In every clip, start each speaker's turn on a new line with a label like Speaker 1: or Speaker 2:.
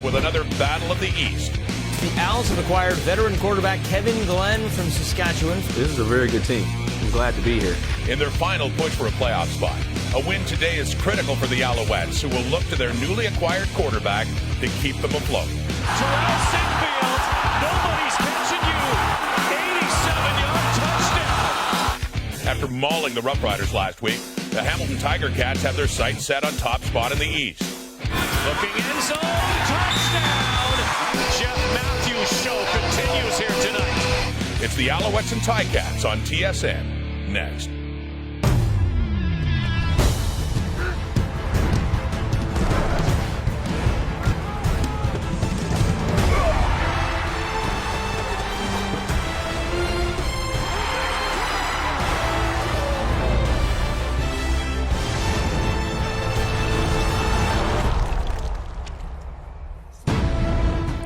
Speaker 1: with another battle of the East.
Speaker 2: The Owls have acquired veteran quarterback Kevin Glenn from Saskatchewan.
Speaker 3: This is a very good team. I'm glad to be here.
Speaker 1: In their final push for a playoff spot, a win today is critical for the Alouettes, who will look to their newly acquired quarterback to keep them afloat.
Speaker 4: Terrell Sinfield, nobody's catching you. 87-yard touchdown.
Speaker 1: After mauling the Rough Riders last week, the Hamilton Tiger Cats have their sights set on top spot in the East.
Speaker 4: Looking end zone, touchdown. Jeff Matthews' show continues here tonight.
Speaker 1: It's the Alouettes and Ticats on TSN next.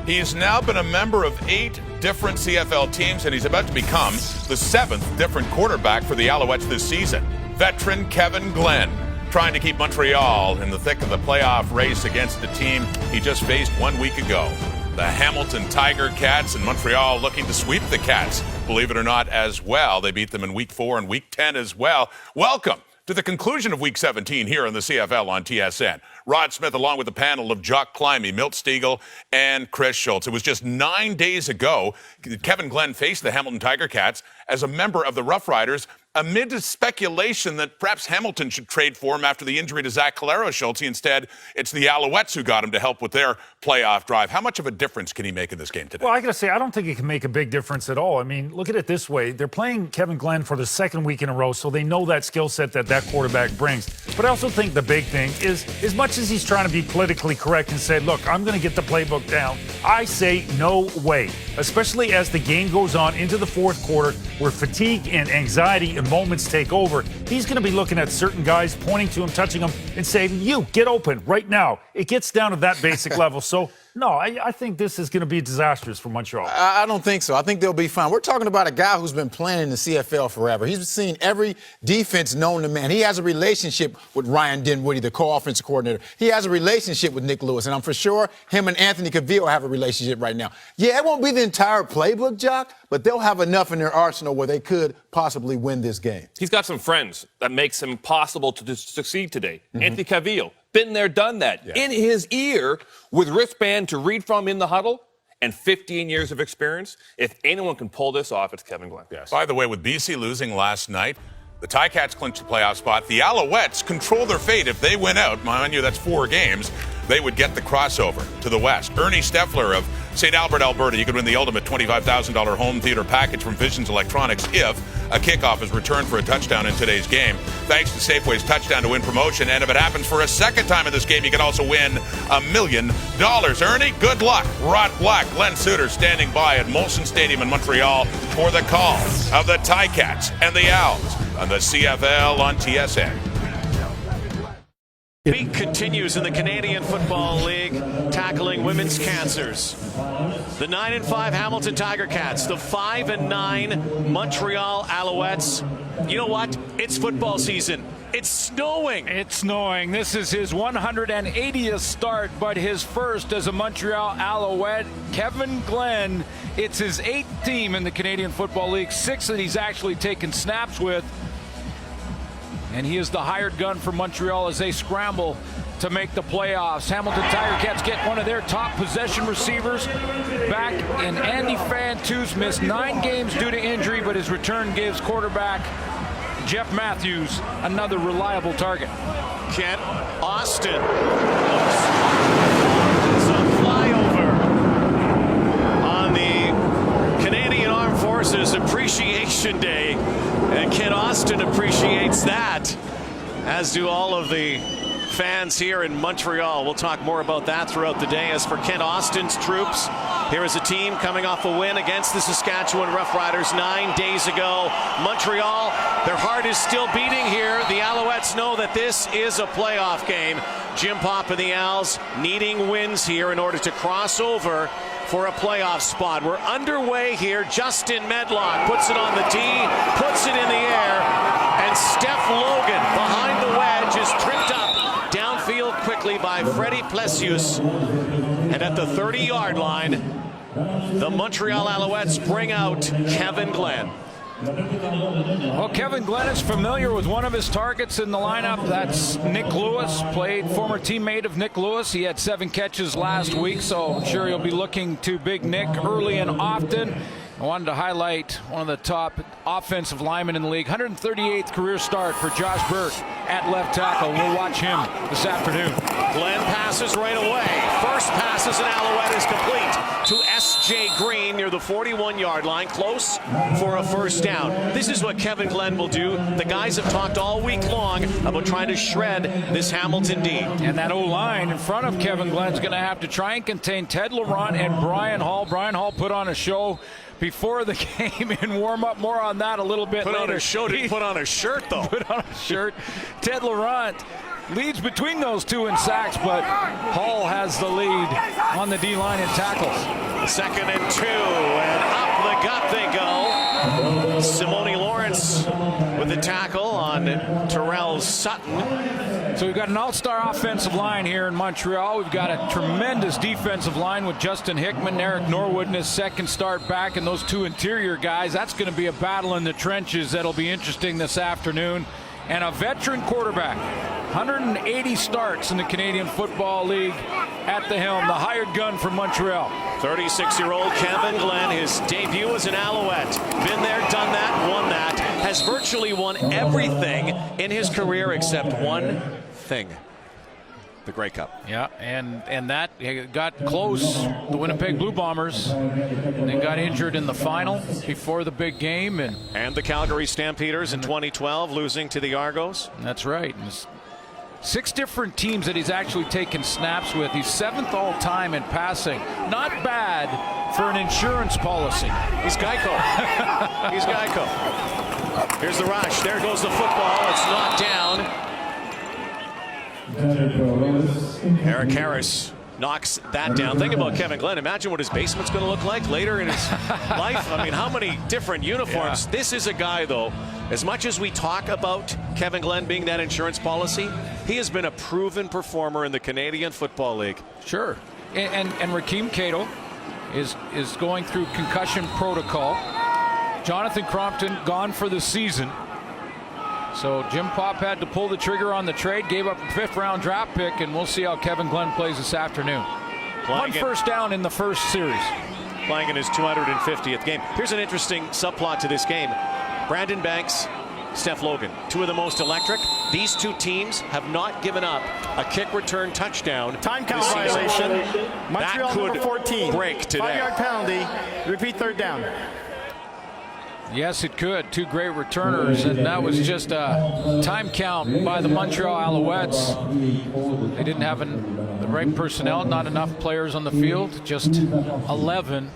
Speaker 1: He has now been a member of 8 different CFL teams, and he's about to become the 7th different quarterback for the Alouettes this season. Veteran Kevin Glenn, trying to keep Montreal in the thick of the playoff race against the team he just faced 1 week ago. The Hamilton Tiger Cats and Montreal looking to sweep the Cats, believe it or not, as well. They beat them in Week 4 and Week 10 as well. Welcome to the conclusion of Week 17 here in the CFL on TSN. Rod Smith along with a panel of Jock Climby, Milt Stiegel, and Chris Schultz. It was just 9 days ago Kevin Glenn faced the Hamilton Tiger Cats as a member of the Rough Riders amid speculation that perhaps Hamilton should trade for him after the injury to Zach Calero, Schultz. Instead, it's the Alouettes who got him to help with their playoff drive. How much of a difference can he make in this game today?
Speaker 5: Well, I got to say, I don't think it can make a big difference at all. I mean, look at it this way. They're playing Kevin Glenn for the second week in a row, so they know that skill set that quarterback brings. But I also think the big thing is, as much as he's trying to be politically correct and say, look, I'm going to get the playbook down, I say no way, especially as the game goes on into the fourth quarter where fatigue and anxiety and moments take over. He's going to be looking at certain guys, pointing to him, touching him, and saying, you, get open right now. It gets down to that basic level. So, no, I think this is going to be disastrous for Montreal.
Speaker 6: I don't think so. I think they'll be fine. We're talking about a guy who's been playing in the CFL forever. He's seen every defense known to man. He has a relationship with Ryan Dinwiddie, the co-offensive coordinator. He has a relationship with Nick Lewis, and I'm for sure him and Anthony Cavill have a relationship right now. Yeah, it won't be the entire playbook, Jock, but they'll have enough in their arsenal where they could possibly win this game.
Speaker 7: He's got some friends that makes him possible to succeed today. Anthony Cavill, been there, done that. Yeah. In his ear, with wristband to read from in the huddle, and 15 years of experience. If anyone can pull this off, it's Kevin Glenn.
Speaker 1: Yes. By the way, with BC losing last night, the Ticats clinch the playoff spot. The Alouettes control their fate. If they win out, mind you, that's 4 games, they would get the crossover to the West. Ernie Steffler of St. Albert, Alberta, you could win the ultimate $25,000 home theater package from Visions Electronics if a kickoff is returned for a touchdown in today's game. Thanks to Safeway's Touchdown to Win promotion. And if it happens for a second time in this game, you can also win $1 million. Ernie, good luck. Rod Black, Glenn Suter standing by at Molson Stadium in Montreal for the call of the Ticats and the Owls on the CFL on TSN.
Speaker 4: Continues in the Canadian Football League, tackling women's cancers. The 9-5 Hamilton Tiger Cats, the 5-9 Montreal Alouettes. You know what? It's football season. It's snowing.
Speaker 8: It's snowing. This is his 180th start, but his first as a Montreal Alouette. Kevin Glenn, it's his 8th team in the Canadian Football League, 6 that he's actually taken snaps with. And he is the hired gun for Montreal as they scramble to make the playoffs. Hamilton Tiger Cats get one of their top possession receivers back in Andy Fantuz. Missed 9 games due to injury, but his return gives quarterback Jeff Matthews another reliable target.
Speaker 4: Kent Austin. It's a flyover on the Canadian Armed Forces Appreciation Day. And Kent Austin appreciates that, as do all of the fans here in Montreal. We'll talk more about that throughout the day. As for Kent Austin's troops, here is a team coming off a win against the Saskatchewan Roughriders 9 days ago. Montreal, their heart is still beating here. The Alouettes know that this is a playoff game. Jim Pop and the Owls needing wins here in order to cross over for a playoff spot. We're underway here. Justin Medlock puts it on the tee, puts it in the air, and Steph Logan behind the wedge is tripped up. Downfield quick quickly by Freddie Plessius. And at the 30-yard line, the Montreal Alouettes bring out Kevin Glenn.
Speaker 8: Well, Kevin Glenn is familiar with one of his targets in the lineup. That's Nick Lewis, former teammate of Nick Lewis. He had 7 catches last week, so I'm sure he'll be looking to Big Nick early and often. I wanted to highlight one of the top offensive linemen in the league. 138th career start for Josh Burke at left tackle. We'll watch him this afternoon.
Speaker 4: Glenn passes right away. First pass as an Alouette is complete to S.J. Green near the 41-yard line, close for a first down. This is what Kevin Glenn will do. The guys have talked all week long about trying to shred this Hamilton D.
Speaker 8: And that O-line in front of Kevin Glenn's going to have to try and contain Ted Laurent and Brian Hall. Brian Hall put on a show before the game in warm-up. More on that a little bit later.
Speaker 4: Put on a show, didn't put on a shirt, though.
Speaker 8: Put on a shirt. Ted Laurent leads between those two in sacks, but Hall has the lead on the D-line in tackles.
Speaker 4: 2nd and 2, and up the gut they go. Simone Lawrence with the tackle on Terrell Sutton.
Speaker 8: So we've got an all-star offensive line here in Montreal. We've got a tremendous defensive line with Justin Hickman, Eric Norwood in his second start back, and those 2 interior guys. That's going to be a battle in the trenches that'll be interesting this afternoon. And a veteran quarterback, 180 starts in the Canadian Football League at the helm, the hired gun from Montreal.
Speaker 4: 36-year-old Kevin Glenn, his debut as an Alouette. Been there, done that, won that. Has virtually won everything in his career except one thing. The Grey Cup.
Speaker 8: Yeah, and that got close. The Winnipeg Blue Bombers then got injured in the final before the big game.
Speaker 4: And the Calgary Stampeders in 2012 losing to the Argos.
Speaker 8: That's right. And 6 different teams that he's actually taken snaps with. He's 7th all-time in passing. Not bad for an insurance policy.
Speaker 4: He's Geico. He's Geico. Here's the rush. There goes the football. It's knocked down. Eric Harris knocks that down. Think about Kevin Glenn. Imagine what his basement's going to look like later in his life. I mean, how many different uniforms. Yeah. This is a guy, though, as much as we talk about Kevin Glenn being that insurance policy, he has been a proven performer in the Canadian Football League.
Speaker 8: Sure. And Rakeem Cato is going through concussion protocol. Jonathan Crompton gone for the season. So Jim Popp had to pull the trigger on the trade, gave up a 5th-round draft pick, and we'll see how Kevin Glenn plays this afternoon. One first down in the first series.
Speaker 4: Playing in his 250th game. Here's an interesting subplot to this game. Brandon Banks, Steph Logan, 2 of the most electric. These 2 teams have not given up a kick return touchdown.
Speaker 9: Time count violation. Montreal
Speaker 4: that could
Speaker 9: number 14.
Speaker 4: Break today.
Speaker 9: 5-yard penalty. Repeat 3rd down.
Speaker 8: Yes, it could. 2 great returners, and that was just a time count by the Montreal Alouettes. They didn't have the right personnel, not enough players on the field, just 11.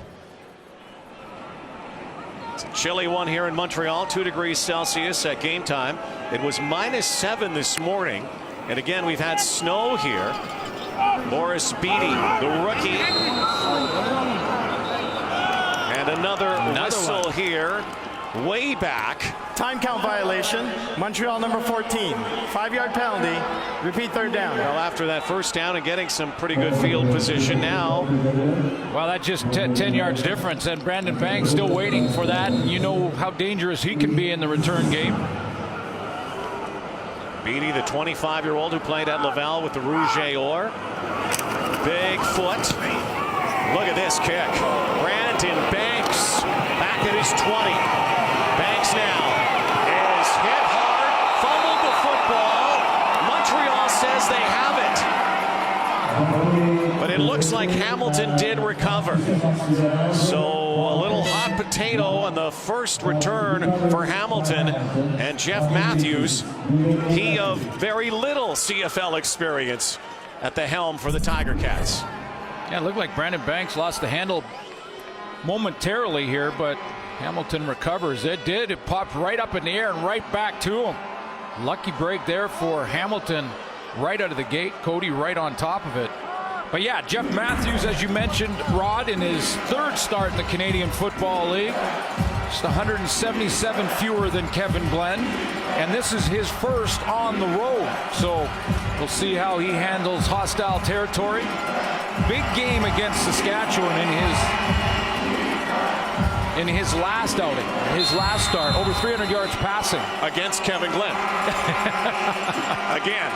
Speaker 4: It's a chilly one here in Montreal, 2 degrees Celsius at game time. It was -7 this morning, and again, we've had snow here. Morris Beatty, the rookie. And another whistle one here. Way back.
Speaker 9: Time count violation. Montreal number 14. 5-yard penalty. Repeat 3rd down.
Speaker 4: Well, after that first down and getting some pretty good field position now.
Speaker 8: Well, that's just 10 yards difference. And Brandon Banks still waiting for that. And you know how dangerous he can be in the return game.
Speaker 4: Beatty, the 25-year-old who played at Laval with the Rouge et Or. Big foot. Look at this kick. Brandon Banks back at his 20. Banks now is hit hard, fumbled the football. Montreal says they have it. But it looks like Hamilton did recover. So a little hot potato on the first return for Hamilton. And Jeff Matthews, he of very little CFL experience at the helm for the Tiger Cats.
Speaker 8: Yeah, it looked like Brandon Banks lost the handle momentarily here, but Hamilton recovers. It did. It popped right up in the air and right back to him. Lucky break there for Hamilton right out of the gate. Cody right on top of it. But yeah, Jeff Matthews, as you mentioned, Rod, in his 3rd start in the Canadian Football League. Just 177 fewer than Kevin Glenn. and this is his first on the road. So we'll see how he handles hostile territory. Big game against Saskatchewan in his last outing, his last start, over 300 yards passing.
Speaker 4: Against Kevin Glenn. Again.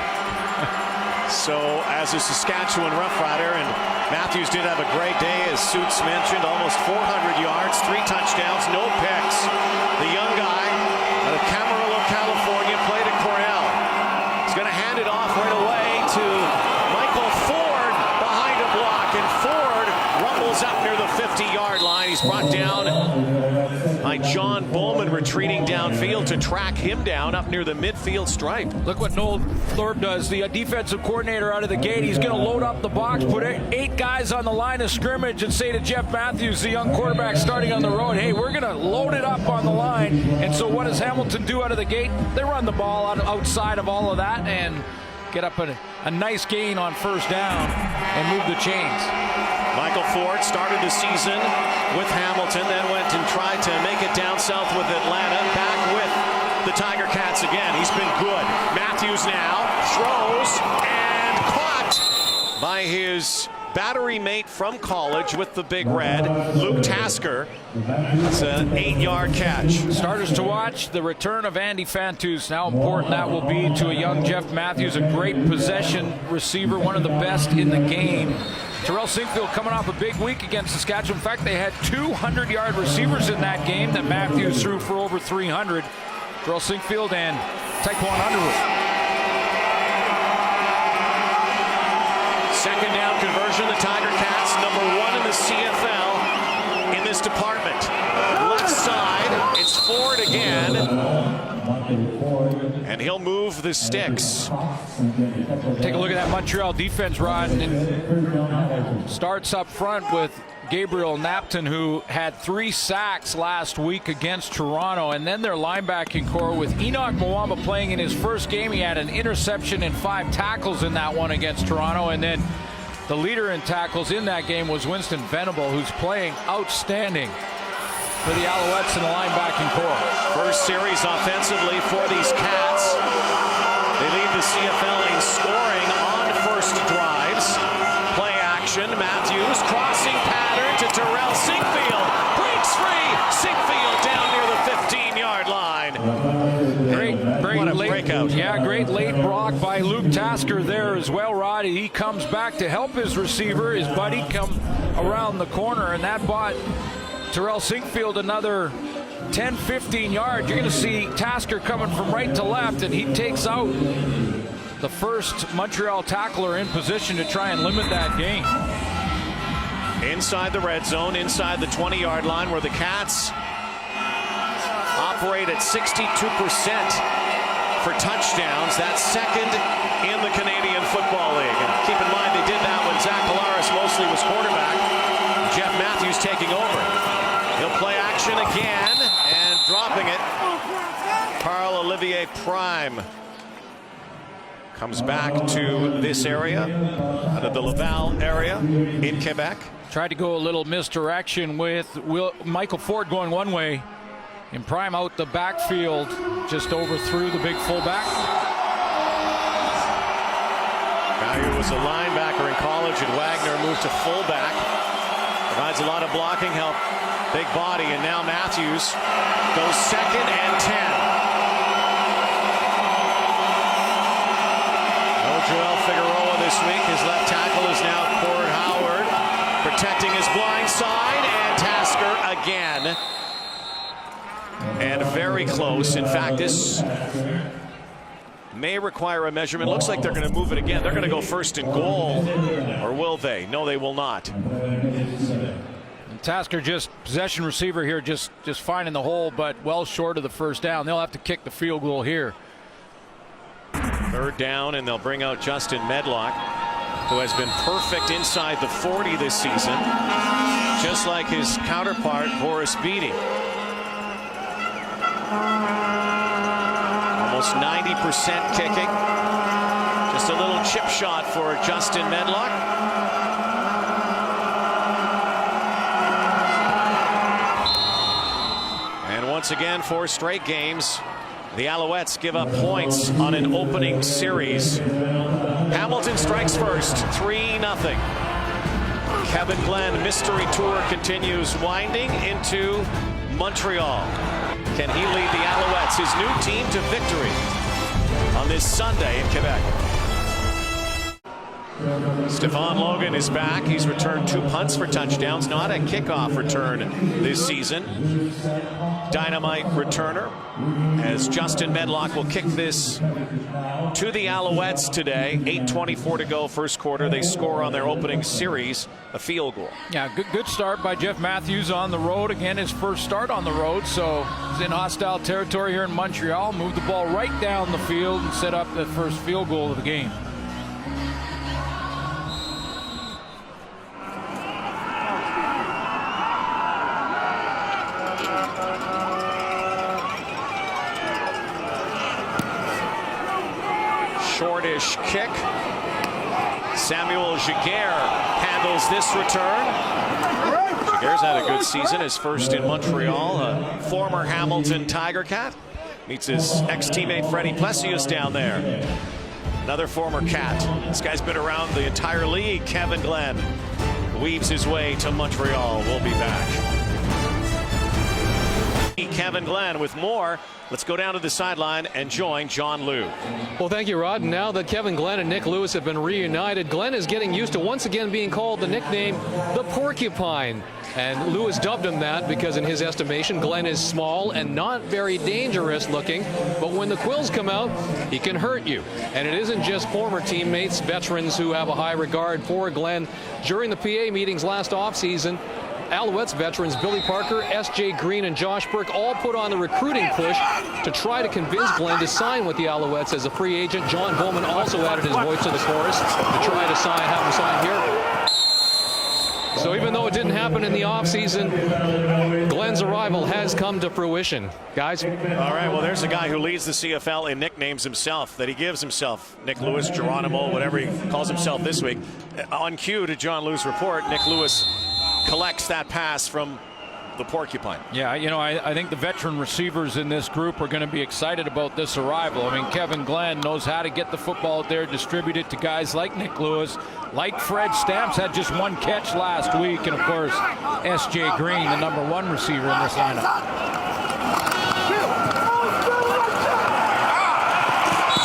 Speaker 4: So as a Saskatchewan Rough Rider, and Matthews did have a great day, as Suits mentioned, almost 400 yards, 3 touchdowns, no picks. The young guy out of Camarillo, California, played at Cornell. He's going to hand it off right away to Michael Ford behind a block, and Ford rumbles up near the 50-yard line. He's brought down by John Bowman, retreating downfield to track him down up near the midfield stripe.
Speaker 8: Look what Noel Thorpe does, the defensive coordinator out of the gate. He's going to load up the box, put 8 guys on the line of scrimmage, and say to Jeff Matthews, the young quarterback starting on the road, hey, we're going to load it up on the line. And so what does Hamilton do out of the gate? They run the ball outside of all of that and get up a nice gain on first down and move the chains.
Speaker 4: Michael Ford started the season with Hamilton, then went and tried to make it down south with Atlanta, back with the Tiger Cats again. He's been good. Matthews now throws and caught by his battery mate from college with the Big Red, Luke Tasker. It's an 8-yard catch.
Speaker 8: Starters to watch, the return of Andy Fantus. How important that will be to a young Jeff Matthews, a great possession receiver, one of the best in the game. Terrell Sinkfield coming off a big week against Saskatchewan. In fact, they had 200-yard receivers in that game that Matthews threw for over 300. Terrell Sinkfield and Taekwon Underwood.
Speaker 4: Second down conversion, the Tiger Cats, #1 in the CFL in this department. Left side, it's Ford again. And he'll move the sticks.
Speaker 8: Take a look at that Montreal defense, Rod. And starts up front with Gabriel Knapton, who had 3 sacks last week against Toronto. And then their linebacking core with Enoch Mwamba playing in his first game. He had an interception and 5 tackles in that one against Toronto. And then the leader in tackles in that game was Winston Venable, who's playing outstanding for the Alouettes in the linebacking core.
Speaker 4: First series offensively for these Cats. They lead the CFL in scoring on first drives. Play action, Matthews, crossing pattern to Terrell Sinkfield. Breaks free, Sinkfield down near the 15-yard line.
Speaker 8: Great
Speaker 4: what a
Speaker 8: late
Speaker 4: breakout.
Speaker 8: Yeah, great late block by Luke Tasker there as well, Rod. He comes back to help his receiver, his buddy, come around the corner, and that bought Terrell Sinkfield another 10, 15 yards. You're going to see Tasker coming from right to left, and he takes out the first Montreal tackler in position to try and limit that gain.
Speaker 4: Inside the red zone, inside the 20-yard line, where the Cats operate at 62% for touchdowns. That's second in the Canadian Football League. And keep in mind, they did that when Zach Collaros mostly was quarterback. Jeff Matthews taking over. He'll play action again and dropping it. Carl-Olivier Prime comes back to this area, out of the Laval area in Quebec.
Speaker 8: Tried to go a little misdirection with Michael Ford going one way, and Prime out the backfield, just overthrew the big fullback.
Speaker 4: Guy who was a linebacker in college at Wagner moved to fullback. Provides a lot of blocking help. Big body, and now Matthews goes 2nd and 10. No Joel Figueroa this week. His left tackle is now Cord Howard, protecting his blind side, and Tasker again. And very close. In fact, this may require a measurement. Looks like they're going to move it again. They're going to go 1st and goal, or will they? No, they will not.
Speaker 8: Tasker, just possession receiver here, just finding the hole, but well short of the first down. They'll have to kick the field goal here.
Speaker 4: 3rd down, and they'll bring out Justin Medlock, who has been perfect inside the 40 this season, just like his counterpart, Boris Beatty. Almost 90% kicking. Just a little chip shot for Justin Medlock. Once again, 4 straight games, The Alouettes give up points on an opening series. Hamilton strikes first, 3-0. Kevin Glenn mystery tour continues, winding into Montreal. Can he lead the Alouettes, his new team, to victory on this Sunday in Quebec? Stephon Logan is back. He's returned 2 punts for touchdowns, not a kickoff return this season. Dynamite returner, as Justin Medlock will kick this to the Alouettes today. 8:24 to go, first quarter. They score on their opening series, a field goal.
Speaker 8: Yeah, good start by Jeff Matthews on the road. Again, his first start on the road, so he's in hostile territory here in Montreal. Moved the ball right down the field and set up the first field goal of the game.
Speaker 4: Shortish kick. Samuel Giguère handles this return. Giguère's had a good season, his first in Montreal. A former Hamilton Tiger Cat. Meets his ex-teammate Freddie Plessius down there. Another former Cat. This guy's been around the entire league. Kevin Glenn weaves his way to Montreal. We'll be back. Kevin Glenn with more. Let's go down to the sideline and join John Liu.
Speaker 10: Well, thank you, Rod. Now that Kevin Glenn and Nick Lewis have been reunited, Glenn is getting used to once again being called the nickname the Porcupine. And Lewis dubbed him that because in his estimation, Glenn is small and not very dangerous looking. But when the quills come out, he can hurt you. And it isn't just former teammates, veterans who have a high regard for Glenn. During the PA meetings last offseason, Alouettes veterans Billy Parker, S.J. Green, and Josh Burke all put on the recruiting push to try to convince Glenn to sign with the Alouettes as a free agent. John Bowman also added his voice to the chorus to try to have him sign here. So even though it didn't happen in the offseason, Glenn's arrival has come to fruition. Guys?
Speaker 4: All right, well, there's a guy who leads the CFL in nicknames himself, that he gives himself. Nick Lewis, Geronimo, whatever he calls himself this week. On cue to John Liu's report, Nick Lewis collects that pass from the Porcupine.
Speaker 8: Yeah, you know, I think the veteran receivers in this group are going to be excited about this arrival. I mean, Kevin Glenn knows how to get the football out there, distribute it to guys like Nick Lewis, like Fred Stamps, had just 1 catch last week, and of course, S.J. Green, the #1 receiver in this lineup.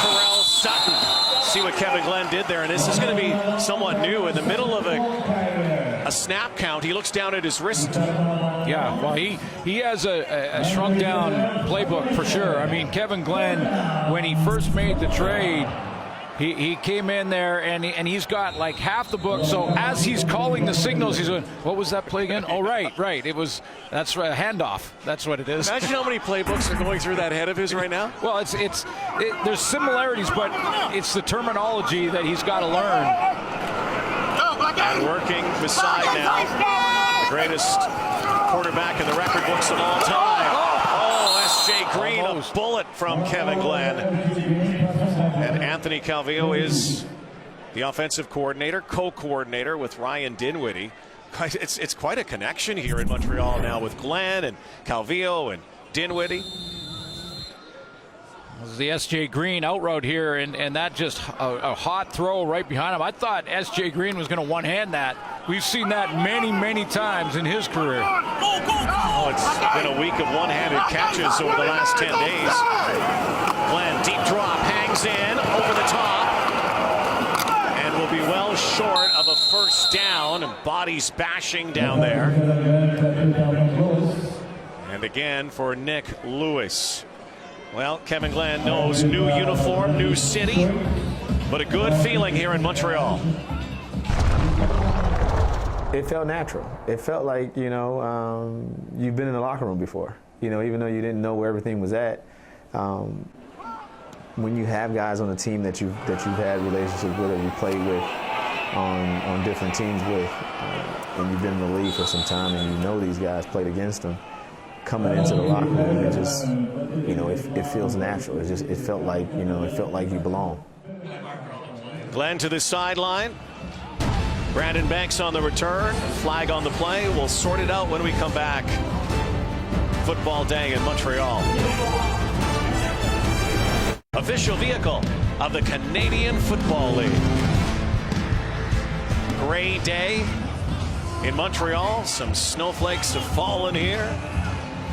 Speaker 4: Terrell Sutton. See what Kevin Glenn did there, and this is going to be somewhat new. In the middle of a snap count, he looks down at his wrist.
Speaker 8: Yeah, well, he has a shrunk down playbook for sure. I mean, Kevin Glenn, when he first made the trade, he came in there and he's got like half the book. So as he's calling the signals, he's going, what was that play again? Oh, right. That's a handoff. That's what it is.
Speaker 4: Imagine how many playbooks are going through that head of his right now.
Speaker 8: Well, there's similarities, but it's the terminology that he's got to learn.
Speaker 4: And working beside now the greatest quarterback in the record books of all time. Oh, S.J. Green, a bullet from Kevin Glenn. And Anthony Calvillo is the offensive coordinator, co-coordinator with Ryan Dinwiddie. It's quite a connection here in Montreal now with Glenn and Calvillo and Dinwiddie.
Speaker 8: This is the S.J. Green out route here, and that just a hot throw right behind him. I thought S.J. Green was going to one-hand that. We've seen that many, many times in his career.
Speaker 4: Oh, it's been a week of one-handed catches over the last 10 days. Glenn, deep drop, hangs in, over the top, and will be well short of a first down, and bodies bashing down there. And again for Nick Lewis. Well, Kevin Glenn knows new uniform, new city, but a good feeling here in Montreal.
Speaker 3: It felt natural. It felt like, you've been in the locker room before. Even though you didn't know where everything was at. When you have guys on the team that you've had relationships with or you played with on different teams with, and you've been in the league for some time and you know these guys, played against them, coming into the locker room, it just, it feels natural. It felt like you belong.
Speaker 4: Glenn to the sideline. Brandon Banks on the return. Flag on the play. We'll sort it out when we come back. Football day in Montreal. Official vehicle of the Canadian Football League. Gray day in Montreal. Some snowflakes have fallen here.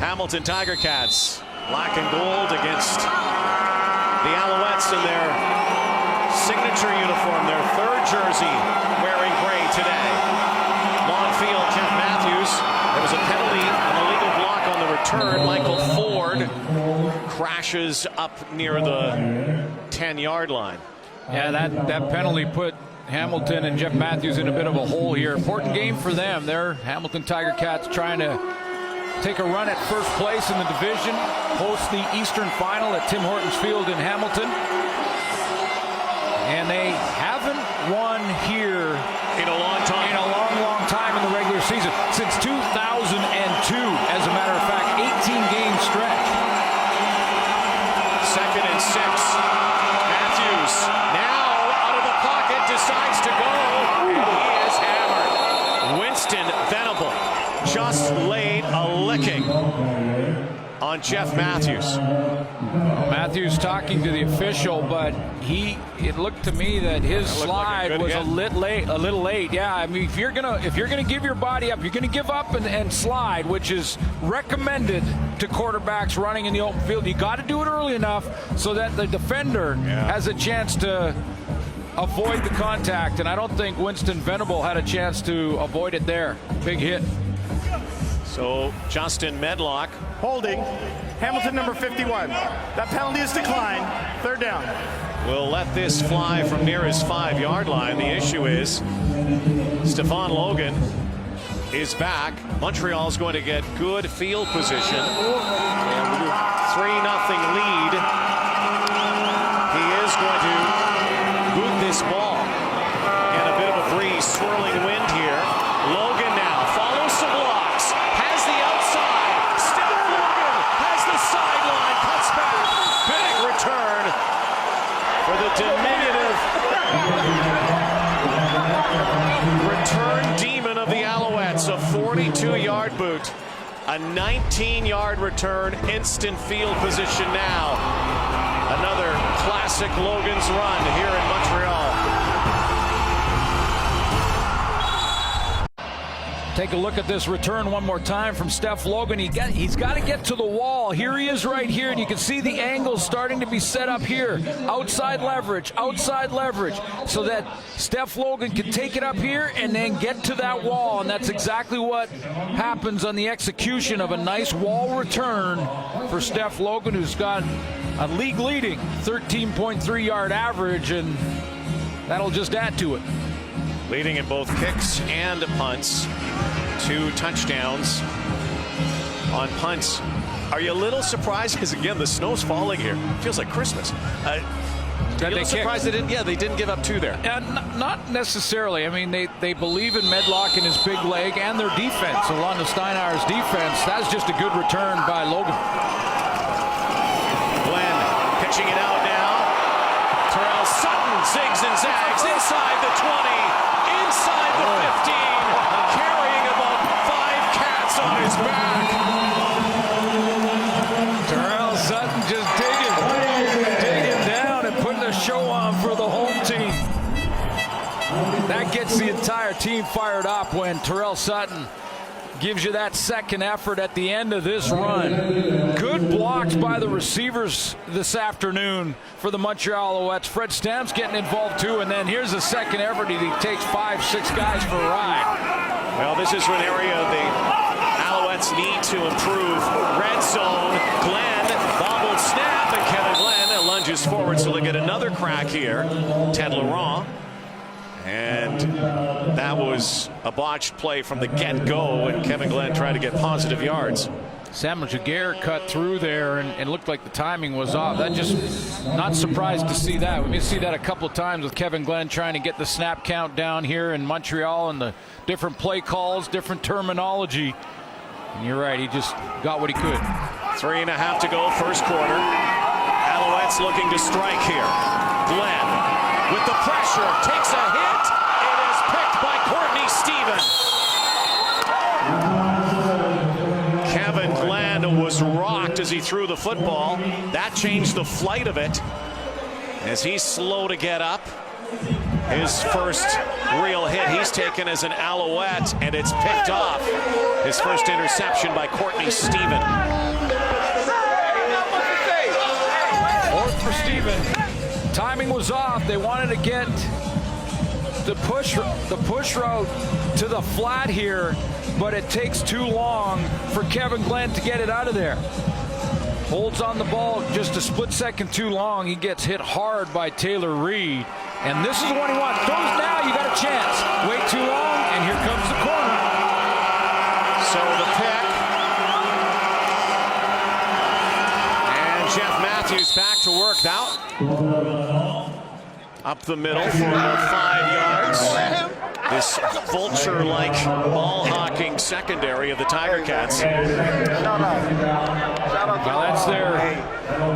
Speaker 4: Hamilton Tiger Cats, black and gold against the Alouettes in their signature uniform, their third jersey, wearing gray today. Long field, Jeff Matthews. There was a penalty, an illegal block on the return. Michael Ford crashes up near the 10-yard line.
Speaker 8: Yeah, that penalty put Hamilton and Jeff Matthews in a bit of a hole here. Important game for them. They're Hamilton Tiger Cats trying to take a run at first place in the division, host the Eastern Final at Tim Hortons Field in Hamilton. And they haven't won here
Speaker 4: in a long time.
Speaker 8: In a long time in the regular season. Since 2002, as a matter of fact, 18-game stretch.
Speaker 4: 2nd and 6. Matthews now out of the pocket, decides to go, and he is hammered. Winston Venable just laid a licking on Jeff Matthews.
Speaker 8: Matthews talking to the official, but it looked to me that his slide was a little late. Yeah, I mean, if you're gonna give your body up, you're gonna give up and slide, which is recommended to quarterbacks running in the open field. You got to do it early enough so that the defender has a chance to avoid the contact, and I don't think Winston Venable had a chance to avoid it there. Big hit.
Speaker 4: So Justin Medlock
Speaker 9: Holding. Hamilton number 51. That penalty is declined. 3rd down.
Speaker 4: Will let this fly from near his 5-yard line. The issue is Stephon Logan is back. Montreal's going to get good field position. 3-0 lead. He is going to boot this ball. And a bit of a breeze, swirling wind here. Logan now follows some blocks, has the outside, still Logan has the sideline, cuts back, big return for the diminutive return demon of the Alouettes. A 42-yard boot, a 19-yard return, instant field position now. Another classic Logan's run here in Montreal.
Speaker 8: Take a look at this return one more time from Steph Logan. He's got to get to the wall. Here he is right here, and you can see the angles starting to be set up here. Outside leverage, so that Steph Logan can take it up here and then get to that wall, and that's exactly what happens on the execution of a nice wall return for Steph Logan, who's got a league-leading 13.3-yard average, and that'll just add to it.
Speaker 4: Leading in both kicks and punts. 2 touchdowns on punts. Are you a little surprised? Because again, the snow's falling here. Feels like Christmas. Are you a little surprised they didn't give up 2 there?
Speaker 8: Not necessarily. I mean, they believe in Medlock and his big leg and their defense. Along the Steinauer's defense, that's just a good return by Logan.
Speaker 4: Glenn pitching it out now. Terrell Sutton zigs and zags inside the 20. Inside the 15, carrying about 5 cats on his back.
Speaker 8: Terrell Sutton just digging down and putting a show on for the home team. That gets the entire team fired up when Terrell Sutton gives you that second effort at the end of this run. Good blocks by the receivers this afternoon for the Montreal Alouettes. Fred Stamp's getting involved too, and then here's a second effort. He takes 5-6 guys for a ride.
Speaker 4: Well, this is an area the Alouettes need to improve. Red zone, Glenn, bobbled snap, and Kevin Glenn lunges forward, so they get another crack here. Ted Laurent. And that was a botched play from the get-go, and Kevin Glenn tried to get positive yards.
Speaker 8: Samuel Jaguar cut through there and looked like the timing was off. That just, not surprised to see that. We may see that a couple of times with Kevin Glenn trying to get the snap count down here in Montreal and the different play calls, different terminology. And you're right, he just got what he could.
Speaker 4: 3.5 to go, first quarter. Alouettes looking to strike here. Glenn with the pressure, takes a hit. It is picked by Courtney Stephen. Kevin Glenn was rocked as he threw the football. That changed the flight of it. as he's slow to get up. His first real hit he's taken as an Alouette, and it's picked off. His first interception by Courtney Stephen.
Speaker 8: Fourth for Stephen. Timing was off. They wanted to get the push route to the flat here, but it takes too long for Kevin Glenn to get it out of there. Holds on the ball just a split second too long. He gets hit hard by Taylor Reed. And this is the one he wants. Goes now, you got a chance. Wait too long, and here comes the corner.
Speaker 4: So the pick. And Jeff Matthews back to work now. Up the middle for about 5 yards. This vulture-like ball-hawking secondary of the Tiger Cats.
Speaker 8: Well, that's their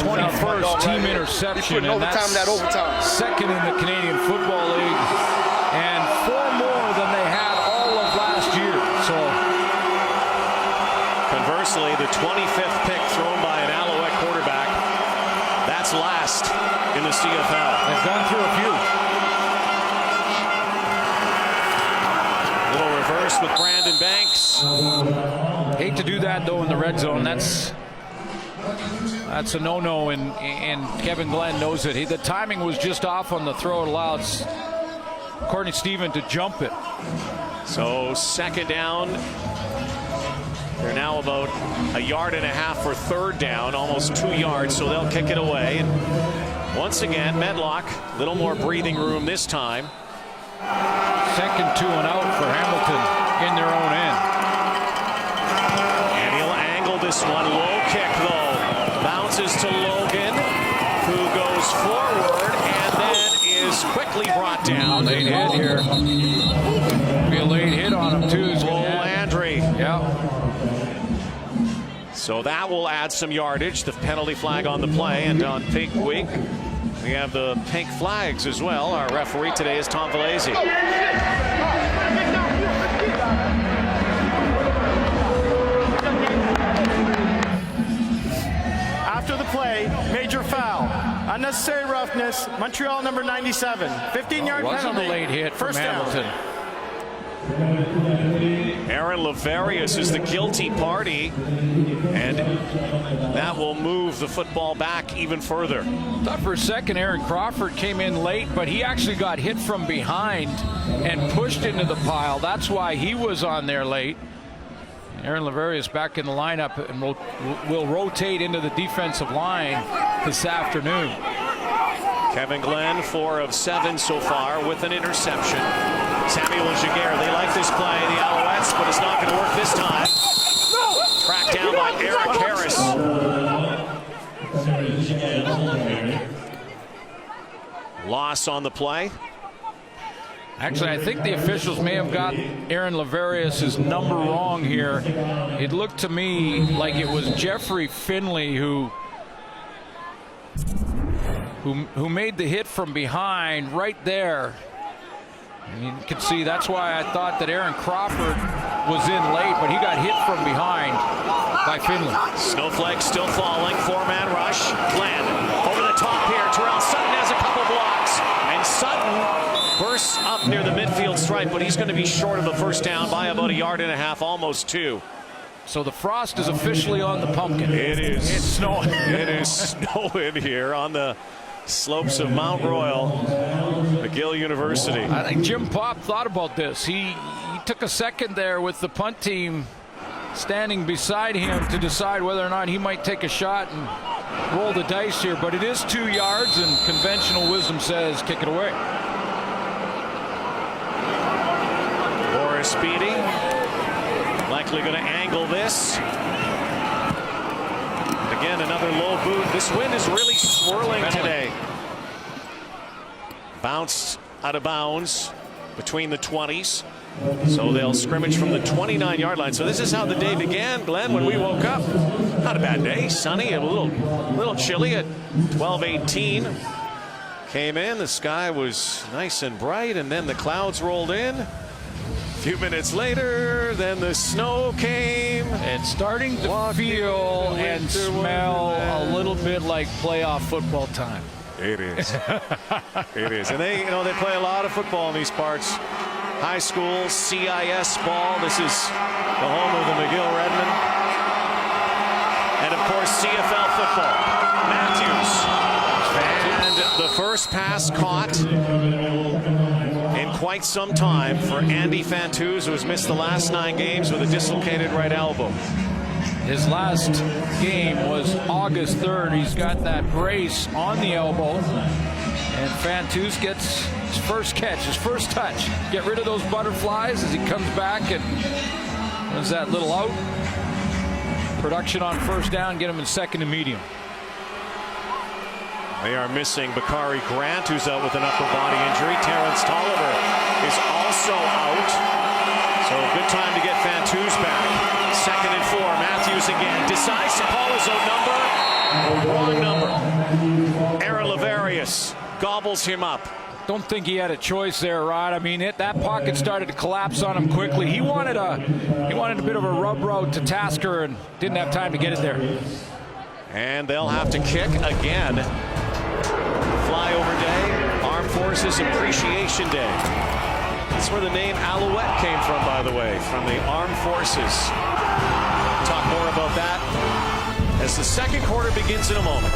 Speaker 8: 21st team interception, and that's second in the Canadian Football League, and 4 more than they had all of last year. So,
Speaker 4: conversely, the 25th pick thrown by an Alouette quarterback, that's last in the CFL.
Speaker 8: They've gone through a few.
Speaker 4: Little reverse with Brandon Banks.
Speaker 8: Hate to do that, though, in the red zone. That's a no-no, and Kevin Glenn knows it. The timing was just off on the throw. It allows Courtney Stephen to jump it.
Speaker 4: So second down. They're now about 1.5 yards for third down, almost 2 yards, so they'll kick it away. And once again, Medlock, a little more breathing room this time.
Speaker 8: Second 2 and out for Hamilton in their own end.
Speaker 4: And he'll angle this one. Low kick, though. Bounces to Logan, who goes forward and then is quickly brought down.
Speaker 8: Late hit here. Be a late hit on him, too.
Speaker 4: Landry.
Speaker 8: Yeah.
Speaker 4: So that will add some yardage. The penalty flag on the play, and on Pink Week, we have the pink flags as well. Our referee today is Tom Valese.
Speaker 9: After the play, major foul. Unnecessary roughness, Montreal number 97. 15-yard
Speaker 8: Wasn't
Speaker 9: penalty.
Speaker 8: a late hit from
Speaker 9: First
Speaker 8: Hamilton.
Speaker 9: down.
Speaker 4: Aaron Laverius is the guilty party, and that will move the football back even further.
Speaker 8: Thought for a second Aaron Crawford came in late, but he actually got hit from behind and pushed into the pile. That's why he was on there late. Aaron Laverius back in the lineup and will rotate into the defensive line this afternoon.
Speaker 4: Kevin Glenn, 4 of 7 so far with an interception. Samuel Giguère, they like this play, the Alouettes, but it's not going to work this time. Tracked down by Eric Harris. Loss on the play.
Speaker 8: Actually, I think the officials may have got Aaron Laverius' number wrong here. It looked to me like it was Jeffrey Finley who made the hit from behind right there. And you can see that's why I thought that Aaron Crawford was in late, but he got hit from behind by Finley.
Speaker 4: Snowflake still falling, 4-man rush. Glenn over the top here. Terrell Sutton has a couple blocks, and Sutton bursts up near the midfield stripe, but he's going to be short of the first down by about 1.5 yards, almost 2.
Speaker 8: So the frost is officially on the pumpkin.
Speaker 4: It is.
Speaker 8: It's snowing.
Speaker 4: It is snowing here on the slopes of Mount Royal, McGill University.
Speaker 8: I think Jim Popp thought about this. He took a second there with the punt team standing beside him to decide whether or not he might take a shot and roll the dice here. But it is 2 yards, and conventional wisdom says kick it away.
Speaker 4: Boris Beatty likely going to angle this. Again, another low boot. This wind is really swirling today. Bounced out of bounds between the 20s. So they'll scrimmage from the 29-yard line. So this is how the day began, Glenn, when we woke up. Not a bad day. Sunny, a little chilly at 12:18. Came in, the sky was nice and bright, and then the clouds rolled in. A few minutes later, then the snow came.
Speaker 8: It's starting to feel and smell a little bit like playoff football time.
Speaker 4: It is. It is. And they play a lot of football in these parts. High school, CIS ball. This is the home of the McGill Redmen. And of course, CFL football. Matthews. And the first pass caught in quite some time for Andy Fantuz, who has missed the last 9 games with a dislocated right elbow.
Speaker 8: His last game was August 3rd. He's got that brace on the elbow. And Fantuz gets his first catch, his first touch. Get rid of those butterflies as he comes back and does that little out. Production on first down, get him in second and medium.
Speaker 4: They are missing Bakari Grant, who's out with an upper body injury. Terrence Tolliver is also out. So a good time to get Fantuz back. 2nd and 4. Matthews again decides to call his own number. Wrong number. Aaron Laverius gobbles him up.
Speaker 8: Don't think he had a choice there, Rod. I mean, that pocket started to collapse on him quickly. He wanted a bit of a rub route to Tasker and didn't have time to get it there.
Speaker 4: And they'll have to kick again. Flyover Day, Armed Forces Appreciation Day. That's where the name Alouette came from, by the way, from the Armed Forces. Talk more about that as the second quarter begins in a moment.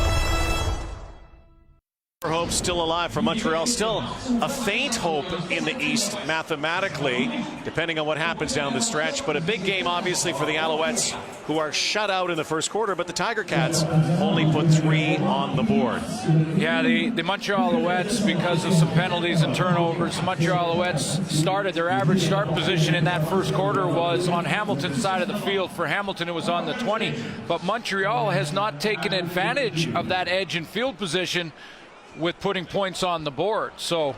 Speaker 4: Hope still alive for Montreal. Still a faint hope in the East mathematically, depending on what happens down the stretch. But a big game, obviously, for the Alouettes, who are shut out in the first quarter. But the Tiger Cats only put 3 on the board.
Speaker 8: Yeah, the Montreal Alouettes, because of some penalties and turnovers, the Montreal Alouettes started their average start position in that first quarter was on Hamilton's side of the field. For Hamilton, it was on the 20. But Montreal has not taken advantage of that edge in field position with putting points on the board. So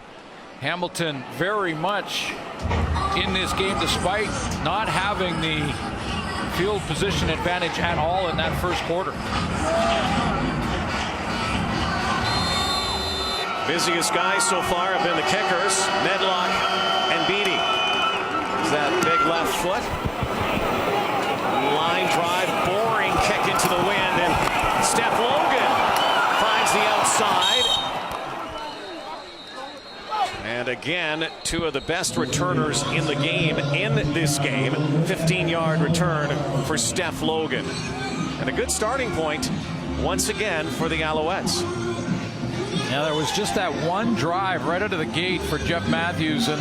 Speaker 8: Hamilton very much in this game despite not having the field position advantage at all in that first quarter.
Speaker 4: Busiest guys so far have been the kickers, Medlock and Beattie. That big left foot. Line drive, boring kick into the wind, and Steph Logan finds the outside. And again, 2 of the best returners in the game in this game. 15-yard return for Steph Logan. And a good starting point once again for the Alouettes.
Speaker 8: Yeah, there was just that one drive right out of the gate for Jeff Matthews and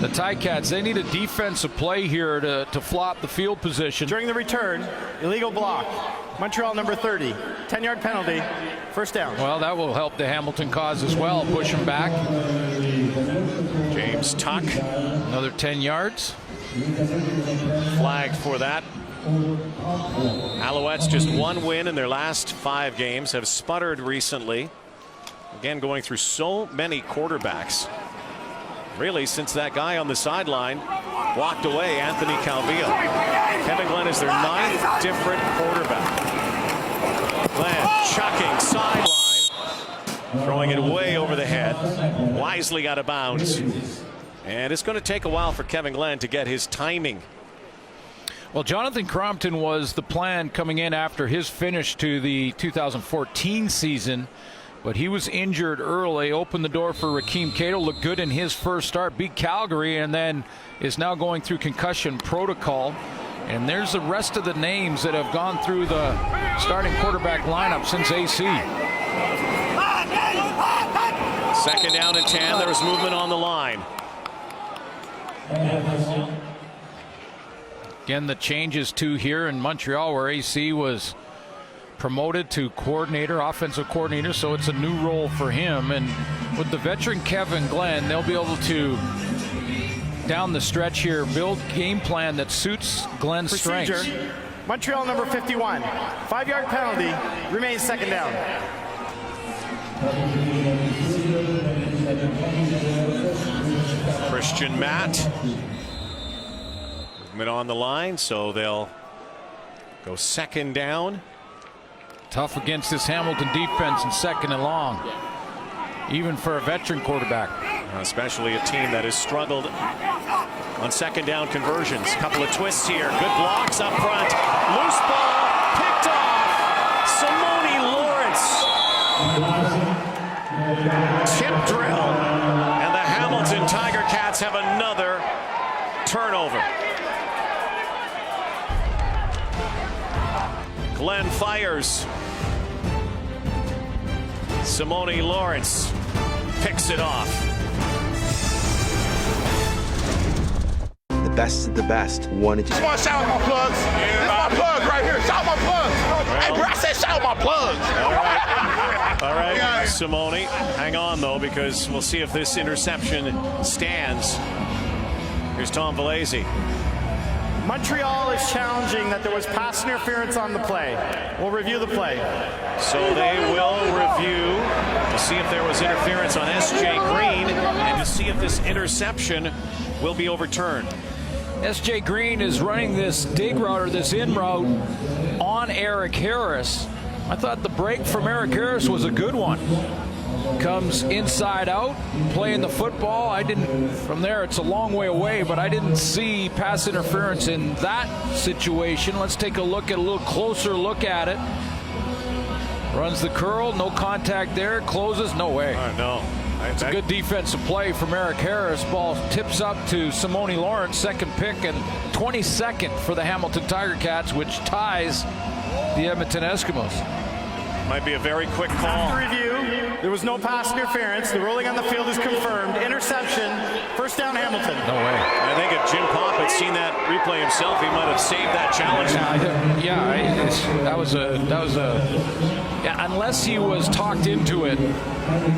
Speaker 8: the Ticats. They need a defensive play here to flop the field position.
Speaker 9: During the return, illegal block. Montreal number 30. 10-yard penalty. First down.
Speaker 8: Well, that will help the Hamilton cause as well. Push him back.
Speaker 4: James Tuck.
Speaker 8: Another 10 yards.
Speaker 4: Flagged for that. Alouettes just 1 win in their last 5 games. Have sputtered recently. Again, going through so many quarterbacks. Really, since that guy on the sideline walked away, Anthony Calvillo. Kevin Glenn is their 9th different quarterback. Glenn chucking sideline, throwing it way over the head, wisely out of bounds. And it's going to take a while for Kevin Glenn to get his timing.
Speaker 8: Well, Jonathan Crompton was the plan coming in after his finish to the 2014 season. But he was injured early, opened the door for Rakeem Cato, looked good in his first start, beat Calgary, and then is now going through concussion protocol. And there's the rest of the names that have gone through the starting quarterback lineup since AC.
Speaker 4: 2nd down and 10. There was movement on the line.
Speaker 8: Again, the changes to here in Montreal where AC was promoted to coordinator, offensive coordinator, so it's a new role for him. And with the veteran Kevin Glenn, they'll be able to, down the stretch here, build game plan that suits Glenn's strengths.
Speaker 9: Montreal number 51. 5-yard penalty. Remains 2nd down.
Speaker 4: Christian Matt. Movement on the line, so they'll go 2nd down.
Speaker 8: Tough against this Hamilton defense in 2nd and long, even for a veteran quarterback.
Speaker 4: Especially a team that has struggled on 2nd down conversions. Couple of twists here. Good blocks up front. Loose ball picked off. Simone Lawrence. Tip drill. And the Hamilton Tiger Cats have another turnover. Glenn fires. Simone Lawrence picks it off.
Speaker 11: The best of the best. Wanted to.
Speaker 1: Come on, shout out my plugs. This is my plug right here. Shout out my plugs. Hey, bro, I said shout out my plugs.
Speaker 4: All right, Simone, hang on though, because we'll see if this interception stands. Here's Tom Valese.
Speaker 9: Montreal is challenging that there was pass interference on the play. We'll review the play.
Speaker 4: So they will review to see if there was interference on S.J. Green and to see if this interception will be overturned.
Speaker 8: S.J. Green is running this dig route or this in route on Eric Harris. I thought the break from Eric Harris was a good one. Comes inside out, playing the football. From there it's a long way away, but I didn't see pass interference in that situation. Let's take a little closer look at it. Runs the curl, no contact there, closes, no way.
Speaker 4: No.
Speaker 8: It's a good defensive play from Eric Harris. Ball tips up to Simone Lawrence, second pick, and 22nd for the Hamilton Tiger Cats, which ties the Edmonton Eskimos.
Speaker 4: Might be a very quick call.
Speaker 9: After review, there was no pass interference. The ruling on the field is confirmed. Interception, first down Hamilton.
Speaker 8: No way.
Speaker 4: I think if Jim Popp had seen that replay himself, he might have saved that challenge.
Speaker 8: Unless he was talked into it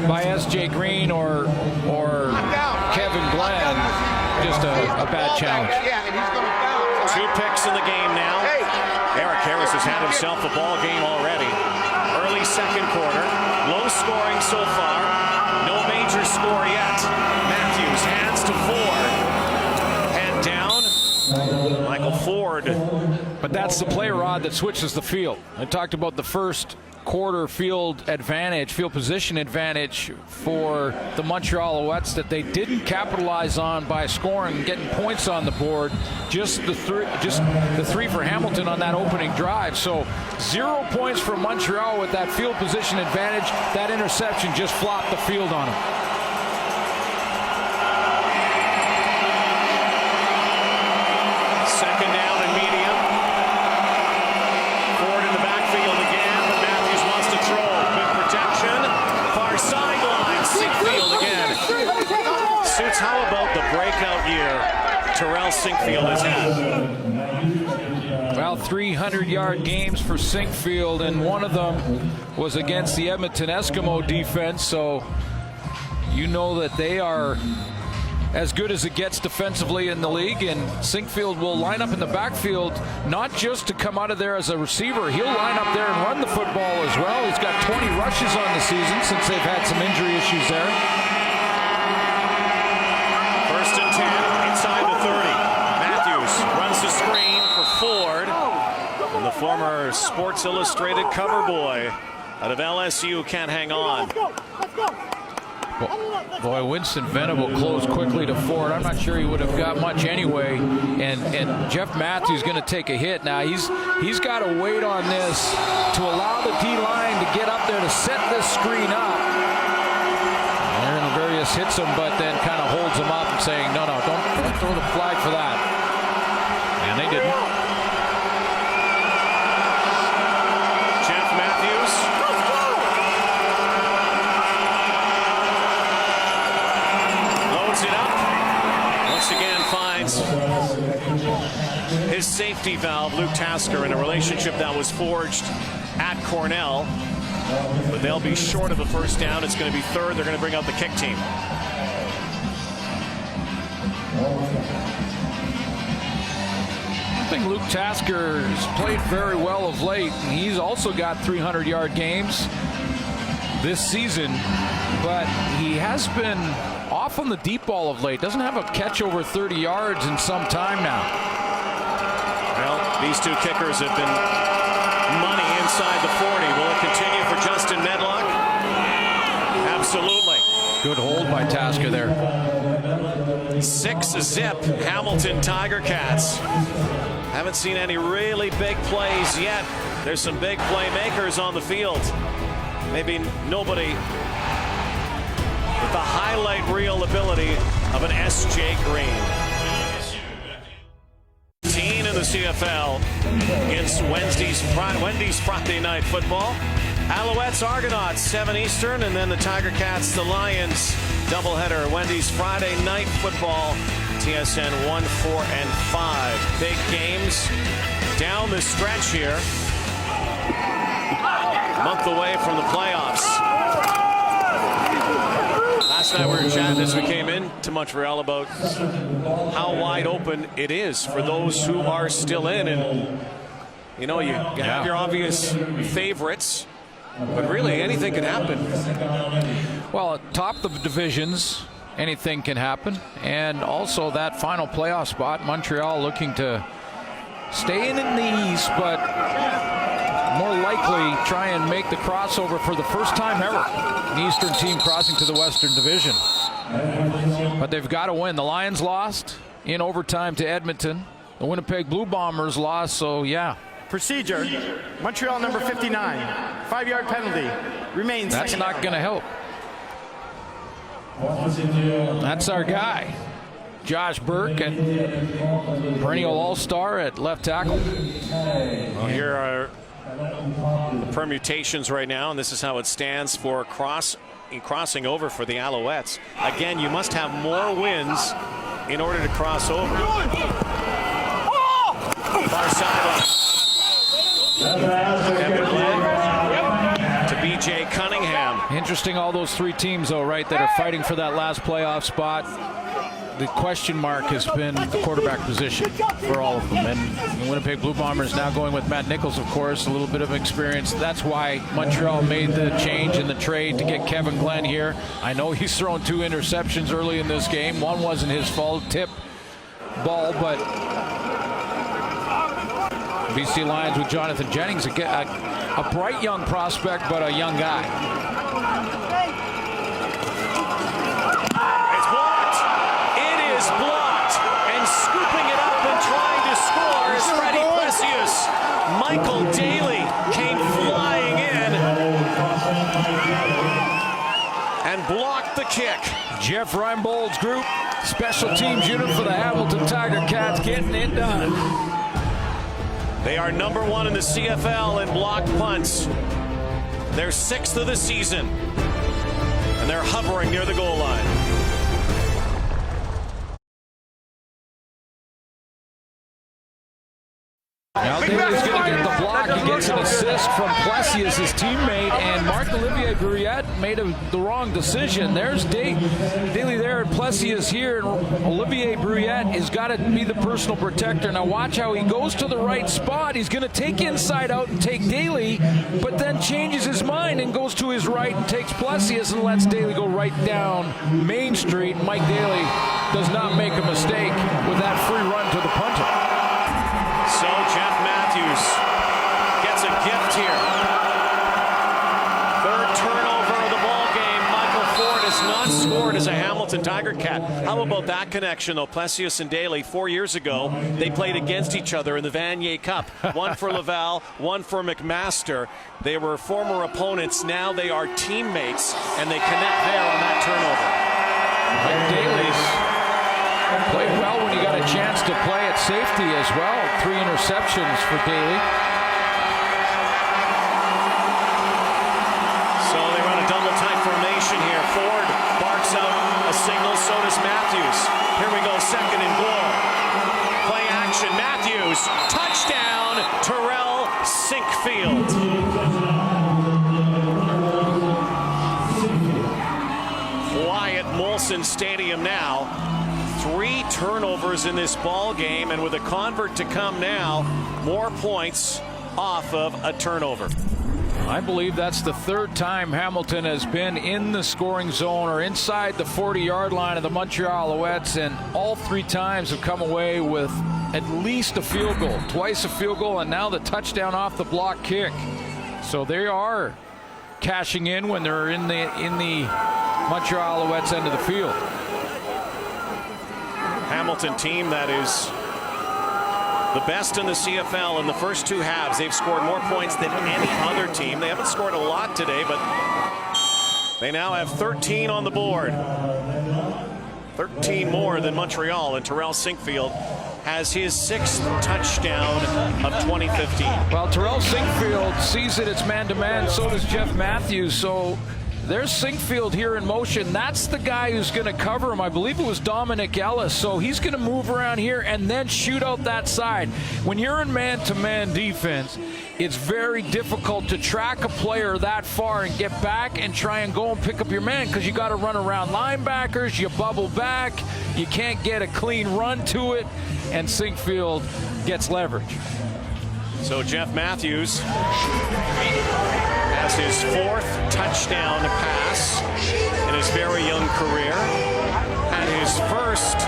Speaker 8: by S.J. Green or Kevin Glenn, just a bad challenge.
Speaker 4: Two picks in the game now. Eric Harris has had himself a ball game already. Early second quarter, low scoring so far, no major score yet. Matthews hands to Ford, head down, Michael Ford.
Speaker 8: But that's the play, Rod, that switches the field. I talked about the first quarter field position advantage for the Montreal Alouettes that they didn't capitalize on by scoring and getting points on the board. Just the three for Hamilton on that opening drive. So 0 points for Montreal with that field position advantage. That interception just flopped the field on them.
Speaker 4: Second down and medium. Ford in the backfield again, but Matthews wants to throw. Good protection. Far sideline. Sinkfield again. Suits, how about the breakout year Terrell Sinkfield has had?
Speaker 8: Well, 300-yard games for Sinkfield, and one of them was against the Edmonton Eskimo defense, so you know that they are as good as it gets defensively in the league, and Sinkfield will line up in the backfield not just to come out of there as a receiver. He'll line up there and run the football as well. He's got 20 rushes on the season since they've had some injury issues there.
Speaker 4: First and 10, inside the 30. Matthews runs the screen for Ford. And the former Sports Illustrated cover boy out of LSU can't hang on.
Speaker 8: Boy, Winston Venable closed quickly to Ford. I'm not sure he would have got much anyway. And Jeff Matthews going to take a hit. Now, he's got to wait on this to allow the D-line to get up there to set this screen up. Aaron Various hits him, but then kind of holds him up and saying, no, don't throw the flag for that. And they didn't.
Speaker 4: Jeff Matthews. Loads it up. Once again finds his safety valve, Luke Tasker, in a relationship that was forged at Cornell. But they'll be short of a first down. It's going to be third. They're going to bring out the kick team.
Speaker 8: I think Luke Tasker has played very well of late. And he's also got 300-yard games this season, but he has been off on the deep ball of late. Doesn't have a catch over 30 yards in some time now.
Speaker 4: Well, these two kickers have been money inside the 40. Will it continue for Justin Medlock? Absolutely.
Speaker 8: Good hold by Tasker there.
Speaker 4: 6-zip Hamilton Tiger Cats. Haven't seen any really big plays yet. There's some big playmakers on the field. Maybe nobody with the highlight reel ability of an S.J. Green. In the CFL against Wednesday's Friday night football. Alouettes, Argonauts, 7 Eastern, and then the Tiger Cats, the Lions, doubleheader. Wendy's Friday night football, TSN 1, 4, and 5. Big games down the stretch here. A month away from the playoffs. Last night we were chatting as we came in to Montreal about how wide open it is for those who are still in. And, you know, you have your obvious favorites, but really anything can happen.
Speaker 8: Well, top of the divisions, anything can happen. And also that final playoff spot, Montreal looking to stay in the East, but more likely try and make the crossover for the first time ever. An Eastern team crossing to the Western Division. But they've got to win. The Lions lost in overtime to Edmonton. The Winnipeg Blue Bombers lost, so yeah.
Speaker 9: Procedure. Montreal number 59. 5-yard penalty. Remains.
Speaker 8: That's not going to help. That's our guy. Josh Burke, and perennial all-star at left tackle.
Speaker 4: Well, here are the permutations right now, and this is how it stands for crossing over for the Alouettes. Again, you must have more wins in order to cross over. Far sideline. Kevin Glenn to B.J. Cunningham.
Speaker 8: Interesting, all those three teams, though, right, that are fighting for that last playoff spot. The question mark has been the quarterback position for all of them. And the Winnipeg Blue Bombers now going with Matt Nichols, of course, a little bit of experience. That's why Montreal made the change in the trade to get Kevin Glenn here. I know he's thrown 2 interceptions early in this game. One wasn't his fault, tip ball, but BC Lions with Jonathan Jennings, a bright young prospect, but a young guy.
Speaker 4: Blocked, and scooping it up and trying to score is Freddie Plessius. Michael Daly came flying in and blocked the kick.
Speaker 8: Jeff Reinbold's group, special teams unit for the Hamilton Tiger Cats, getting it done.
Speaker 4: They are number 1 in the CFL in blocked punts. They're 6th of the season, and they're hovering near the goal line.
Speaker 8: Now Daly's going to get the block. He gets an assist from Plessius, his teammate, and Marc-Olivier Brouillette made the wrong decision. There's Daly there and Plessius here, and Olivier Brouillette has got to be the personal protector. Now watch how he goes to the right spot. He's going to take inside out and take Daly, but then changes his mind and goes to his right and takes Plessius and lets Daly go right down Main Street. Mike Daly does not make a mistake with that free run to the punter.
Speaker 4: So Jeff Matthews gets a gift here. 3rd turnover of the ball game. Michael Ford has not scored as a Hamilton Tiger Cat. How about that connection, though? Plessius and Daly, 4 years ago, they played against each other in the Vanier Cup. One for Laval, one for McMaster. They were former opponents. Now they are teammates, and they connect there on that turnover.
Speaker 8: Mike Daly's played well when he got a chance to play at safety as well. 3 interceptions for Daly.
Speaker 4: So they run a double tight formation here. Ford barks out a signal, so does Matthews. Here we go, 2nd and goal. Play action, Matthews, touchdown, Terrell Sinkfield. Quiet Molson Stadium now. 3 turnovers in this ball game, and with a convert to come now, more points off of a turnover.
Speaker 8: I believe that's the 3rd time Hamilton has been in the scoring zone or inside the 40-yard line of the Montreal Alouettes, and all 3 times have come away with at least a field goal, twice a field goal, and now the touchdown off the block kick. So they are cashing in when they're in the Montreal Alouettes end of the field.
Speaker 4: Hamilton team that is the best in the CFL in the first 2 halves. They've scored more points than any other team. They haven't scored a lot today, but They now have 13 on the board. 13 more than Montreal, and Terrell Sinkfield has his 6th touchdown of 2015.
Speaker 8: Well, Terrell Sinkfield sees it, it's man-to-man, so does Jeff Matthews. So there's Sinkfield here in motion. That's the guy who's going to cover him. I believe it was Dominic Ellis. So he's going to move around here and then shoot out that side. When you're in man-to-man defense, it's very difficult to track a player that far and get back and try and go and pick up your man, because you got to run around linebackers, you bubble back, you can't get a clean run to it, and Sinkfield gets leverage.
Speaker 4: So Jeff Matthews has his 4th touchdown pass in his very young career, and his 1st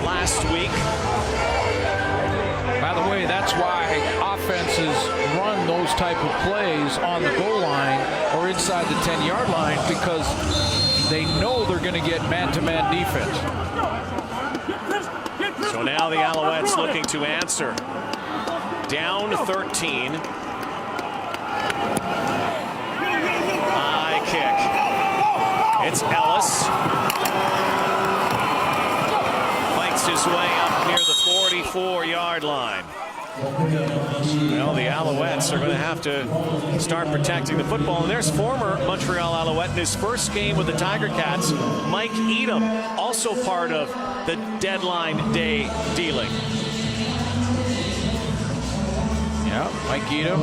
Speaker 4: last week.
Speaker 8: By the way, that's why offenses run those type of plays on the goal line or inside the 10-yard line, because they know they're going to get man-to-man defense.
Speaker 4: So now the Alouettes looking to answer. Down 13. High kick. It's Ellis. Fights his way up near the 44-yard line. Well, the Alouettes are going to have to start protecting the football. And there's former Montreal Alouette in his first game with the Tiger Cats, Mike Edom, also part of the deadline day dealing.
Speaker 8: Yeah, Mike Edom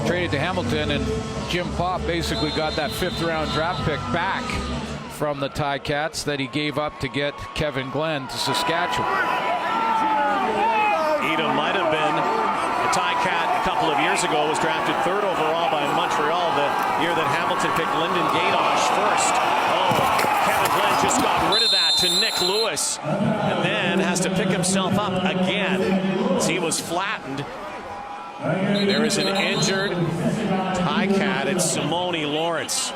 Speaker 8: traded to Hamilton, and Jim Pop basically got that 5th-round draft pick back from the Ticats that he gave up to get Kevin Glenn to Saskatchewan.
Speaker 4: Edom might have been a Ticat a couple of years ago, was drafted 3rd overall by Montreal the year that Hamilton picked Lyndon Gatosh first. Oh, Kevin Glenn just got rid of that to Nick Lewis, and then has to pick himself up again as he was flattened. There is an injured Ticat. It's Simone Lawrence.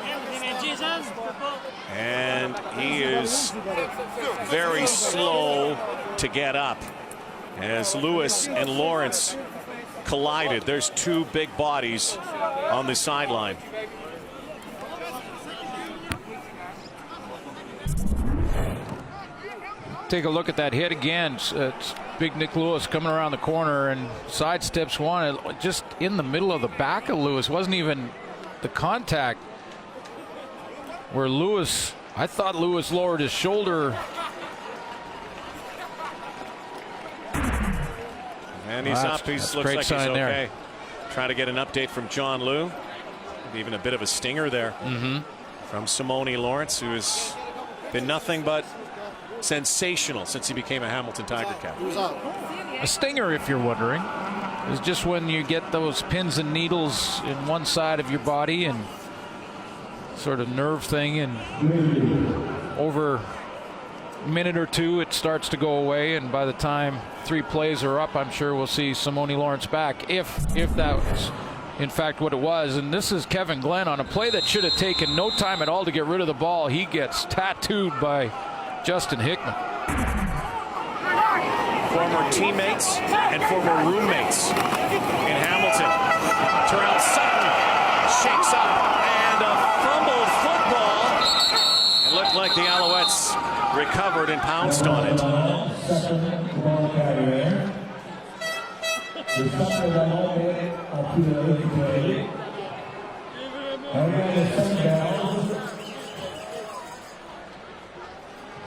Speaker 4: And he is very slow to get up as Lewis and Lawrence collided. There's 2 big bodies on the sideline.
Speaker 8: Take a look at that hit again. It's big Nick Lewis coming around the corner and sidesteps one just in the middle of the back of Lewis. Wasn't even the contact where Lewis, I thought Lewis lowered his shoulder.
Speaker 4: And he's up. He looks like he's okay.
Speaker 8: There.
Speaker 4: Trying to get an update from John Liu. Even a bit of a stinger there from Simone Lawrence, who has been nothing but sensational since he became a Hamilton Tiger Cat.
Speaker 8: A stinger, if you're wondering, is just when you get those pins and needles in one side of your body and sort of nerve thing, and over a minute or 2 it starts to go away, and by the time 3 plays are up, I'm sure we'll see Simone Lawrence back, if that was in fact what it was. And this is Kevin Glenn on a play that should have taken no time at all to get rid of the ball. He gets tattooed by Justin Hickman.
Speaker 4: Former teammates and former roommates in Hamilton. Terrell Sutton shakes up, and a fumbled football. It looked like the Alouettes recovered and pounced on it.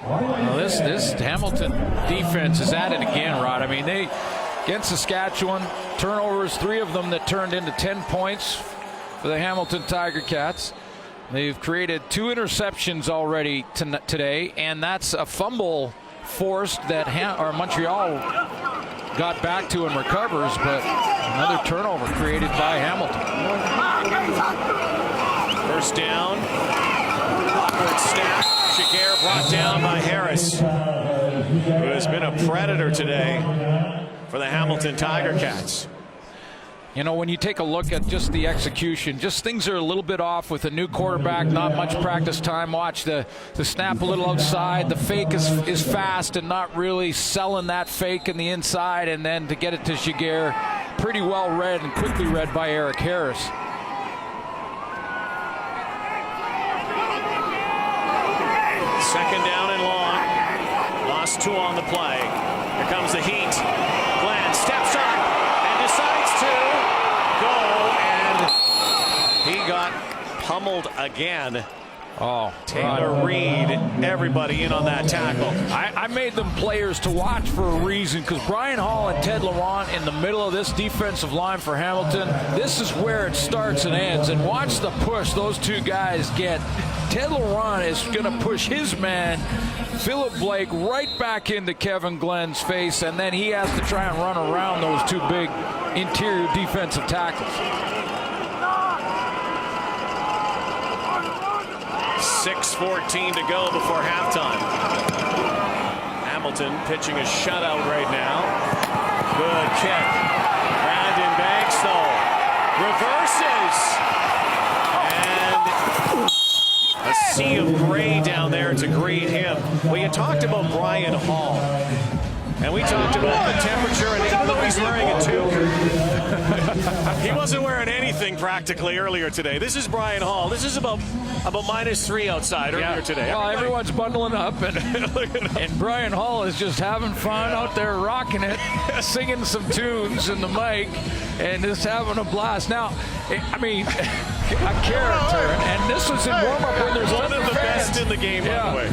Speaker 8: Well, this Hamilton defense is at it again, Rod. I mean, they against Saskatchewan, turnovers, 3 of them that turned into 10 points for the Hamilton Tiger Cats. They've created 2 interceptions already today, and that's a fumble forced that Montreal got back to and recovers, but another turnover created by Hamilton.
Speaker 4: First down. Awkward snap. Jaguar brought down by Harris, who has been a predator today for the Hamilton Tiger Cats.
Speaker 8: You know, when you take a look at just the execution, just things are a little bit off with a new quarterback, not much practice time. Watch the snap a little outside. The fake is fast and not really selling that fake in the inside, and then to get it to Jaguar, pretty well read and quickly read by Eric Harris.
Speaker 4: Second down and long. Lost 2 on the play. Here comes the heat. Glenn steps up and decides to go, and he got pummeled again.
Speaker 8: Oh,
Speaker 4: Taylor Reed, everybody in on that tackle.
Speaker 8: I made them players to watch for a reason, because Brian Hall and Ted Laurent in the middle of this defensive line for Hamilton, this is where it starts and ends. And watch the push those two guys get. Ted Laurent is going to push his man, Philip Blake, right back into Kevin Glenn's face, and then he has to try and run around those two big interior defensive tackles.
Speaker 4: 6:14 to go before halftime. Hamilton pitching a shutout right now. Good kick. Brandon Banks, though, reverses. And a sea of gray down there to greet him. Well, you talked about Brian Hall. And we talked about the temperature, and even though he's wearing a toque, he wasn't wearing anything practically earlier today. This is Brian Hall. This is about -3 outside earlier today.
Speaker 8: Well, everyone's bundling up, and Brian Hall is just having fun out there, rocking it, singing some tunes in the mic, and just having a blast. Now, I mean, a character, and this was in warm-up when there's
Speaker 4: one of the best in the game, by the way.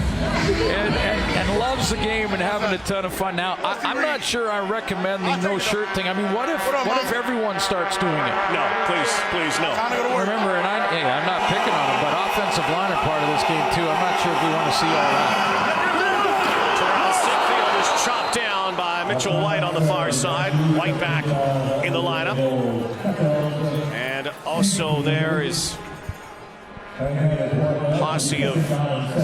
Speaker 8: And loves the game and having a ton of fun. Now, I'm not sure I recommend the no shirt thing. I mean, what if everyone starts doing it?
Speaker 4: No, please, no.
Speaker 8: Remember, and I'm not picking on him, but offensive line are part of this game too. I'm not sure if we want to see all that.
Speaker 4: Terrell Sickfield is chopped down by Mitchell White on the far side. White back in the lineup, and also there is posse of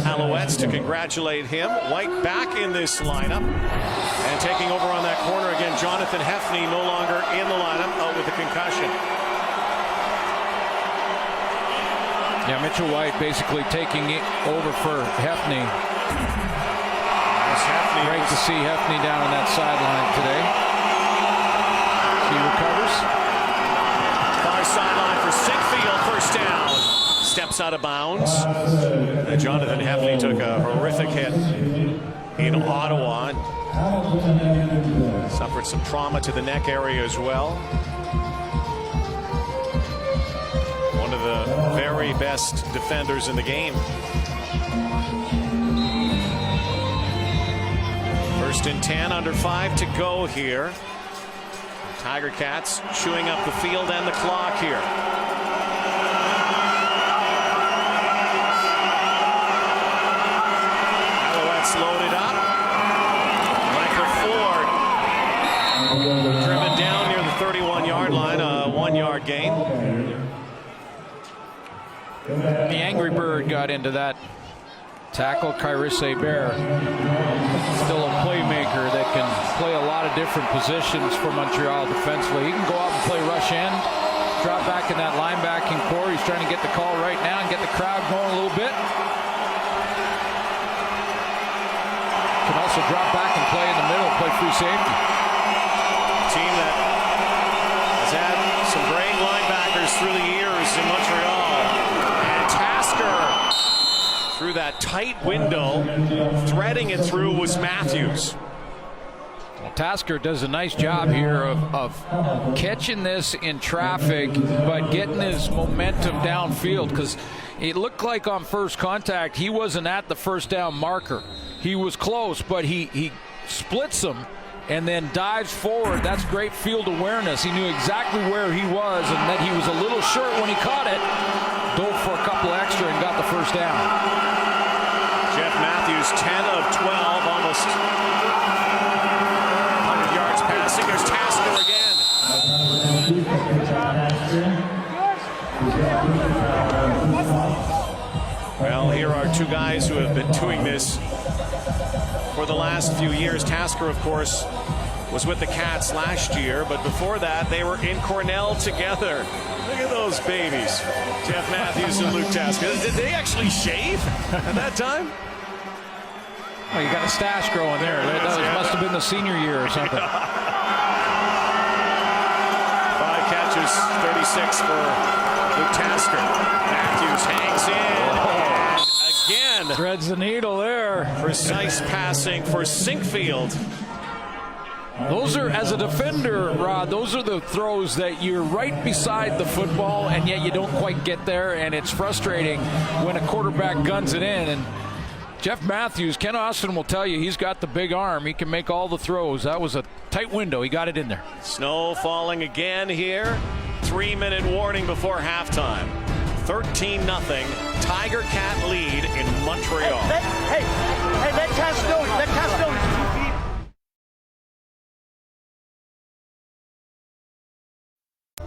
Speaker 4: Alouettes to congratulate him. White back in this lineup, and taking over on that corner again, Jonathan Hefney no longer in the lineup, out with a concussion.
Speaker 8: Yeah, Mitchell White basically taking it over for Hefney. Great to see Hefney down on that sideline today. He recovers.
Speaker 4: Far sideline for Sickfield, first down. Steps out of bounds. Jonathan Hefney took a horrific hit in Ottawa. Suffered some trauma to the neck area as well. One of the very best defenders in the game. First and 10, under 5 to go here. Tiger Cats chewing up the field and the clock here. Alouettes loaded up. Michael Ford driven down near the 31-yard line, a 1-yard gain.
Speaker 8: The Angry Bird got into that tackle. Kyrisse Bear, still a playmaker that can play a lot of different positions for Montreal defensively. He can go out and play rush end, drop back in that linebacking core. He's trying to get the call right now and get the crowd going a little bit. Can also drop back and play in the middle, play free safety.
Speaker 4: Team that has had some great linebackers through the years in Montreal. And Tasker through that tight window, threading it through was Matthews.
Speaker 8: Well, Tasker does a nice job here of catching this in traffic, but getting his momentum downfield, because it looked like on first contact he wasn't at the first down marker. He was close, but he splits them and then dives forward. That's great field awareness. He knew exactly where he was, and that he was a little short when he caught it. Dove for a couple extra and got the first down.
Speaker 4: Jeff Matthews, 10 of 12, almost 100 yards passing. There's Tasker again. Well, here are two guys who have been doing this for the last few years. Tasker, of course, was with the Cats last year, but before that, they were in Cornell together. Look at those babies, Jeff Matthews and Luke Tasker. Did they actually shave at that time?
Speaker 8: Well, you got a stash growing there. That must have been the senior year or something.
Speaker 4: 5 catches, 36 for Luke Tasker. Matthews hangs in, and again, Glenn.
Speaker 8: Threads the needle there.
Speaker 4: Precise passing for Sinkfield.
Speaker 8: Those are, as a defender, Rod, those are the throws that you're right beside the football, and yet you don't quite get there, and it's frustrating when a quarterback guns it in. And Jeff Matthews, Ken Austin will tell you, he's got the big arm. He can make all the throws. That was a tight window. He got it in there.
Speaker 4: Snow falling again here. 3-minute warning before halftime. 13-0 Tiger Cat lead in Montreal.
Speaker 9: Hey, let Castone. Let Castone.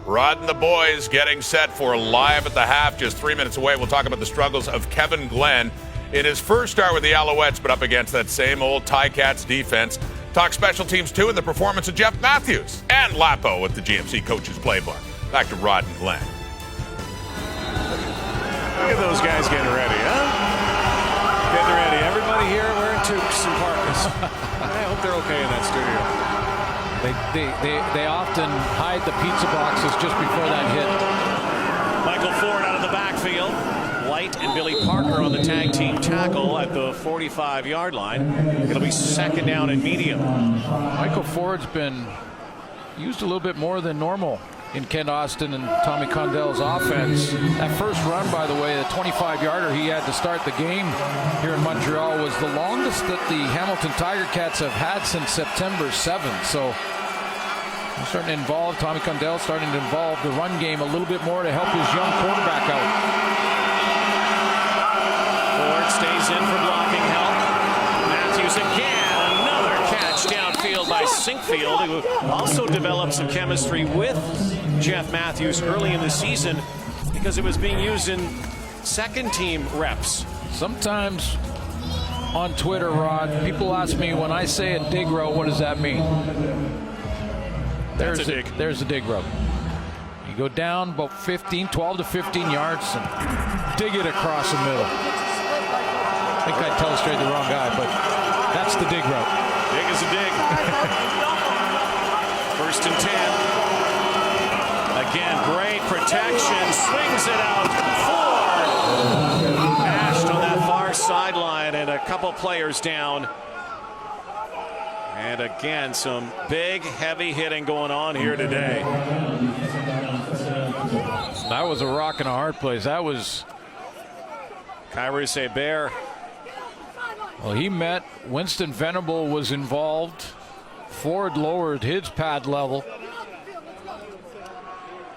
Speaker 1: Rod and the boys getting set for Live at the Half. Just 3 minutes away, we'll talk about the struggles of Kevin Glenn in his first start with the Alouettes, but up against that same old Ticats defense. Talk special teams, too, and the performance of Jeff Matthews and Lapo with the GMC Coach's Playbook. Back to Rod and Glenn.
Speaker 4: Look at those guys getting ready, huh? Getting ready. Everybody here wearing toques and parkas. I hope they're okay in that studio.
Speaker 8: They often hide the pizza boxes just before that hit.
Speaker 4: Michael Ford out of the backfield. White and Billy Parker on the tag team tackle at the 45-yard line. It'll be second down and medium.
Speaker 8: Michael Ford's been used a little bit more than normal in Ken Austin and Tommy Condell's offense. That first run, by the way, the 25-yarder he had to start the game here in Montreal, was the longest that the Hamilton Tiger Cats have had since September 7th. So they're starting to involve, Tommy Condell starting to involve the run game a little bit more to help his young quarterback out.
Speaker 4: Ford stays in for blocking help. Matthews again, another catch downfield by Sinkfield, who also developed some chemistry with Jeff Matthews early in the season because it was being used in second team reps.
Speaker 8: Sometimes on Twitter, Rod, people ask me, when I say a dig route, what does that mean? There's a dig route. You go down about 12 to 15 yards and dig it across the middle. I think I illustrated the wrong guy, but that's the dig route.
Speaker 4: Dig is a dig. First and 10. Again, great protection. Swings it out. Ford mashed on that far sideline, and a couple players down. And again, some big, heavy hitting going on here today.
Speaker 8: That was a rock and a hard place. That was
Speaker 4: Kyrus Hebert.
Speaker 8: Well, he met. Winston Venable was involved. Ford lowered his pad level.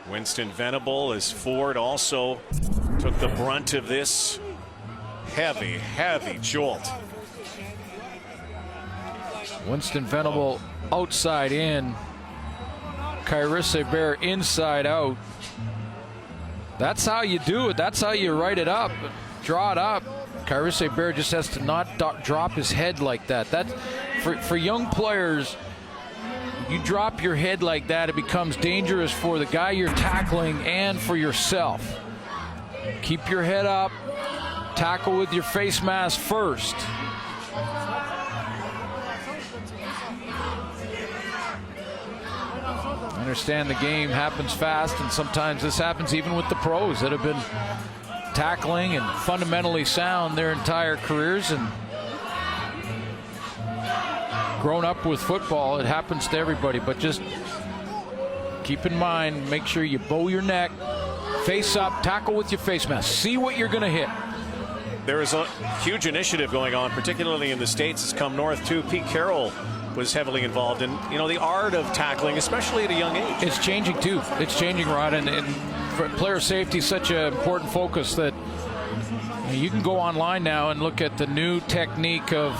Speaker 4: Winston Venable, as Ford also took the brunt of this heavy, heavy jolt.
Speaker 8: Winston Venable outside in. Kyrus Hebert inside out. That's how you do it. That's how you write it up. Draw it up. Kyrus Hebert just has to not drop his head like that. That for young players, you drop your head like that, it becomes dangerous for the guy you're tackling and for yourself. Keep your head up. Tackle with your face mask first. I understand the game happens fast, and sometimes this happens even with the pros that have been tackling and fundamentally sound their entire careers and grown up with football. It happens to everybody, but just keep in mind, make sure you bow your neck, face up, tackle with your face mask. See what you're going to hit.
Speaker 4: There is a huge initiative going on, particularly in the States. It's come north too. Pete Carroll was heavily involved in, the art of tackling, especially at a young age.
Speaker 8: It's changing too. It's changing, Rod, and for player safety is such an important focus that you can go online now and look at the new technique of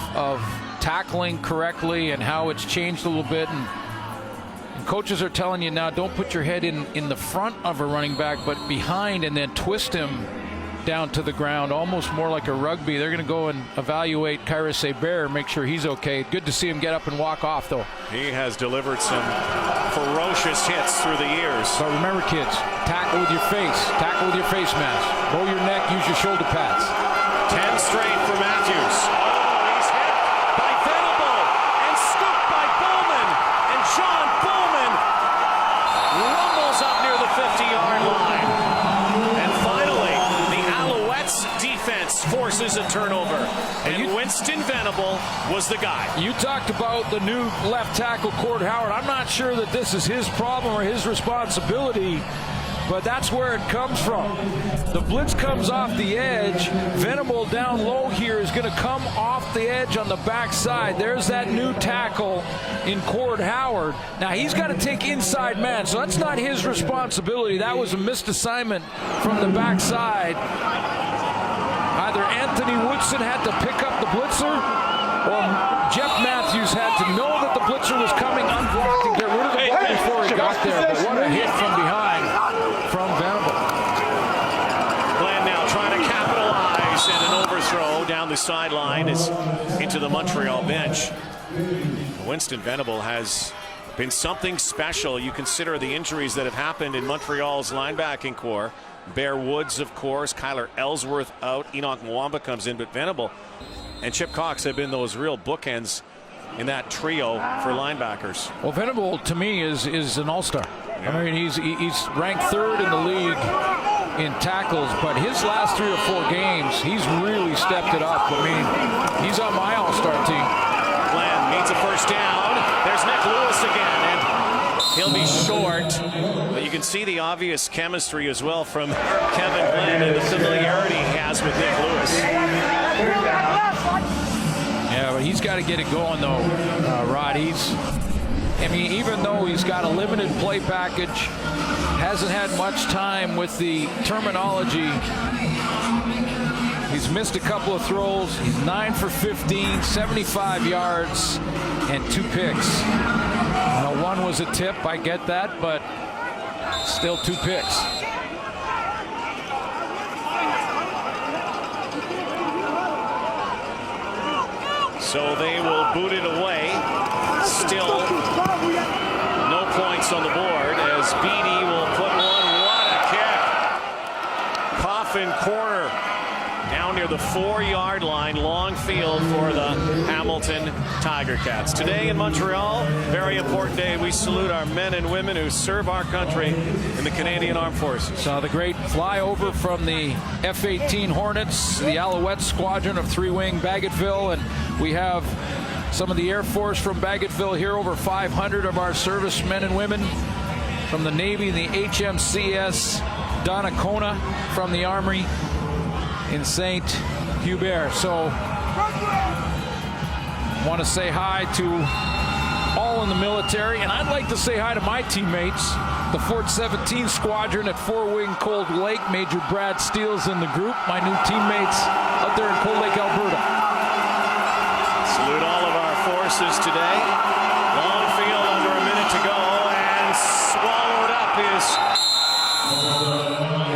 Speaker 8: tackling correctly and how it's changed a little bit. And coaches are telling you now, don't put your head in the front of a running back, but behind, and then twist him down to the ground, almost more like a rugby. They're going to go and evaluate Kyrus Hebert, make sure he's okay. Good to see him get up and walk off, though.
Speaker 4: He has delivered some ferocious hits through the years.
Speaker 8: But remember, kids, tackle with your face. Tackle with your face mask. Bow your neck, use your shoulder pads.
Speaker 4: 10 straight for Matthews. He's hit by Venable and scooped by Bowman. And John Bowman rumbles up near the 50-yard line. And finally, the Alouettes defense for forces a turnover. And Winston Venable was the guy.
Speaker 8: You talked about the new left tackle, Cord Howard. I'm not sure that this is his problem or his responsibility, but that's where it comes from. The blitz comes off the edge. Venable down low here is going to come off the edge on the backside. There's that new tackle in Cord Howard. Now he's got to take inside man, so that's not his responsibility. That was a missed assignment from the backside. Either Anthony Woodson had to pick up the blitzer, or Jeff Matthews had to know that the blitzer was coming unblocked and get rid of the ball before he got there. But what a hit from behind from Venable.
Speaker 4: Glenn now trying to capitalize, and an overthrow down the sideline is into the Montreal bench. Winston Venable has been something special. You consider the injuries that have happened in Montreal's linebacking core. Bear Woods, of course, Kyler Ellsworth out, Enoch Mwamba comes in, but Venable and Chip Cox have been those real bookends in that trio for linebackers.
Speaker 8: Well, Venable to me is an all-star. Yeah. I mean, he's ranked 3rd in the league in tackles, but his last 3 or 4 games, he's really stepped it up. I mean, he's on my all-star team.
Speaker 4: Glenn needs a first down. There's Nick Lewis again, and he'll be short. But you can see the obvious chemistry as well from Kevin Glenn and the familiarity he has with Nick Lewis.
Speaker 8: Yeah, but he's got to get it going, though, Rod. I mean, even though he's got a limited play package, hasn't had much time with the terminology. He's missed a couple of throws. He's 9 for 15, 75 yards, and 2 picks. Now, one was a tip, I get that, but still 2 picks.
Speaker 4: So they will boot it away. Still no points on the board as Beatty will put one. What a kick. Coffin corner down near the 4-yard line. Long field for the Hamilton Tiger Cats. Today in Montreal, very important day. We salute our men and women who serve our country in the Canadian Armed Forces.
Speaker 8: Saw the great flyover from the F-18 Hornets, the Alouettes squadron of 3-wing Bagotville, and we have some of the Air Force from Bagotville here, over 500 of our servicemen and women from the Navy, the HMCS Donnacona from the Armory in St. Hubert. So want to say hi to all in the military, and I'd like to say hi to my teammates, the Fort 17 Squadron at 4-Wing Cold Lake. Major Brad Steele's in the group, my new teammates out there in Cold Lake, Alberta.
Speaker 4: Salute all of our forces today. Long field, under a minute to go, and swallowed up is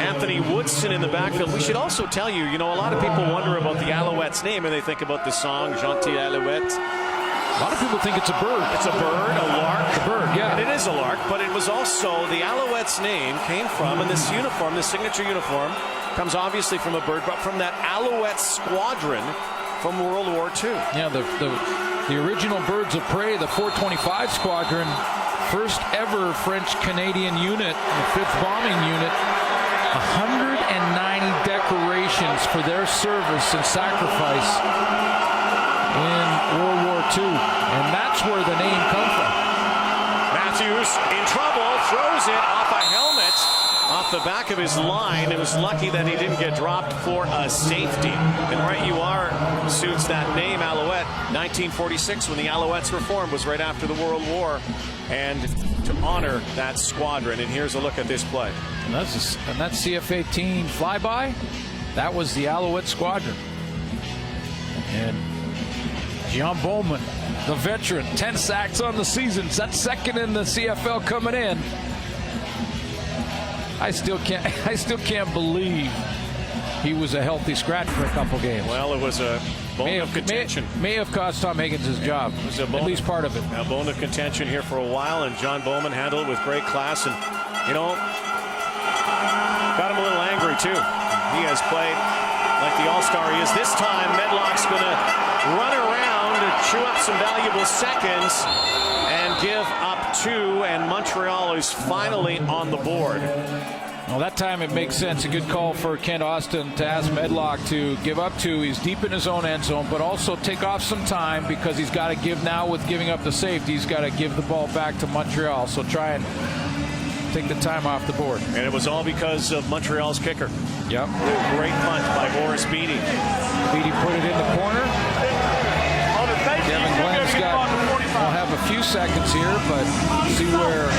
Speaker 4: Anthony Woodson in the backfield. We should also tell you, a lot of people wonder about the Alouettes name, and they think about the song Gentil Alouette.
Speaker 8: A lot of people think it's a bird.
Speaker 4: It's a bird, a lark.
Speaker 8: A bird, yeah.
Speaker 4: And it is a lark, but it was also the Alouettes name came from, and this uniform, this signature uniform, comes obviously from a bird, but from that Alouette squadron from World War II.
Speaker 8: Yeah, the original Birds of Prey, the 425 Squadron, first ever French-Canadian unit, the 5th Bombing Unit, 190 decorations for their service and sacrifice in World War II, and that's where the name comes from.
Speaker 4: Matthews in trouble, throws it off a helmet, off the back of his line. It was lucky that he didn't get dropped for a safety. And right you are, suits that name, Alouette. 1946, when the Alouettes were formed, was right after the World War, and to honor that squadron. And here's a look at this play.
Speaker 8: And that's CF-18 flyby. That was the Alouette squadron. And John Bowman, the veteran, 10 sacks on the season. That's 2nd in the CFL coming in. I still can't believe he was a healthy scratch for a couple games.
Speaker 4: Well, it was a bone of contention.
Speaker 8: May have cost Tom Higgins his job. It was at least part of it.
Speaker 4: A bone of contention here for a while, and John Bowman handled it with great class, and got him a little angry too. He has played like the all-star he is. This time, Medlock's going to run around to chew up some valuable seconds and give up 2, and Montreal is finally on the board.
Speaker 8: Well, that time it makes sense. A good call for Kent Austin to ask Medlock to give up two. He's deep in his own end zone, but also take off some time because he's got to give now with giving up the safety. He's got to give the ball back to Montreal. So try and take the time off the board.
Speaker 4: And it was all because of Montreal's kicker.
Speaker 8: Yep.
Speaker 4: Great punt by Boris Beatty.
Speaker 8: Beatty put it in the corner. Kevin Glenn's will have a few seconds here, but see where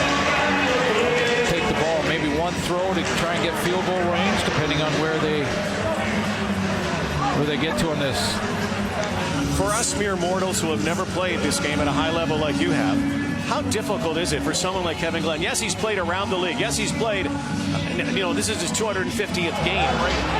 Speaker 8: take the ball. Maybe one throw to try and get field goal range, depending on where they get to on this.
Speaker 4: For us mere mortals who have never played this game at a high level like you have, how difficult is it for someone like Kevin Glenn? Yes, he's played around the league. Yes, he's played, this is his 250th game.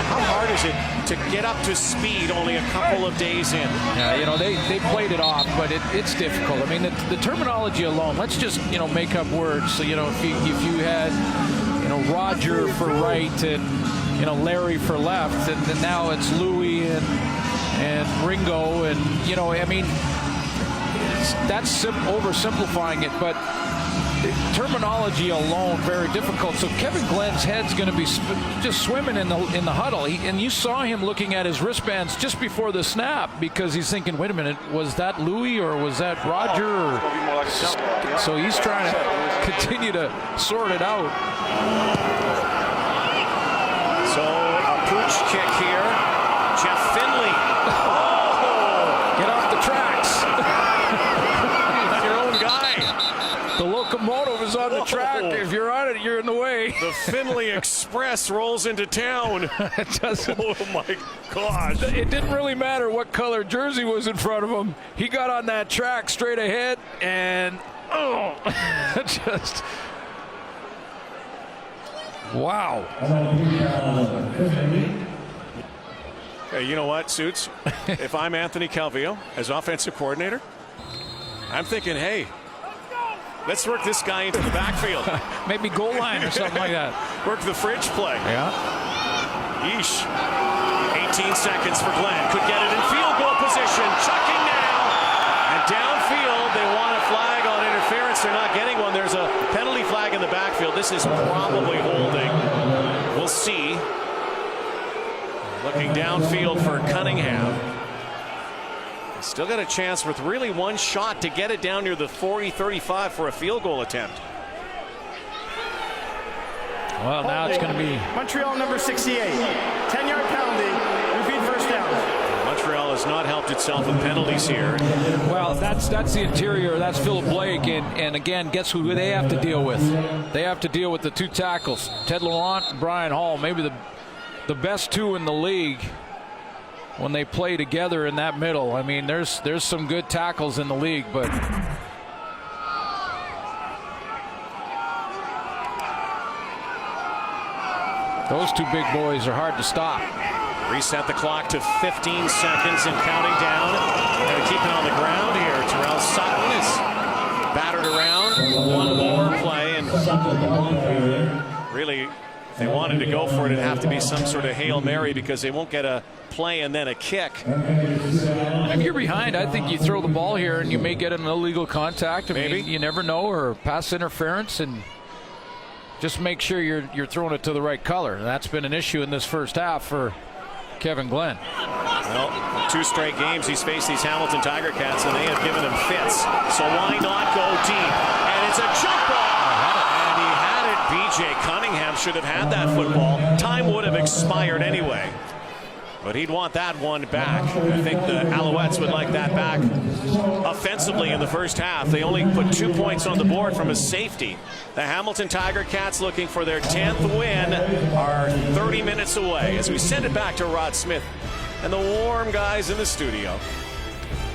Speaker 4: How hard is it to get up to speed only a couple of days in?
Speaker 8: Yeah, they played it off, but it's difficult. I mean, the terminology alone, let's just, make up words. So, if you had, Roger for right and, Larry for left, and then now it's Louis and Ringo, and, that's oversimplifying it, but terminology alone very difficult. So Kevin Glenn's head's going to be just swimming in the huddle, and you saw him looking at his wristbands just before the snap because he's thinking, wait a minute, was that Louis or was that Roger? So he's trying to continue to sort it out.
Speaker 4: So a pooch kick here. Jeff Finley.
Speaker 8: Get off the tracks.
Speaker 4: Your own guy.
Speaker 8: The locomotive is on the track. If you're on it, you're in the way.
Speaker 4: The Finley Express rolls into town.
Speaker 8: It doesn't.
Speaker 4: Oh, my gosh.
Speaker 8: It didn't really matter what color jersey was in front of him. He got on that track straight ahead, and just wow.
Speaker 4: Hey, you know what, Suits? If I'm Anthony Calvillo as offensive coordinator, I'm thinking, hey, let's work this guy into the backfield.
Speaker 8: Maybe goal line or something like that.
Speaker 4: Work the fridge play.
Speaker 8: Yeah.
Speaker 4: Yeesh. 18 seconds for Glenn. Could get it in field goal position. Chucking now. And downfield, they want a flag on interference. They're not getting one. There's a penalty flag in the backfield. This is probably holding. We'll see. Looking downfield for Cunningham. Still got a chance with really one shot to get it down near the 40-35 for a field goal attempt.
Speaker 8: Well, now it's going to be
Speaker 9: Montreal number 68. 10-yard penalty. Repeat first down.
Speaker 4: Montreal has not helped itself with penalties here.
Speaker 8: Well, that's the interior. That's Philip Blake. And again, guess who they have to deal with? They have to deal with the two tackles. Ted Laurent and Brian Hall. Maybe the best two in the league when they play together in that middle. I mean, there's some good tackles in the league, but those two big boys are hard to stop.
Speaker 4: Reset the clock to 15 seconds and counting down. And keeping on the ground here. Terrell Sutton is battered around. One more play, and really, if they wanted to go for it, it'd have to be some sort of Hail Mary because they won't get a play and then a kick.
Speaker 8: If you're behind, I think you throw the ball here and you may get an illegal contact.
Speaker 4: Maybe.
Speaker 8: You never know, or pass interference, and just make sure you're throwing it to the right color. And that's been an issue in this first half for Kevin Glenn.
Speaker 4: Well, 2 straight games he's faced these Hamilton Tiger Cats, and they have given him fits. So why not go deep? And it's a jump ball. And he had it. B.J. Cunningham should have had that football. Time would have expired anyway. But he'd want that one back. I think the Alouettes would like that back offensively in the first half. They only put 2 points on the board from a safety. The Hamilton Tiger Cats, looking for their 10th win, are 30 minutes away as we send it back to Rod Smith and the warm guys in the studio.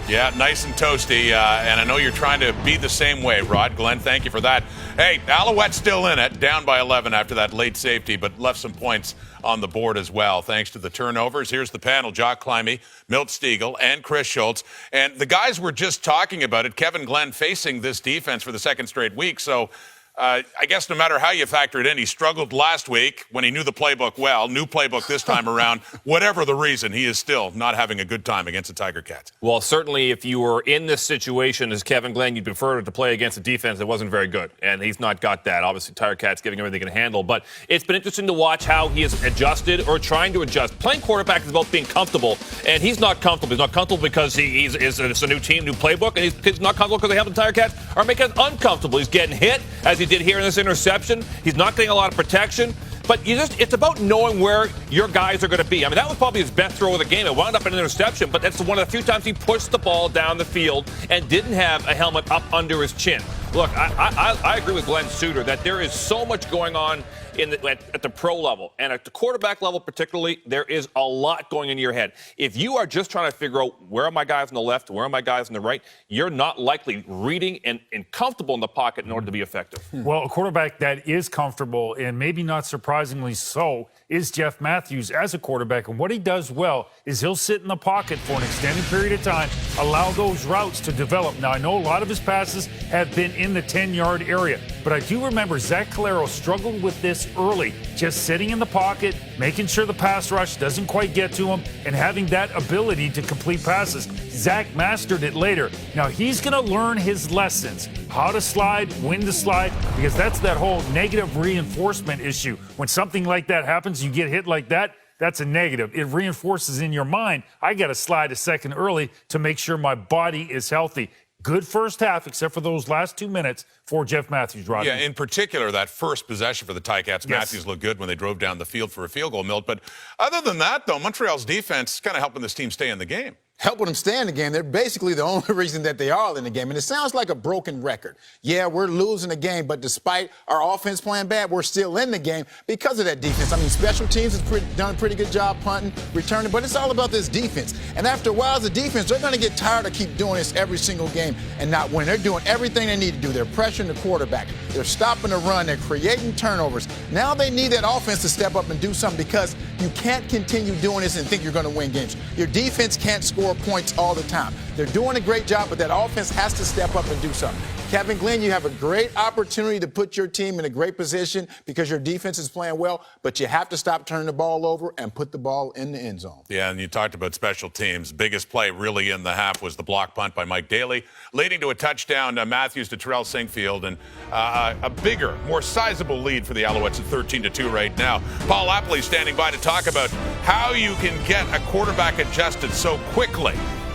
Speaker 1: Yeah, nice and toasty, and I know you're trying to be the same way, Rod. Glenn, thank you for that. Hey, Alouettes still in it, down by 11 after that late safety, but left some points on the board as well, thanks to the turnovers. Here's the panel: Jock Climie, Milt Stegall, and Chris Schultz. And the guys were just talking about it, Kevin Glenn facing this defense for the second straight week, so I guess no matter how you factor it in, he struggled last week when he knew the playbook well. New playbook this time around. Whatever the reason, he is still not having a good time against the Tiger Cats.
Speaker 7: Well, certainly if you were in this situation as Kevin Glenn, you'd prefer to play against a defense that wasn't very good. And he's not got that. Obviously, Tiger Cats giving everything he can handle. But it's been interesting to watch how he has adjusted or trying to adjust. Playing quarterback is about being comfortable. And he's not comfortable. He's not comfortable because it's a new team, new playbook. And he's not comfortable because they help the Tiger Cats are making it uncomfortable. He's getting hit, as he did here in this interception. He's not getting a lot of protection. But it's about knowing where your guys are going to be. I mean, that was probably his best throw of the game. It wound up in an interception, but that's one of the few times he pushed the ball down the field and didn't have a helmet up under his chin. Look, I agree with Glenn Suter that there is so much going on at the pro level. And at the quarterback level particularly, there is a lot going in your head. If you are just trying to figure out where are my guys on the left, where are my guys on the right, you're not likely reading and comfortable in the pocket in order to be effective.
Speaker 5: Well, a quarterback that is comfortable, and maybe not surprisingly so, is Jeff Matthews as a quarterback. And what he does well is he'll sit in the pocket for an extended period of time, allow those routes to develop. Now, I know a lot of his passes have been in the 10-yard area, but I do remember Zach Calero struggled with this early, just sitting in the pocket, making sure the pass rush doesn't quite get to him, and having that ability to complete passes. Zach mastered it later. Now, he's going to learn his lessons, how to slide, when to slide, because that's that whole negative reinforcement issue. When something like that happens, you get hit like that, that's a negative. It reinforces in your mind, I got to slide a second early to make sure my body is healthy. Good first half, except for those last 2 minutes for Jeff Matthews, Rodney.
Speaker 1: Yeah, in particular, that first possession for the Ticats,
Speaker 5: Yes.
Speaker 1: Matthews looked good when they drove down the field for a field goal, Milt. But other than that, though, Montreal's defense is kind of helping this team stay in the game.
Speaker 6: Helping them stay in the game. They're basically the only reason that they are in the game. And it sounds like a broken record. Yeah, we're losing the game, but despite our offense playing bad, we're still in the game because of that defense. I mean, special teams has done a pretty good job punting, returning, but it's all about this defense. And after a while, as a defense, they're going to get tired of keep doing this every single game and not win. They're doing everything they need to do. They're pressuring the quarterback. They're stopping the run. They're creating turnovers. Now they need that offense to step up and do something because you can't continue doing this and think you're going to win games. Your defense can't score points all the time. They're doing a great job, but that offense has to step up and do something. Kevin Glenn, you have a great opportunity to put your team in a great position because your defense is playing well, but you have to stop turning the ball over and put the ball in the end zone.
Speaker 1: Yeah, and you talked about special teams. Biggest play really in the half was the block punt by Mike Daly, leading to a touchdown, Matthews to Terrell Singfield, and a bigger, more sizable lead for the Alouettes at 13-2 right now. Paul Appley standing by to talk about how you can get a quarterback adjusted so quickly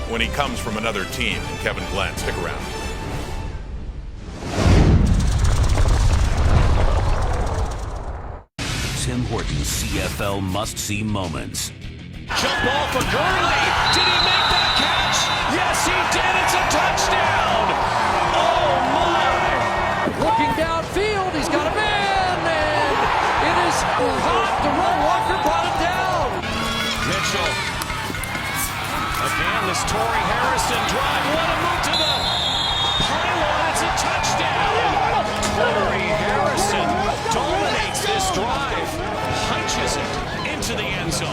Speaker 1: when he comes from another team. And Kevin Glenn, stick around.
Speaker 12: Tim Horton's CFL must-see moments.
Speaker 4: Jump ball for Gurley. Did he make that catch? Yes, he did. It's a touchdown. Oh, my.
Speaker 13: Looking downfield. He's got a man, and it is hot. The run Walker brought it down.
Speaker 4: Mitchell. Again, this Torrey Harrison drive. What a move to the pylon. It's a touchdown. Torrey Harrison dominates this drive. Hunches it into the end zone.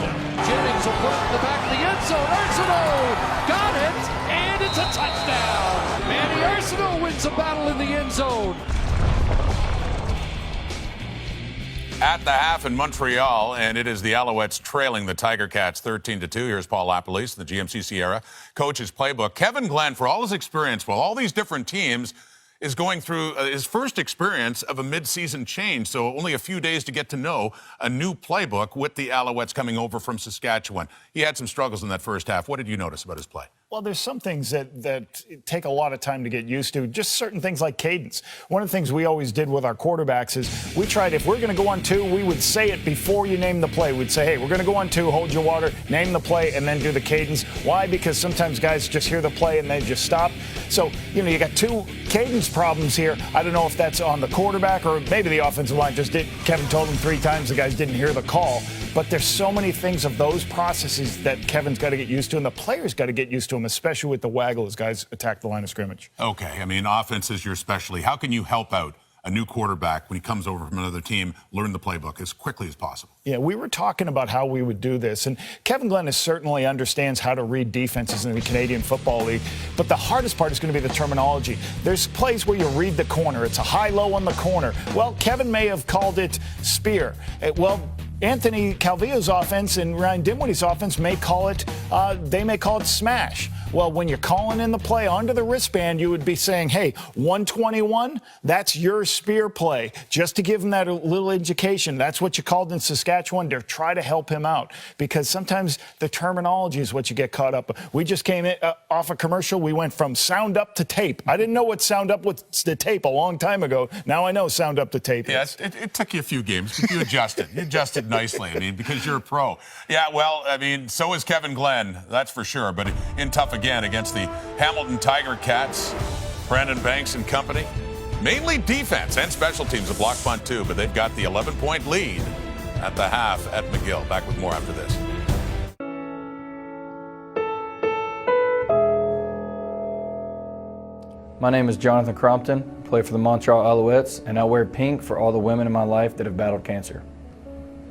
Speaker 13: Jennings will put it in the back of the end zone. Arsenault got it, and it's a touchdown. Manny Arsenault wins a battle in the end zone.
Speaker 1: At the half in Montreal, and it is the Alouettes trailing the Tiger Cats 13-2. Here's Paul Lapalisse, the GMC Sierra coach's playbook. Kevin Glenn, for all his experience with all these different teams, is going through his first experience of a mid-season change, so only a few days to get to know a new playbook with the Alouettes coming over from Saskatchewan. He had some struggles in that first half. What did you notice about his play?
Speaker 14: Well, there's some things that take a lot of time to get used to, just certain things like cadence. One of the things we always did with our quarterbacks is we tried, if we're going to go on two, we would say it before you name the play. We'd say, hey, we're going to go on two, hold your water, name the play, and then do the cadence. Why? Because sometimes guys just hear the play and they just stop. So, you got two cadence problems here. I don't know if that's on the quarterback or maybe the offensive line just did. Kevin told them 3 times the guys didn't hear the call. But there's so many things of those processes that Kevin's got to get used to, and the players got to get used to them, especially with the waggle as guys attack the line of scrimmage.
Speaker 1: Okay, I mean, offense is your specialty. How can you help out a new quarterback, when he comes over from another team, learn the playbook as quickly as possible?
Speaker 14: Yeah, we were talking about how we would do this, and Kevin Glenn certainly understands how to read defenses in the Canadian Football League, but the hardest part is going to be the terminology. There's plays where you read the corner. It's a high-low on the corner. Well, Kevin may have called it spear. Anthony Calvillo's offense and Ryan Dinwiddie's offense may call it smash. Well, when you're calling in the play onto the wristband, you would be saying, hey, 121, that's your spear play. Just to give him that little education. That's what you called in Saskatchewan to try to help him out, because sometimes the terminology is what you get caught up. We just came in, off a commercial. We went from sound up to tape. I didn't know what sound up was to tape a long time ago. Now I know sound up to tape.
Speaker 1: Yeah, it took you a few games, but you adjusted. You adjusted nicely, because you're a pro. Yeah, well, so is Kevin Glenn, that's for sure. But in tough again against the Hamilton Tiger Cats, Brandon Banks and company. Mainly defense and special teams, a block punt too, but they've got the 11-point lead at the half at McGill. Back with more after this.
Speaker 15: My name is Jonathan Crompton, I play for the Montreal Alouettes, and I wear pink for all the women in my life that have battled cancer.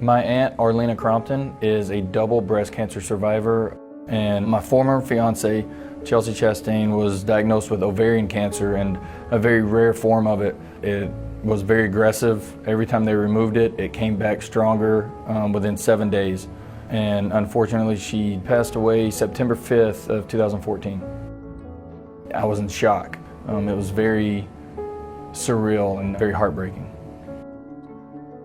Speaker 15: My aunt, Arlena Crompton, is a double breast cancer survivor, and my former fiance, Chelsea Chastain, was diagnosed with ovarian cancer, and a very rare form of it. It was very aggressive. Every time they removed it, it came back stronger within 7 days. And unfortunately, she passed away September 5th of 2014. I was in shock. It was very surreal and very heartbreaking.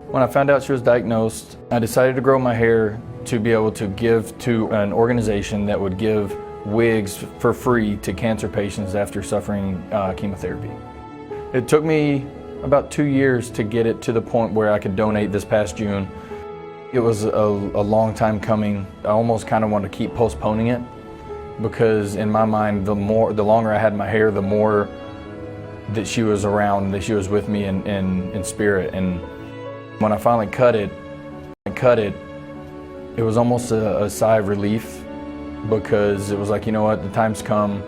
Speaker 15: When I found out she was diagnosed, I decided to grow my hair to be able to give to an organization that would give wigs for free to cancer patients after suffering chemotherapy. It took me about 2 years to get it to the point where I could donate this past June. It was a long time coming. I almost kind of wanted to keep postponing it, because in my mind, the longer I had my hair, the more that she was around, that she was with me in spirit. And when I finally cut it, it was almost a sigh of relief, because it was like, you know what, the time's come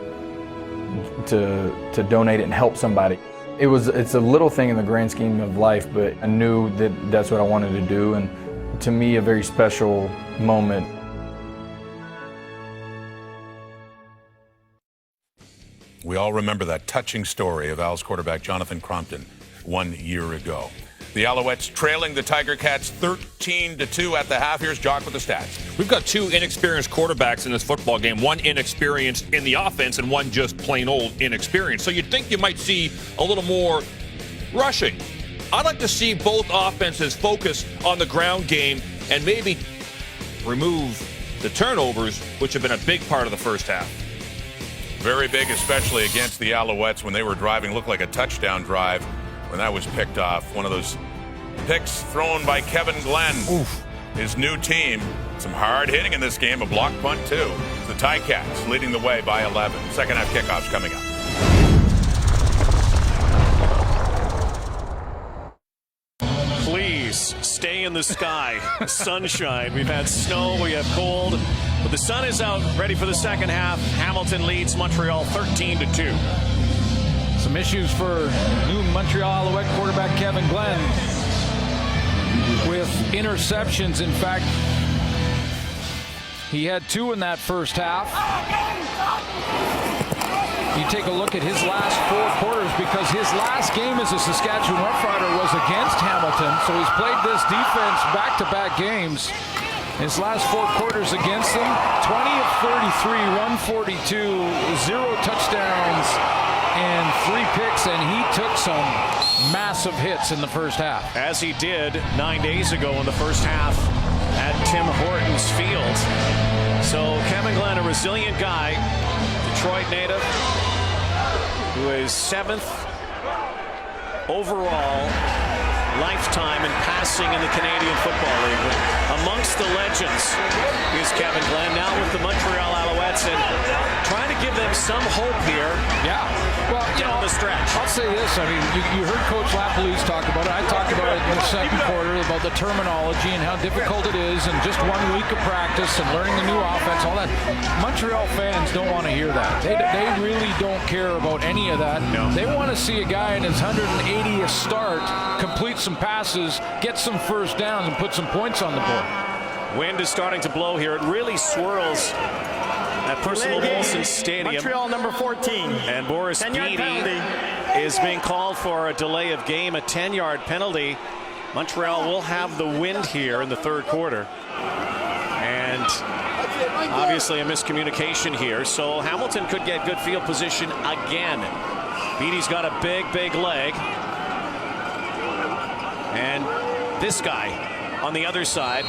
Speaker 15: to donate it and help somebody. It's a little thing in the grand scheme of life, but I knew that that's what I wanted to do, and to me, a very special moment.
Speaker 1: We all remember that touching story of Al's quarterback Jonathan Crompton 1 year ago. The Alouettes trailing the Tiger Cats 13-2 at the half. Here's Jock with the stats.
Speaker 7: We've got two inexperienced quarterbacks in this football game. One inexperienced in the offense and one just plain old inexperienced. So you'd think you might see a little more rushing. I'd like to see both offenses focus on the ground game and maybe remove the turnovers, which have been a big part of the first half.
Speaker 1: Very big, especially against the Alouettes when they were driving. Looked like a touchdown drive when that was picked off. One of those picks thrown by Kevin Glenn. Oof. His new team. Some hard hitting in this game, a block punt too. The Ticats leading the way by 11. Second half kickoffs coming up.
Speaker 4: Please stay in the sky. Sunshine. We've had snow, we have cold, but the sun is out, ready for the second half. Hamilton leads Montreal 13-2.
Speaker 8: Some issues for new Montreal Alouette quarterback Kevin Glenn with interceptions. In fact, he had 2 in that first half. You take a look at his last 4 quarters, because his last game as a Saskatchewan Roughrider was against Hamilton, so he's played this defense back-to-back games. His last 4 quarters against them, 20 of 33, 142, 0 touchdowns, and 3 picks, and he took some massive hits in the first half.
Speaker 4: As he did 9 days ago in the first half at Tim Hortons Field. So Kevin Glenn, a resilient guy, Detroit native, who is 7th overall lifetime in passing in the Canadian Football League. Amongst the legends is Kevin Glenn, now with the Montreal Alouettes, and trying to give them some hope here.
Speaker 8: Yeah. Well,
Speaker 4: down the stretch.
Speaker 8: I'll say this. I mean, you heard Coach Lapalisse talk about it. I talked about it in the second quarter about the terminology and how difficult it is, and just 1 week of practice and learning the new offense, all that. Montreal fans don't want to hear that. They really don't care about any of that.
Speaker 4: No.
Speaker 8: They want to see a guy in his 180th start complete some passes, get some first downs, and put some points on the board.
Speaker 4: Wind is starting to blow here. It really swirls at Percival Molson Stadium.
Speaker 9: Montreal number 14.
Speaker 4: And Boris Beatty is being called for a delay of game, a 10-yard penalty. Montreal will have the wind here in the third quarter. And obviously a miscommunication here. So Hamilton could get good field position again. Beatty's got a big leg. And this guy on the other side,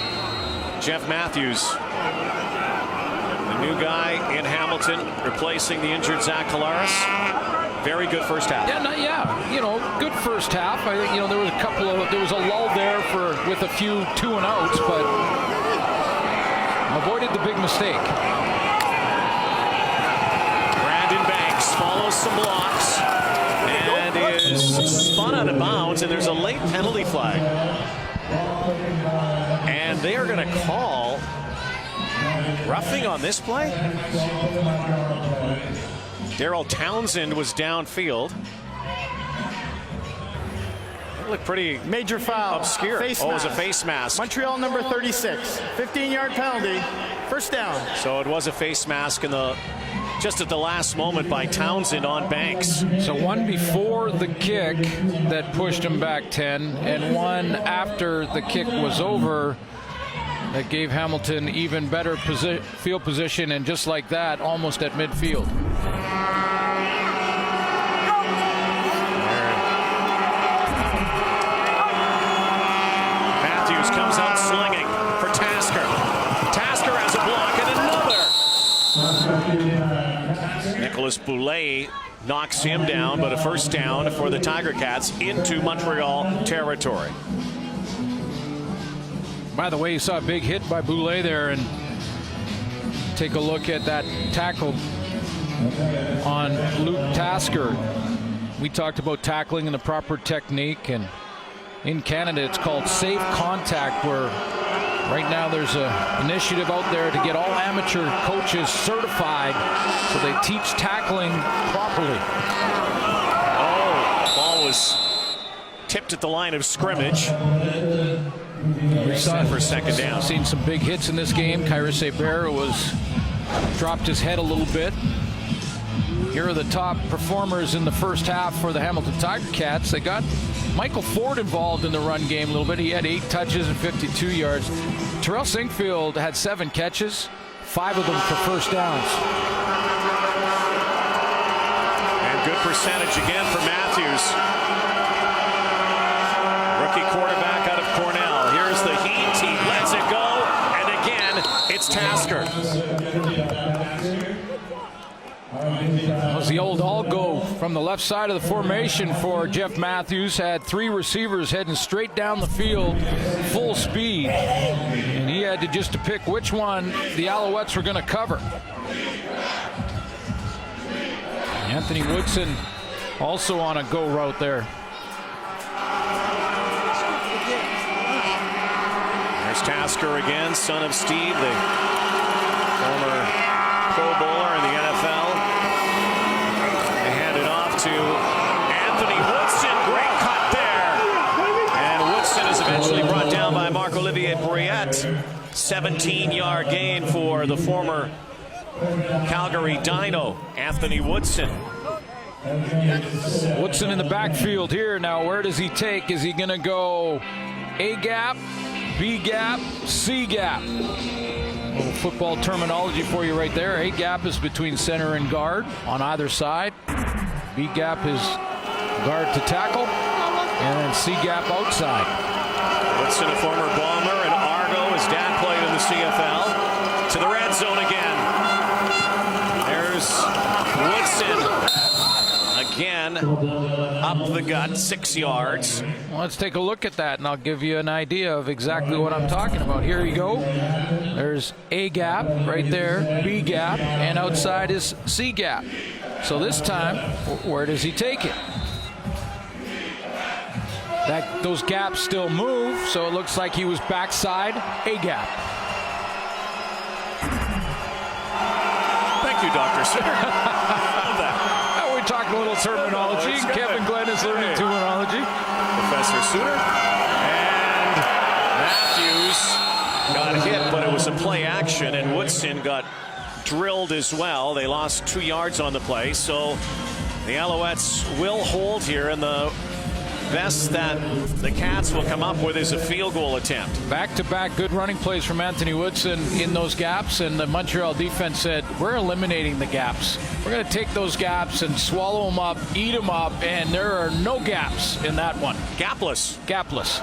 Speaker 4: Jeff Matthews, the new guy in Hamilton, replacing the injured Zach Collaros. Very good first half.
Speaker 8: Good first half. I think there was there was a lull there with a few 2-and-outs, but avoided the big mistake.
Speaker 4: Brandon Banks follows some blocks and is spun out of bounds, and there's a late penalty flag. And they are going to call roughing on this play. Daryl Townsend was downfield. It looked pretty
Speaker 9: major foul.
Speaker 4: Obscure.
Speaker 9: Face
Speaker 4: it was a
Speaker 9: mask.
Speaker 4: face mask.
Speaker 9: Montreal number 36. 15-yard penalty. First down.
Speaker 4: So it was a face mask just at the last moment by Townsend on Banks.
Speaker 8: So one before the kick that pushed him back 10, and one after the kick was over that gave Hamilton even better field position, and just like that, almost at midfield.
Speaker 4: Matthews comes out slinging for Tasker. Tasker has a block and another. Nicolas Boulay knocks him down, but a first down for the Tiger Cats into Montreal territory.
Speaker 8: By the way, you saw a big hit by Boulay there, and take a look at that tackle on Luke Tasker. We talked about tackling and the proper technique, and in Canada it's called safe contact, where right now there's an initiative out there to get all amateur coaches certified so they teach tackling properly.
Speaker 4: Oh, ball was tipped at the line of scrimmage.
Speaker 8: We saw
Speaker 4: for second down.
Speaker 8: Seen some big hits in this game. Kyrus Hebert dropped his head a little bit. Here are the top performers in the first half for the Hamilton Tiger Cats. They got Michael Ford involved in the run game a little bit. He had 8 touches and 52 yards. Terrell Sinkfield had 7 catches, 5 of them for first downs.
Speaker 4: And good percentage again for Matthews. Rookie quarterback out of Cornell. Here's the heat. He lets it go. And again, it's Tasker.
Speaker 8: That was the old all-go from the left side of the formation for Jeff Matthews. Had 3 receivers heading straight down the field, full speed. And he had to pick which one the Alouettes were going to cover. Anthony Woodson also on a go route there.
Speaker 4: There's Tasker again, son of Steve, the former Pro Bowler in the NFL. They hand it off to Anthony Woodson. Great cut there. And Woodson is eventually brought down by Marc-Olivier Brouillette. 17-yard gain for the former Calgary Dino, Anthony Woodson.
Speaker 8: Woodson in the backfield here. Now, where does he take? Is he going to go A gap, B gap, C gap? A little football terminology for you right there. A gap is between center and guard on either side. B gap is guard to tackle. And then C gap outside.
Speaker 4: Woodson, a former Bomber and Argo. His dad played in the CFL. To the red zone again. There's Woodson again. One up the gut, 6 yards.
Speaker 8: Well, let's take a look at that, and I'll give you an idea of exactly what I'm talking about. Here you go. There's A gap right there, B gap, and outside is C gap. So this time, where does he take it? Those gaps still move, so it looks like he was backside A gap.
Speaker 4: Thank you, Dr. Sutter.
Speaker 8: We're talking a little terminology. Kevin Glenn is learning terminology.
Speaker 4: Professor Sutter. And Matthews got hit, but it was a play action, and Woodson got drilled as well. They lost 2 yards on the play, so the Alouettes will hold here, and the best that the Cats will come up with is a field goal attempt.
Speaker 8: Back-to-back good running plays from Anthony Woodson in those gaps, and the Montreal defense said, we're eliminating the gaps. We're going to take those gaps and swallow them up, eat them up, and there are no gaps in that one.
Speaker 4: Gapless.
Speaker 8: Gapless.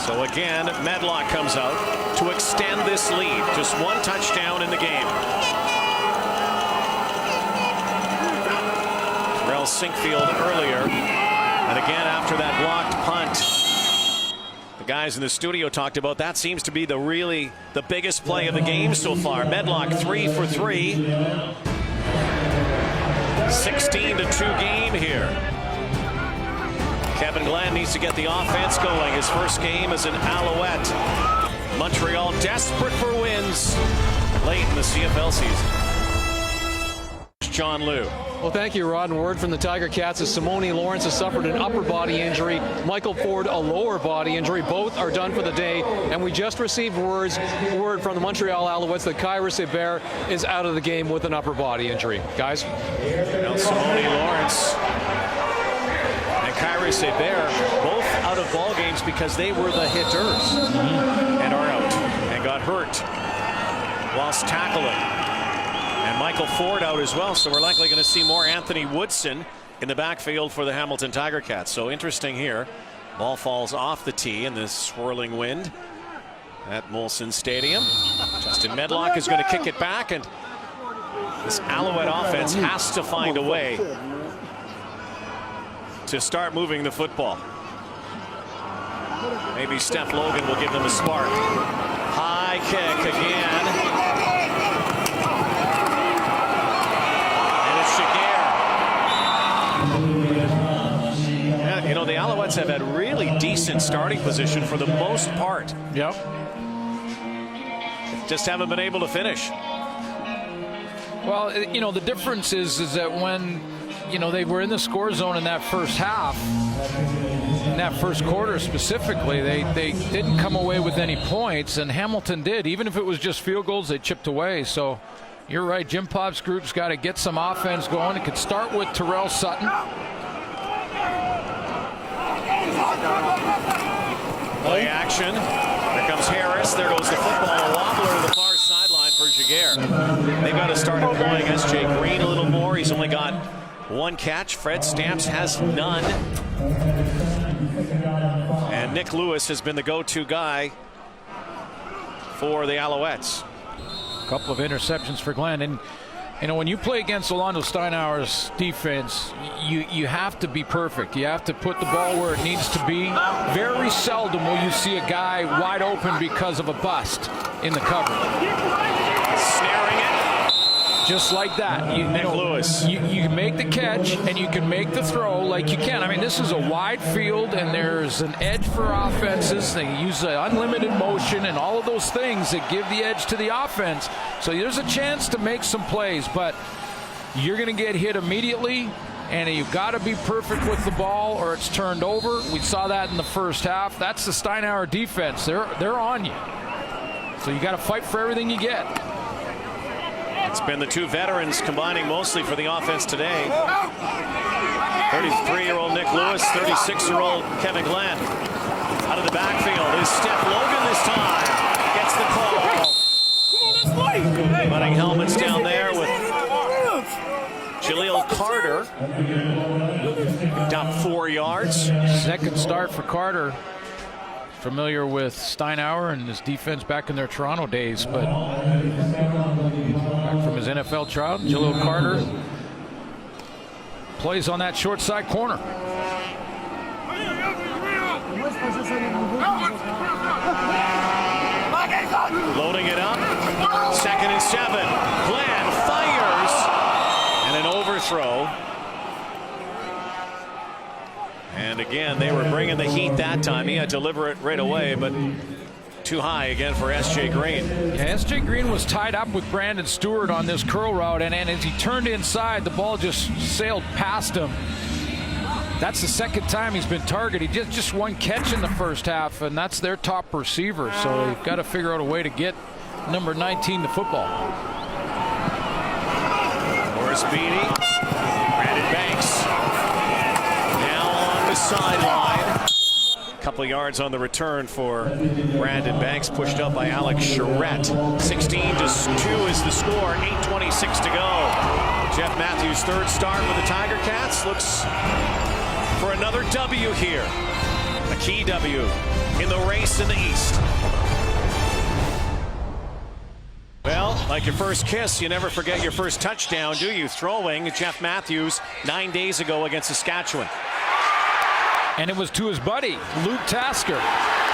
Speaker 4: So again, Medlock comes out to extend this lead. Just one touchdown in the game. Terrell Sinkfield earlier. And again, after that blocked punt, the guys in the studio talked about that seems to be the biggest play of the game so far. Medlock 3 for 3. 16-2 game here. Kevin Glenn needs to get the offense going. His first game as an Alouette. Montreal desperate for wins late in the CFL season. John Liu.
Speaker 10: Well, thank you, Rod. And word from the Tiger Cats is Simone Lawrence has suffered an upper body injury. Michael Ford, a lower body injury. Both are done for the day. And we just received word from the Montreal Alouettes that Kyra Seber is out of the game with an upper body injury. Guys?
Speaker 4: Well, Simone Lawrence and Kyra Seber both out of ball games because they were the hitters and are out and got hurt whilst tackling. And Michael Ford out as well, so we're likely going to see more Anthony Woodson in the backfield for the Hamilton Tiger Cats. So interesting here. Ball falls off the tee in this swirling wind at Molson Stadium. Justin Medlock is going to kick it back, and this Alouette offense has to find a way to start moving the football. Maybe Steph Logan will give them a spark. High kick again. Yeah, you know, the Alouettes have had really decent starting position for the most part.
Speaker 8: Yep.
Speaker 4: Just haven't been able to finish.
Speaker 8: Well, you know, the difference is that when, you know, they were in the score zone in that first half, in that first quarter specifically, they didn't come away with any points, and Hamilton did. Even if it was just field goals, they chipped away. So you're right, Jim Popp's group's got to get some offense going. It could start with Terrell Sutton.
Speaker 4: Play action. Here comes Harris. There goes the football. A wobbler to the far sideline for Jaguar. They've got to start employing S.J. Green a little more. He's only got one catch. Fred Stamps has none. And Nick Lewis has been the go-to guy for the Alouettes.
Speaker 8: A couple of interceptions for Glenn. And, you know, when you play against Orlando Steinauer's defense, you have to be perfect. You have to put the ball where it needs to be. Very seldom will you see a guy wide open because of a bust in the cover.
Speaker 4: Snaring it.
Speaker 8: Just like that.
Speaker 4: Nick Lewis.
Speaker 8: You can make the catch and you can make the throw like you can. I mean, this is a wide field and there's an edge for offenses. They use unlimited motion and all of those things that give the edge to the offense. So there's a chance to make some plays, but you're going to get hit immediately, and you've got to be perfect with the ball or it's turned over. We saw that in the first half. That's the Steinauer defense. They're on you. So you got to fight for everything you get.
Speaker 4: It's been the two veterans combining mostly for the offense today. 33-year-old Nick Lewis, 36-year-old Kevin Glenn. Out of the backfield is Steph Logan this time. Gets the call. Running helmets down there with Jaleel Carter. Picked up 4 yards.
Speaker 8: Second start for Carter. Familiar with Steinauer and his defense back in their Toronto days, but back from his NFL trial, Jaleel Carter plays on that short side corner.
Speaker 4: Loading it up. 2nd and 7. Glenn fires. And an overthrow. And again, they were bringing the heat that time. He had to deliver it right away, but too high again for S.J. Green.
Speaker 8: Yeah, S.J. Green was tied up with Brandon Stewart on this curl route, and as he turned inside, the ball just sailed past him. That's the 2nd time he's been targeted. Just one catch in the first half, and that's their top receiver. So they've got to figure out a way to get number 19 to football.
Speaker 4: Morris Beatty. Brandon Banks. Now on the sideline. A couple yards on the return for Brandon Banks, pushed up by Alex Charette. 16-2 is the score. 8:26 to go. Jeff Matthews' 3rd start with the Tiger Cats. Looks for another W here. A key W in the race in the East. Well, like your first kiss, you never forget your first touchdown, do you? Throwing Jeff Matthews 9 days ago against Saskatchewan.
Speaker 8: And it was to his buddy, Luke Tasker.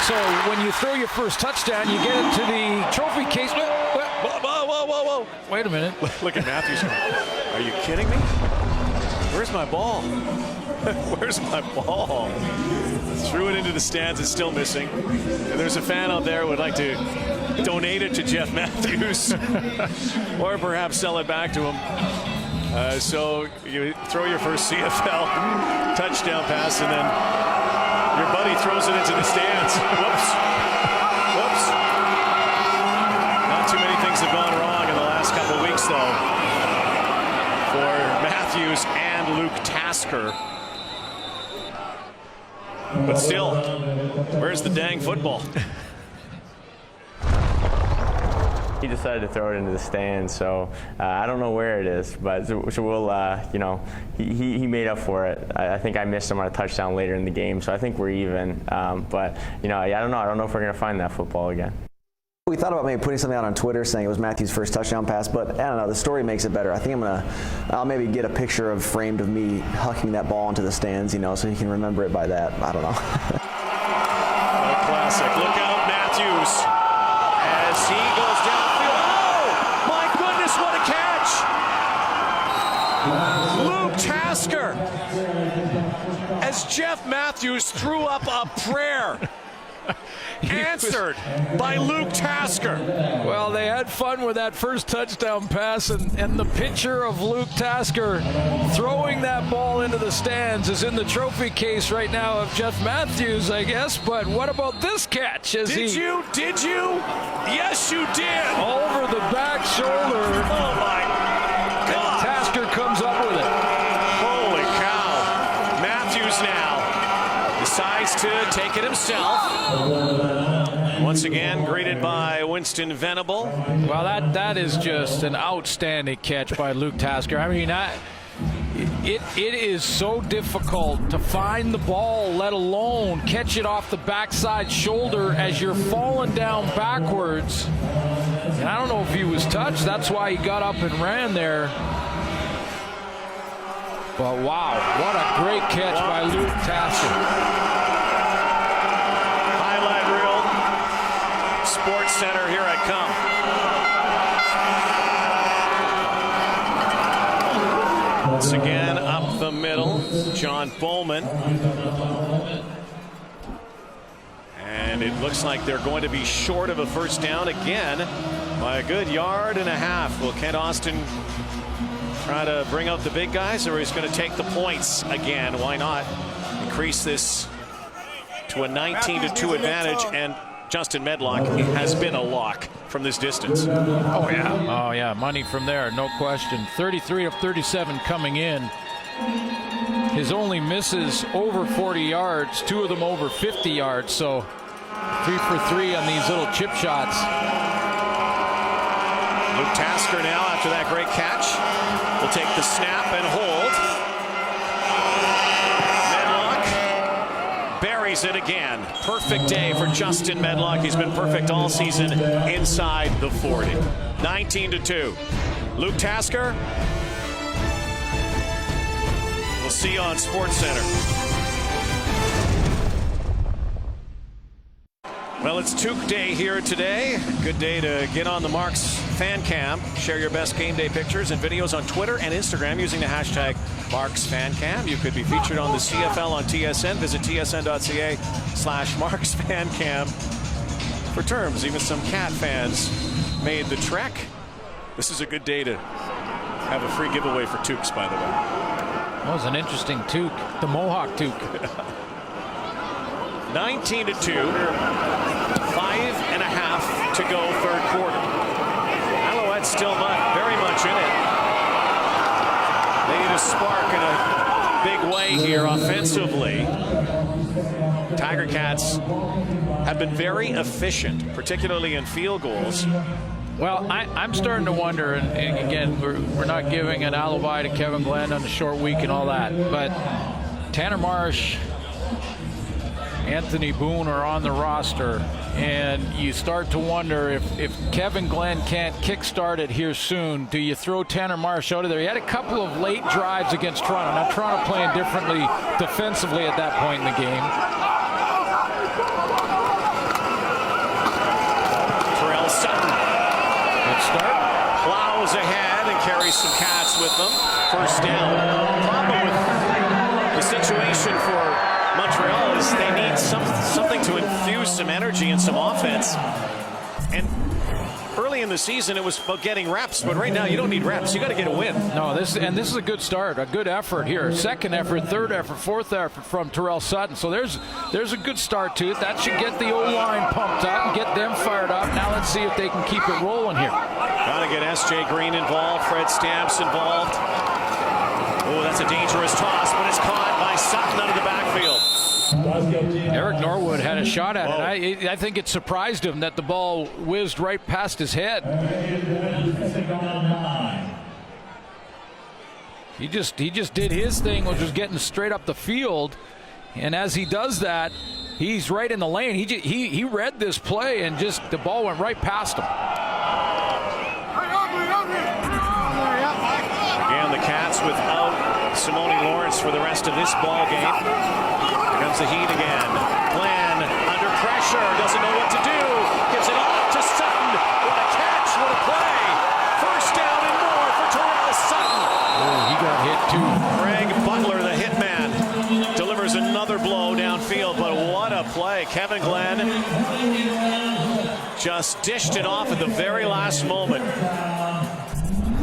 Speaker 8: So when you throw your first touchdown, you get it to the trophy case. Whoa. Wait a minute.
Speaker 4: Look at Matthews. Are you kidding me? Where's my ball? Where's my ball? Threw it into the stands. It's still missing. And there's a fan out there who would like to donate it to Jeff Matthews or perhaps sell it back to him. So you throw your first CFL touchdown pass, and then your buddy throws it into the stands. Whoops. Not too many things have gone wrong in the last couple of weeks, though, for Matthews and Luke Tasker. But still, where's the dang football?
Speaker 16: He decided to throw it into the stands, so I don't know where it is, but so we'll, he made up for it. I think I missed him on a touchdown later in the game, so I think we're even. But I don't know. I don't know if we're going to find that football again.
Speaker 17: We thought about maybe putting something out on Twitter saying it was Matthew's first touchdown pass, but I don't know. The story makes it better. I think I'll maybe get a picture framed of me hucking that ball into the stands, so he can remember it by that. I don't know.
Speaker 4: A classic. Look out, Matthews, as he goes downfield. Oh, my goodness, what a catch! Luke Tasker, as Jeff Matthews threw up a prayer. Answered by Luke Tasker.
Speaker 8: Well, they had fun with that first touchdown pass, and the picture of Luke Tasker throwing that ball into the stands is in the trophy case right now of Jeff Matthews, I guess. But what about this catch?
Speaker 4: Did you? Yes, you did.
Speaker 8: Over the back shoulder.
Speaker 4: Oh, my God.
Speaker 8: And Tasker comes up with it.
Speaker 4: Holy cow. Matthews now decides to take it himself. Once again, greeted by Winston Venable.
Speaker 8: Well, that is just an outstanding catch by Luke Tasker. I mean, it is so difficult to find the ball, let alone catch it off the backside shoulder as you're falling down backwards. And I don't know if he was touched. That's why he got up and ran there. But wow, what a great catch by Luke Tasker.
Speaker 4: Sports Center, here I come. Once again, up the middle, John Bowman. And it looks like they're going to be short of a first down again by a good yard and a half. Will Kent Austin try to bring out the big guys, or he's going to take the points again? Why not increase this to a 19-2 advantage? And Justin Medlock has been a lock from this distance.
Speaker 8: Oh, yeah. Money from there, no question. 33 of 37 coming in. His only misses over 40 yards, 2 of them over 50 yards. So 3 for 3 on these little chip shots.
Speaker 4: Luke Tasker now, after that great catch, will take the snap and hold. Buries it again. Perfect day for Justin Medlock. He's been perfect all season inside the 40. 19-2. Luke Tasker will see you on SportsCenter. Well, it's Took Day here today. Good day to get on the Marks fan cam. Share your best game day pictures and videos on Twitter and Instagram using the hashtag MarksFanCam. You could be featured on the CFL on TSN. Visit tsn.ca/MarksFanCam for terms. Even some Cat fans made the trek. This is a good day to have a free giveaway for Toques, by the way.
Speaker 8: That was an interesting toque, the Mohawk toque.
Speaker 4: 19-2, 5.5 to go third quarter. Alouettes still very much in it. They need a spark in a big way here offensively. Tiger Cats have been very efficient, particularly in field goals.
Speaker 8: Well, I'm starting to wonder, and again, we're not giving an alibi to Kevin Glenn on a short week and all that, but Tanner Marsh, Anthony Boone are on the roster, and you start to wonder if Kevin Glenn can't kickstart it here soon, do you throw Tanner Marsh out of there? He had a couple of late drives against Toronto. Now Toronto playing differently defensively at that point in the game.
Speaker 4: Terrell Sutton.
Speaker 8: Good start.
Speaker 4: Plows ahead and carries some Cats with them. First down. The problem with the situation for Montreal is they need something to infuse some energy and some offense. And early in the season, it was about getting reps, but right now you don't need reps. You got to get a win.
Speaker 8: No, this is a good start, a good effort here. Second effort, third effort, fourth effort from Terrell Sutton. So there's a good start to it. That should get the O-line pumped up and get them fired up. Now let's see if they can keep it rolling here.
Speaker 4: Got to get S.J. Green involved, Fred Stamps involved. Oh, that's a dangerous toss, but it's caught by Sutton out of the backfield.
Speaker 8: Eric Norwood had a shot at it. I think it surprised him that the ball whizzed right past his head. He just did his thing, which was getting straight up the field. And as he does that, he's right in the lane. He read this play, and just the ball went right past him.
Speaker 4: Again, the Cats without Simone Lawrence for the rest of this ball game. Here comes the heat again. Glenn under pressure, doesn't know what to do. Gives it off to Sutton. What a catch, what a play. First down and more for Terrell Sutton.
Speaker 8: Oh, he got hit too.
Speaker 4: Greg Butler, the hitman, delivers another blow downfield, but what a play. Kevin Glenn just dished it off at the very last moment.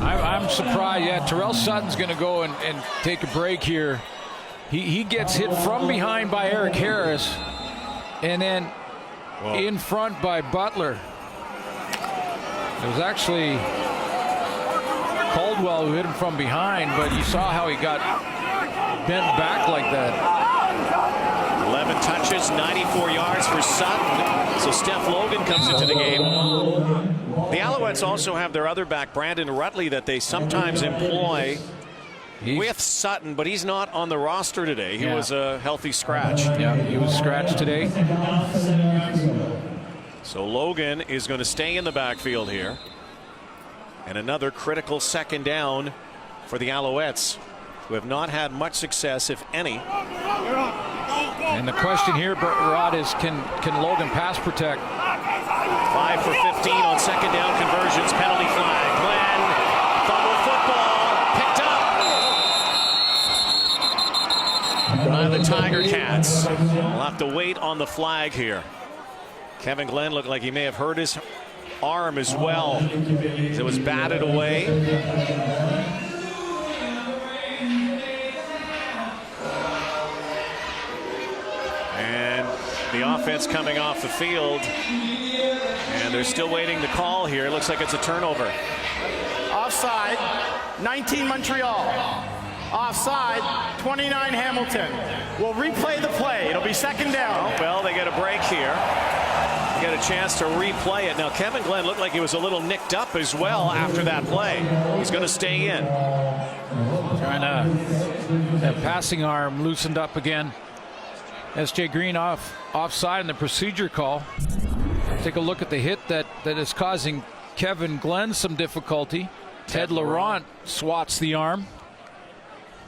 Speaker 8: I'm surprised. Yeah, Terrell Sutton's going to go and take a break here. He gets hit from behind by Eric Harris, and then in front by Butler. It was actually Caldwell who hit him from behind, but you saw how he got bent back like that.
Speaker 4: 11 touches, 94 yards for Sutton. So Steph Logan comes into the game. The Alouettes also have their other back, Brandon Rutley, that they sometimes employ with Sutton, but he's not on the roster today. He was a healthy scratch.
Speaker 8: Yeah, he was scratched today.
Speaker 4: So Logan is going to stay in the backfield here. And another critical second down for the Alouettes, who have not had much success, if any.
Speaker 8: And the question here, Rod, is can Logan pass protect?
Speaker 4: 5 for 15 on second down conversions, penalty flag. Glenn, fumble football, picked up by the Tiger Cats. We'll have to wait on the flag here. Kevin Glenn looked like he may have hurt his arm as well. It was batted away. And the offense coming off the field. And they're still waiting the call here. It looks like it's a turnover.
Speaker 9: Offside, 19 Montreal. Offside, 29 Hamilton. We'll replay the play. It'll be second down.
Speaker 4: Well, they get a break here. They get a chance to replay it. Now, Kevin Glenn looked like he was a little nicked up as well after that play. He's going to stay in.
Speaker 8: Trying to, that passing arm loosened up again. S.J. Green offside in the procedure call. Take a look at the hit that is causing Kevin Glenn some difficulty. Ted Laurent swats the arm.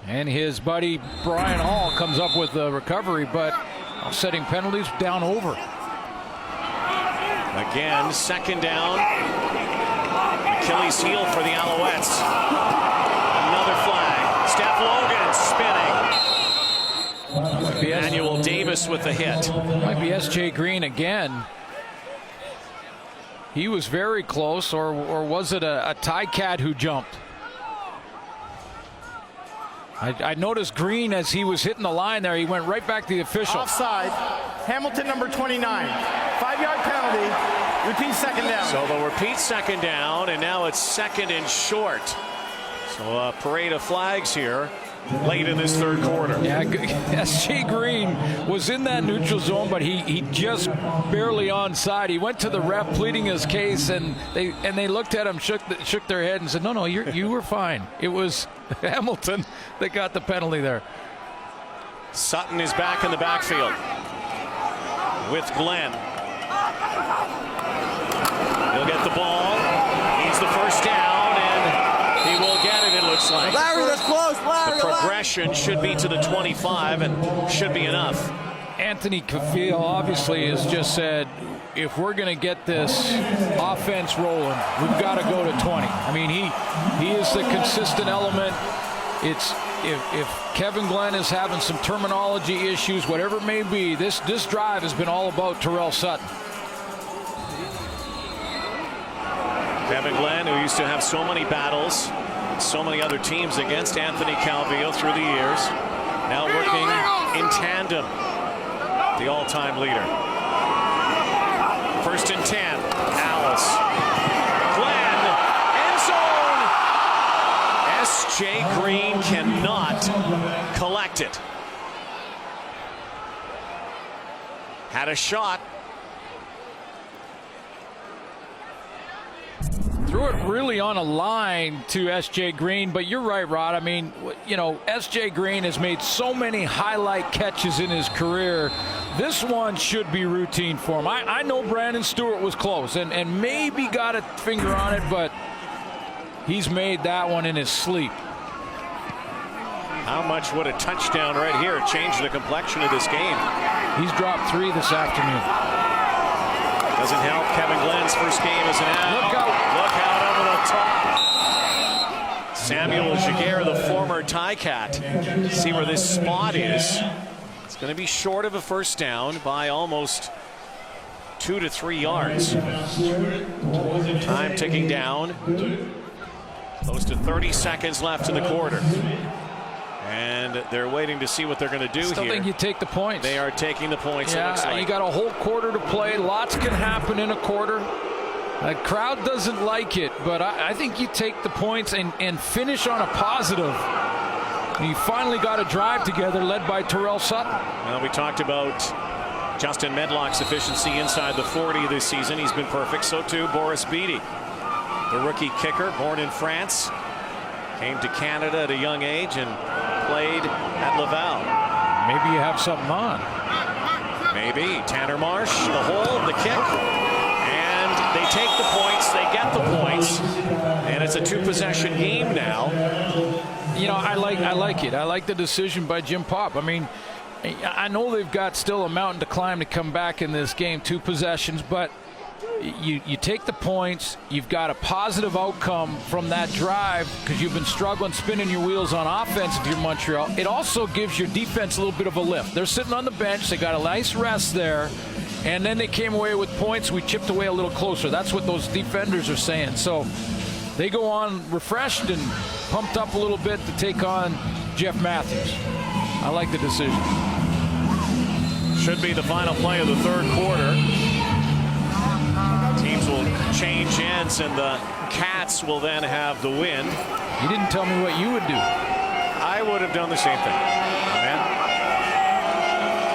Speaker 8: And his buddy Brian Hall comes up with the recovery, but setting penalties down over.
Speaker 4: Again, second down. Achilles heel for the Alouettes. Another flag. Steph Logan spinning. Emmanuel Davis with the hit.
Speaker 8: Might be S.J. Green again. He was very close, or was it a Tie-Cat who jumped? I noticed Green as he was hitting the line there. He went right back to the official.
Speaker 9: Offside. Hamilton, number 29. 5-yard penalty. Repeat second down.
Speaker 4: So they'll repeat second down, and now it's second and short. So a parade of flags here late in this third quarter.
Speaker 8: Yeah, S.J. Green was in that neutral zone, but he just barely onside. He went to the ref pleading his case, and they looked at him, shook their head, and said, "No, you were fine." It was Hamilton that got the penalty there.
Speaker 4: Sutton is back in the backfield with Glenn. He'll get the ball. Needs the first down, and he will get it, it looks like.
Speaker 17: Larry, that's close. Larry,
Speaker 4: the progression should be to the 25 and should be enough.
Speaker 8: Anthony Cavill obviously has just said, if we're going to get this offense rolling, we've got to go to 20. I mean, he is the consistent element. It's if Kevin Glenn is having some terminology issues, whatever it may be, this drive has been all about Terrell Sutton.
Speaker 4: Kevin Glenn, who used to have so many battles, so many other teams against Anthony Calvillo through the years, now working in tandem, the all-time leader. First and 10, Alice. Glenn, end zone. S.J. Green cannot collect it. Had a shot.
Speaker 8: Threw it really on a line to S.J. Green, but you're right, Rod. I mean, you know, S.J. Green has made so many highlight catches in his career. This one should be routine for him. I know Brandon Stewart was close and maybe got a finger on it, but he's made that one in his sleep.
Speaker 4: How much would a touchdown right here change the complexion of this game?
Speaker 8: He's dropped 3 this afternoon.
Speaker 4: Doesn't help Kevin Glenn's first game as an out.
Speaker 8: Look out.
Speaker 4: Look out over the top. Samuel Jaguar, the former Tie-Cat. See where this spot is. It's going to be short of a first down by almost 2 to 3 yards. Time ticking down. Close to 30 seconds left in the quarter. And they're waiting to see what they're going to do
Speaker 8: Still
Speaker 4: here.
Speaker 8: think you take the points.
Speaker 4: They are taking the points.
Speaker 8: Yeah,
Speaker 4: it looks like.
Speaker 8: You got a whole quarter to play. Lots can happen in a quarter. The crowd doesn't like it, but I think you take the points and finish on a positive. You finally got a drive together led by Terrell Sutton.
Speaker 4: Well, we talked about Justin Medlock's efficiency inside the 40 this season. He's been perfect. So too Boris Beattie, the rookie kicker, born in France. Came to Canada at a young age and played at Laval.
Speaker 8: Maybe you have something on.
Speaker 4: Maybe. Tanner Marsh, the hold, the kick. And they take the points. They get the points. And it's a 2-possession game now.
Speaker 8: You know, I like it. I like the decision by Jim Popp. I mean, I know they've got still a mountain to climb to come back in this game. 2 possessions, but you take the points. You've got a positive outcome from that drive because you've been struggling spinning your wheels on offense if you're Montreal. It also gives your defense a little bit of a lift. They're sitting on the bench. They got a nice rest there. And then they came away with points. We chipped away a little closer. That's what those defenders are saying. So they go on refreshed and pumped up a little bit to take on Jeff Matthews. I like the decision.
Speaker 4: Should be the final play of the third quarter. Teams will change ends, and the Cats will then have the win.
Speaker 8: You didn't tell me what you would do.
Speaker 4: I would have done the same thing. Man.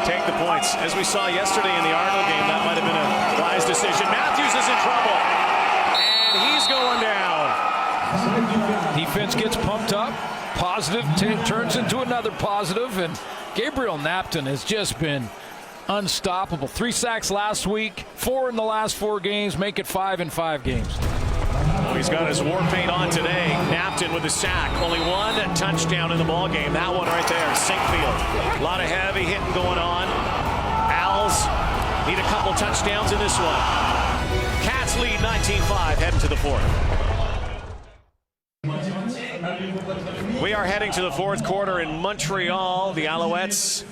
Speaker 4: Take the points. As we saw yesterday in the Arnold game, that might have been a wise decision. Matthews is in trouble, and he's going down.
Speaker 8: Defense gets pumped up. Positive turns into another positive, and Gabriel Napton has just been unstoppable. 3 sacks last week, 4 in the last 4 games, make it 5 in 5 games.
Speaker 4: he's got his war paint on today. Napton with the sack. Only one touchdown in the ball game. That one right there, Sinkfield. A lot of heavy hitting going on. Owls need a couple touchdowns in this one. Cats lead 19-5, heading to the fourth. We are heading to the fourth quarter in Montreal. The Alouettes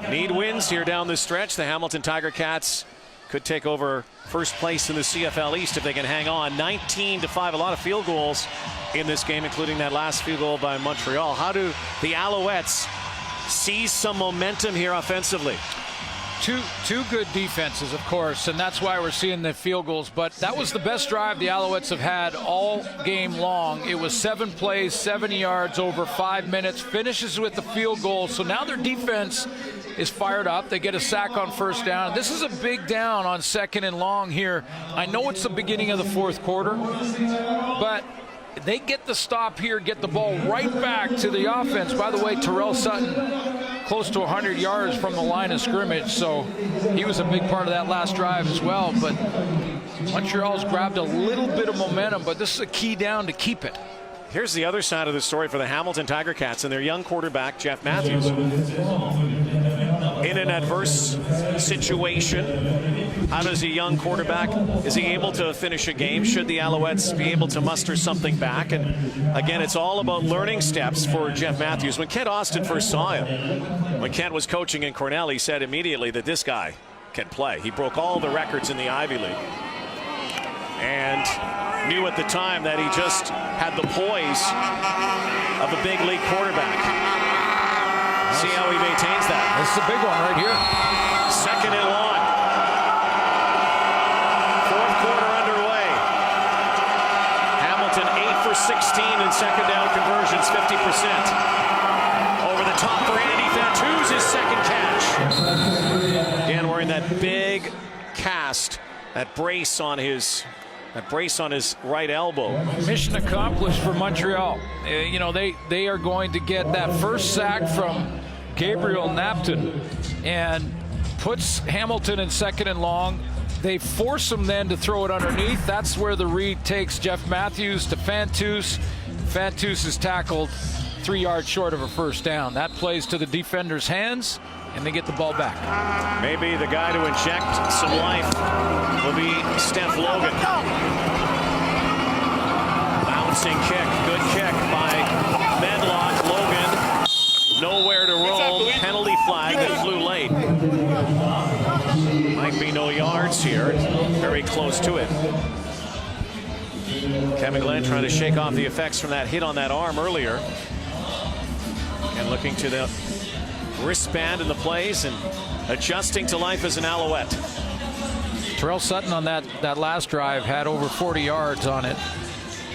Speaker 4: need wins here down the stretch. The Hamilton Tiger Cats could take over first place in the CFL East if they can hang on. 19-5, a lot of field goals in this game, including that last field goal by Montreal. How do the Alouettes seize some momentum here offensively?
Speaker 8: Two good defenses, of course, and that's why we're seeing the field goals. But that was the best drive the Alouettes have had all game long. It was 7 plays, 70 yards, over 5 minutes. Finishes with the field goal. So now their defense is fired up. They get a sack on first down. This is a big down on 2nd and long here. I know it's the beginning of the fourth quarter, but they get the stop here, get the ball right back to the offense. By the way, Terrell Sutton close to 100 yards from the line of scrimmage, so he was a big part of that last drive as well. But Montreal's grabbed a little bit of momentum, but this is a key down to keep it.
Speaker 4: Here's the other side of the story for the Hamilton Tiger Cats and their young quarterback, Jeff Matthews. In an adverse situation, how does a young quarterback, is he able to finish a game? Should the Alouettes be able to muster something back? And again, it's all about learning steps for Jeff Matthews. When Kent Austin first saw him, when Kent was coaching in Cornell, he said immediately that this guy can play. He broke all the records in the Ivy League. And knew at the time that he just had the poise of a big league quarterback. See how he maintains that.
Speaker 8: This is a big one right here.
Speaker 4: 2nd and long. Fourth quarter underway. Hamilton 8 for 16 in second down conversions, 50%. Over the top for Andy Fantuz, his second catch. Again, wearing that big cast, that brace on his right elbow.
Speaker 8: Mission accomplished for Montreal. You know, they are going to get that first sack from Gabriel Napton and puts Hamilton in 2nd and long. They force him then to throw it underneath. That's where the read takes Jeff Matthews to Fantuz. Fantuz is tackled 3 yards short of a first down. That plays to the defender's hands, and they get the ball back.
Speaker 4: Maybe the guy to inject some life will be Steph Logan. Bouncing kick, good kick by Medlock. Logan nowhere to roll. Penalty flag that flew late. Might be no yards here. Very close to it. Kevin Glenn trying to shake off the effects from that hit on that arm earlier. And looking to the wristband in the plays and adjusting to life as an Alouette.
Speaker 8: Terrell Sutton on that last drive had over 40 yards on it.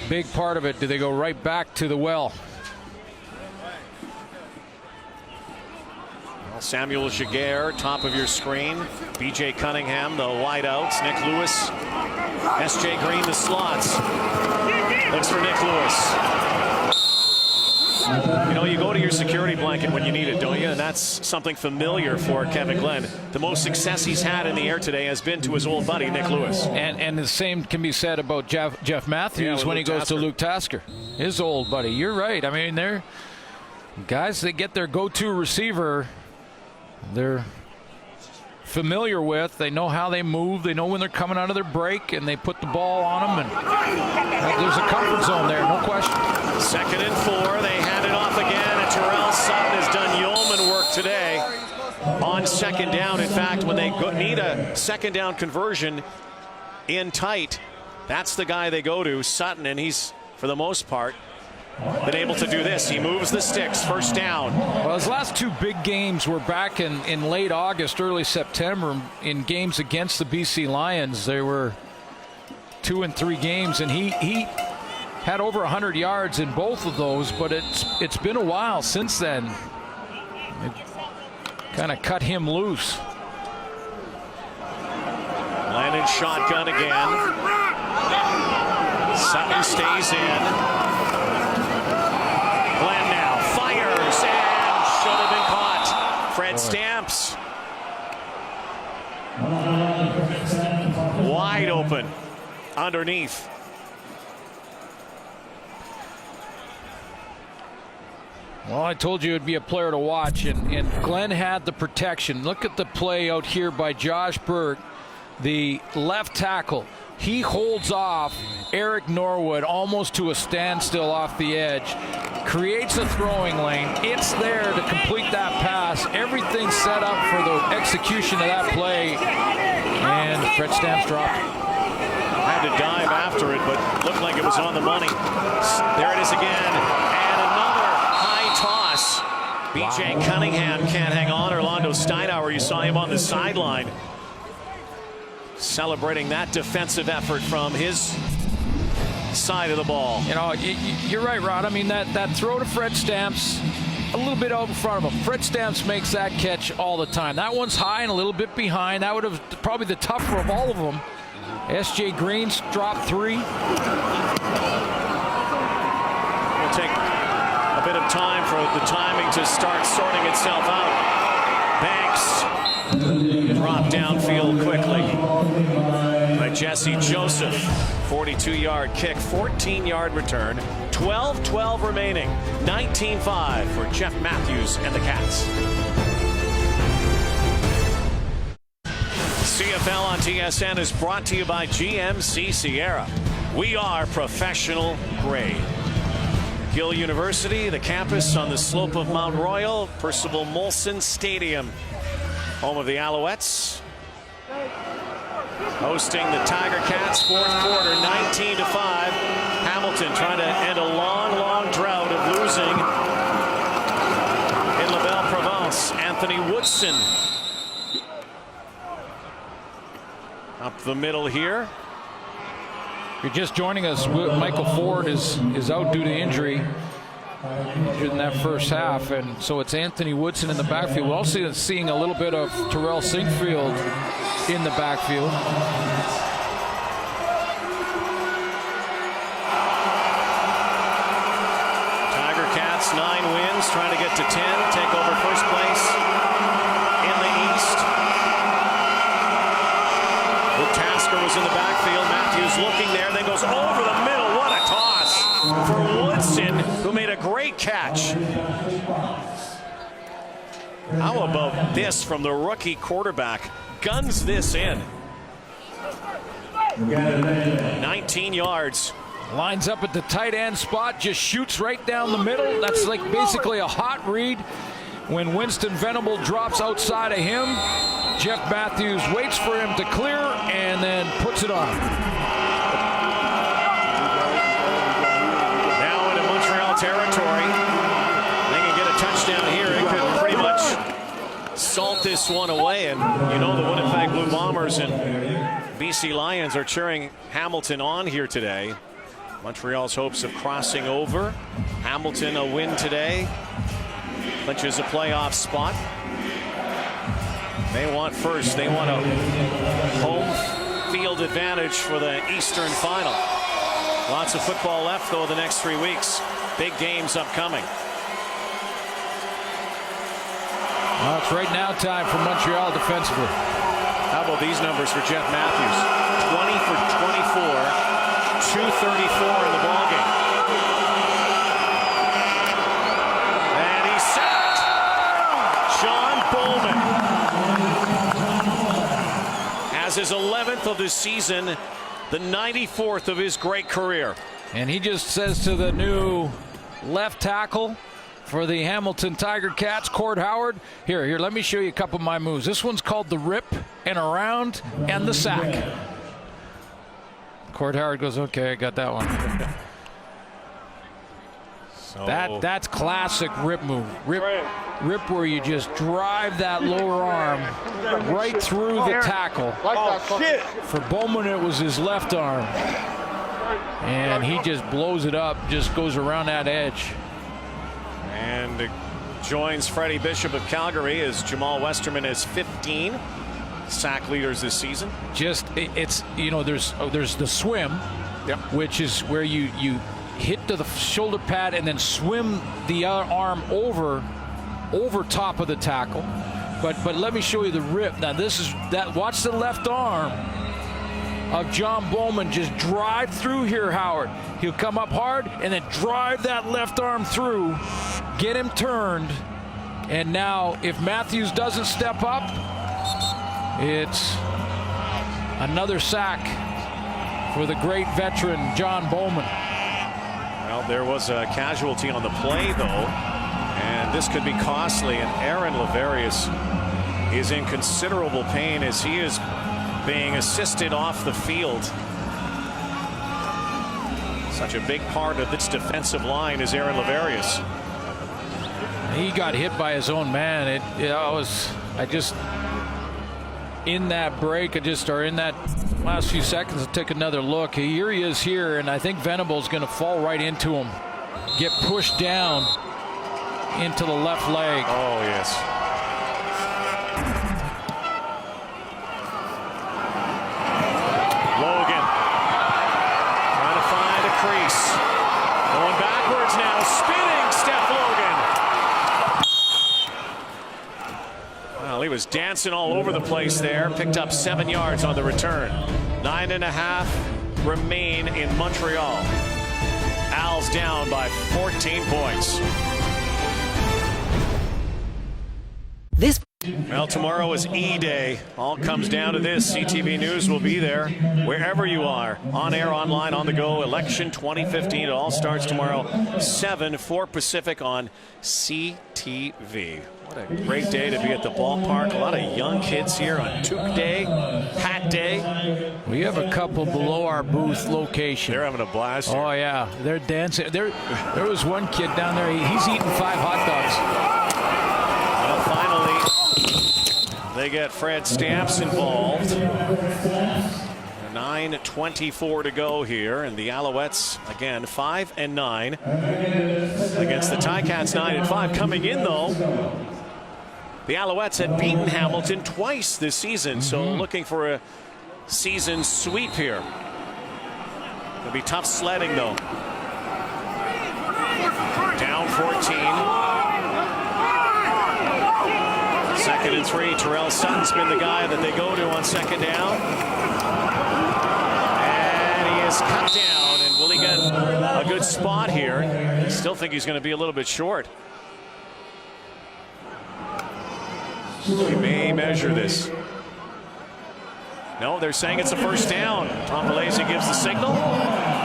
Speaker 8: Big part of it. Do they go right back to the well?
Speaker 4: Samuel Giguère, top of your screen. B.J. Cunningham, the wideouts. Nick Lewis. S.J. Green, the slots. Looks for Nick Lewis. You know, you go to your security blanket when you need it, don't you? And that's something familiar for Kevin Glenn. The most success he's had in the air today has been to his old buddy, Nick Lewis.
Speaker 8: And the same can be said about Jeff Matthews when he goes to Luke Tasker, his old buddy. You're right. I mean, they're guys that get their go-to receiver they're familiar with. They know how they move. They know when they're coming out of their break, and they put the ball on them. And there's a comfort zone there, no question.
Speaker 4: 2nd and 4. They hand it off again, and Terrell Sutton has done yeoman work today on 2nd down. In fact, when they need a 2nd down conversion in tight, that's the guy they go to, Sutton, and he's, for the most part, been able to do this. He moves the sticks, first down.
Speaker 8: Well, his last 2 big games were back in late August, early September, in games against the BC Lions. They were 2 and 3 games, and he had over 100 yards in both of those, but it's been a while since then. It kind of cut him loose.
Speaker 4: Landon shotgun again. Sutton stays in. Glenn now fires and should have been caught. Fred Stamps. Wide open underneath.
Speaker 8: Well, I told you it'd be a player to watch, and Glenn had the protection. Look at the play out here by Josh Burke, the left tackle. He holds off Eric Norwood almost to a standstill off the edge, creates a throwing lane. It's there to complete that pass. Everything's set up for the execution of that play, and Fred Stamps dropped it.
Speaker 4: Had to dive after it, but looked like it was on the money. There it is again, and another high toss. B.J. Cunningham can't hang on. Orlando Steinauer, you saw him on the sideline, celebrating that defensive effort from his side of the ball.
Speaker 8: You know, you're right, Rod. I mean, that throw to Fred Stamps, a little bit out in front of him. Fred Stamps makes that catch all the time. That one's high and a little bit behind. That would have probably the tougher of all of them. S.J. Green's dropped 3.
Speaker 4: We'll take a bit of time for the timing to start sorting itself out. Banks dropped downfield quickly by Jesse Joseph. 42-yard kick, 14-yard return, 12-12 remaining, 19-5 for Jeff Matthews and the Cats. CFL on TSN is brought to you by GMC Sierra. We are professional grade. Gill University, the campus on the slope of Mount Royal, Percival Molson Stadium, home of the Alouettes, hosting the Tiger Cats. Fourth quarter, 19-5. Hamilton trying to end a long drought of losing in La Belle Province. Anthony Woodson up the middle here.
Speaker 8: If you're just joining us, Michael Ford is out due to injury in that first half, and so it's Anthony Woodson in the backfield. We're also seeing a little bit of Terrell Sinkfield in the backfield.
Speaker 4: Tiger Cats 9 wins, trying to get to 10, take over first place in the East. Luke Tasker was in the backfield. Matthews looking there, then goes over the middle. What a toss for Woodson, who made a great catch. How about this from the rookie quarterback? Guns this in. 19 yards.
Speaker 8: Lines up at the tight end spot, just shoots right down the middle. That's like basically a hot read. When Winston Venable drops outside of him, Jeff Matthews waits for him to clear and then puts it on.
Speaker 4: Now into Montreal territory. They can get a touchdown here. It could pretty much salt this one away. And you know the Winnipeg Blue Bombers and BC Lions are cheering Hamilton on here today. Montreal's hopes of crossing over. Hamilton a win today clinches a playoff spot. They want first. They want a home field advantage for the Eastern Final. Lots of football left, though, the next 3 weeks. Big games upcoming.
Speaker 8: Well, it's right now time for Montreal defensively.
Speaker 4: How about these numbers for Jeff Matthews? 20 for 24, 234 in the ballgame. And he's sacked. John Bowman has his 11th of the season, the 94th of his great career.
Speaker 8: And he just says to the new left tackle for the Hamilton Tiger Cats, Cord Howard, here, let me show you a couple of my moves. This one's called the rip and around and the sack. Cord Howard goes, okay, I got that one.
Speaker 4: So
Speaker 8: that's classic rip move. Rip where you just drive that lower arm right through the tackle.
Speaker 13: Oh, shit.
Speaker 8: For Bowman, it was his left arm. And he just blows it up, just goes around that edge.
Speaker 4: And joins Freddie Bishop of Calgary as Jamal Westerman has 15 sack leaders this season.
Speaker 8: Just it's, you know, there's the swim,
Speaker 4: yep,
Speaker 8: which is where you hit to the shoulder pad and then swim the other arm over top of the tackle. But let me show you the rip. Now this is that. Watch the left arm of John Bowman just drive through here, Howard. He'll come up hard and then drive that left arm through get him turned. And now, if Matthews doesn't step up, it's another sack for the great veteran, John Bowman.
Speaker 4: Well, there was a casualty on the play, though, and this could be costly. And Aaron Laverius is in considerable pain as he is being assisted off the field. Such a big part of this defensive line is Aaron Laverius.
Speaker 8: He got hit by his own man. I just in that break, or in that last few seconds, I took another look. Here he is here, and I think Venable's going to fall right into him, get pushed down into the left leg.
Speaker 4: Oh, yes. Logan trying to find a crease. Going backwards now, spinning Steph Logan. Well, he was dancing all over the place there. Picked up 7 yards on the return. 9.5 remain in Montreal. Al's down by 14 points. Well, tomorrow is E-Day. All comes down to this. CTV News will be there wherever you are. On air, online, on the go. Election 2015. It all starts tomorrow, 7, 4 Pacific on CTV. What a great day to be at the ballpark. A lot of young kids here on Toque Day, Hat Day.
Speaker 8: We have a couple below our booth location.
Speaker 4: They're having a blast here.
Speaker 8: Oh, yeah. They're dancing. There was one kid down there. He's eating 5 hot dogs.
Speaker 4: Well, finally, they get Fred Stamps involved. 9:24 to go here, and the Alouettes again 5-9 against the Ticats 9-5. Coming in though, the Alouettes had beaten Hamilton twice this season, so looking for a season sweep here. It'll be tough sledding though. Down 14. 2nd and 3. Terrell Sutton's been the guy that they go to on 2nd down. And he is cut down. And will he get a good spot here? Still think he's going to be a little bit short. We may measure this. No, they're saying it's a first down. Tom Malaysia gives the signal.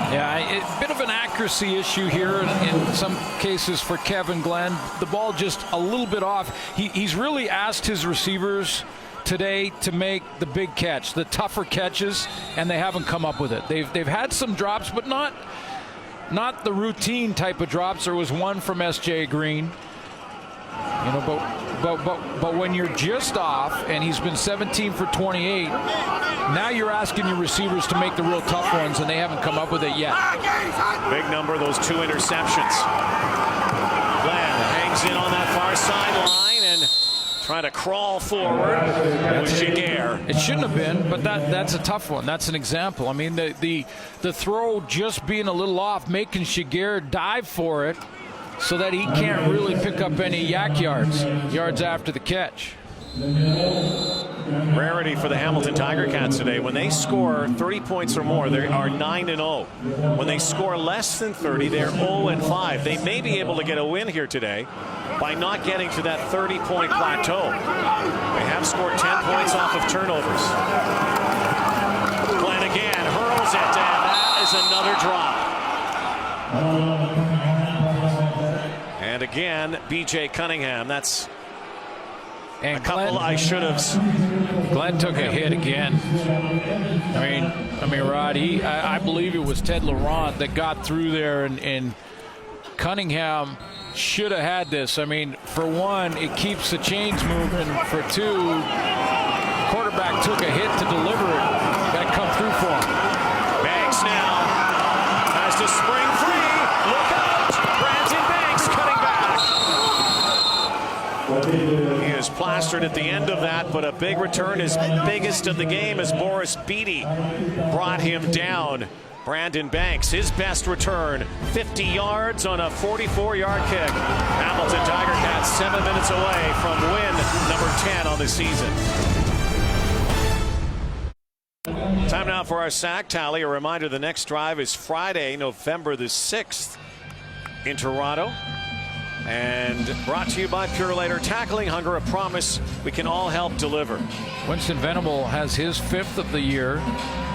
Speaker 8: Yeah, a bit of an accuracy issue here in some cases for Kevin Glenn. The ball just a little bit off. He's really asked his receivers today to make the big catch, the tougher catches, and they haven't come up with it. They've had some drops, but not the routine type of drops. There was one from S.J. Green. You know, but when you're just off, and he's been 17 for 28, now you're asking your receivers to make the real tough ones, and they haven't come up with it yet.
Speaker 4: Big number, those 2 interceptions. Glenn hangs in on that far sideline and trying to crawl forward with Giguère.
Speaker 8: It shouldn't have been, but that's a tough one. That's an example. I mean, the throw just being a little off, making Giguère dive for it, so that he can't really pick up any yards after the catch.
Speaker 4: Rarity for the Hamilton Tiger Cats today. When they score 30 points or more, they are 9-0. When they score less than 30, they're 0-5. They may be able to get a win here today by not getting to that 30-point plateau. They have scored 10 points off of turnovers. Glenn again hurls it, and that is another drop. And again, B.J. Cunningham. That's a couple I should have.
Speaker 8: Glenn took a hit again. I mean, Rod. I believe it was Ted Laurent that got through there, and Cunningham should have had this. I mean, for one, it keeps the chains moving. For two, quarterback took a hit to deliver it. That come through for him.
Speaker 4: Banks now has to spring free. Look out! Brandon Banks cutting back. He is plastered at the end of that, but a big return, his biggest of the game, as Boris Beatty brought him down. Brandon Banks, his best return, 50 yards on a 44-yard kick. Hamilton Tiger Cats 7 minutes away from win number 10 on the season. Time now for our sack tally. A reminder, the next drive is Friday, November the 6th in Toronto. And brought to you by Pure Later. Tackling hunger, a promise we can all help deliver.
Speaker 8: Winston Venable has his 5th of the year.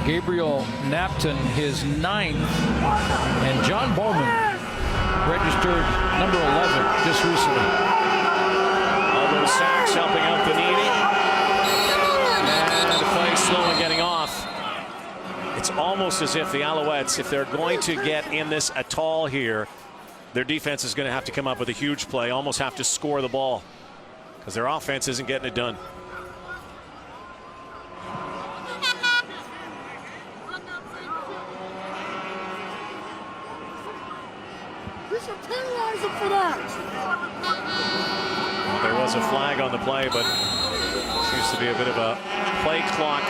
Speaker 8: Gabriel Knapton his 9th. And John Bowman registered number 11 just recently.
Speaker 4: All those sacks helping out the needy. And the play slowly getting off. It's almost as if the Alouettes, if they're going to get in this at all here, their defense is going to have to come up with a huge play, almost have to score the ball, because their offense isn't getting it done.
Speaker 13: We should penalize them for that.
Speaker 4: Well, there was a flag on the play, but seems to be a bit of a play clock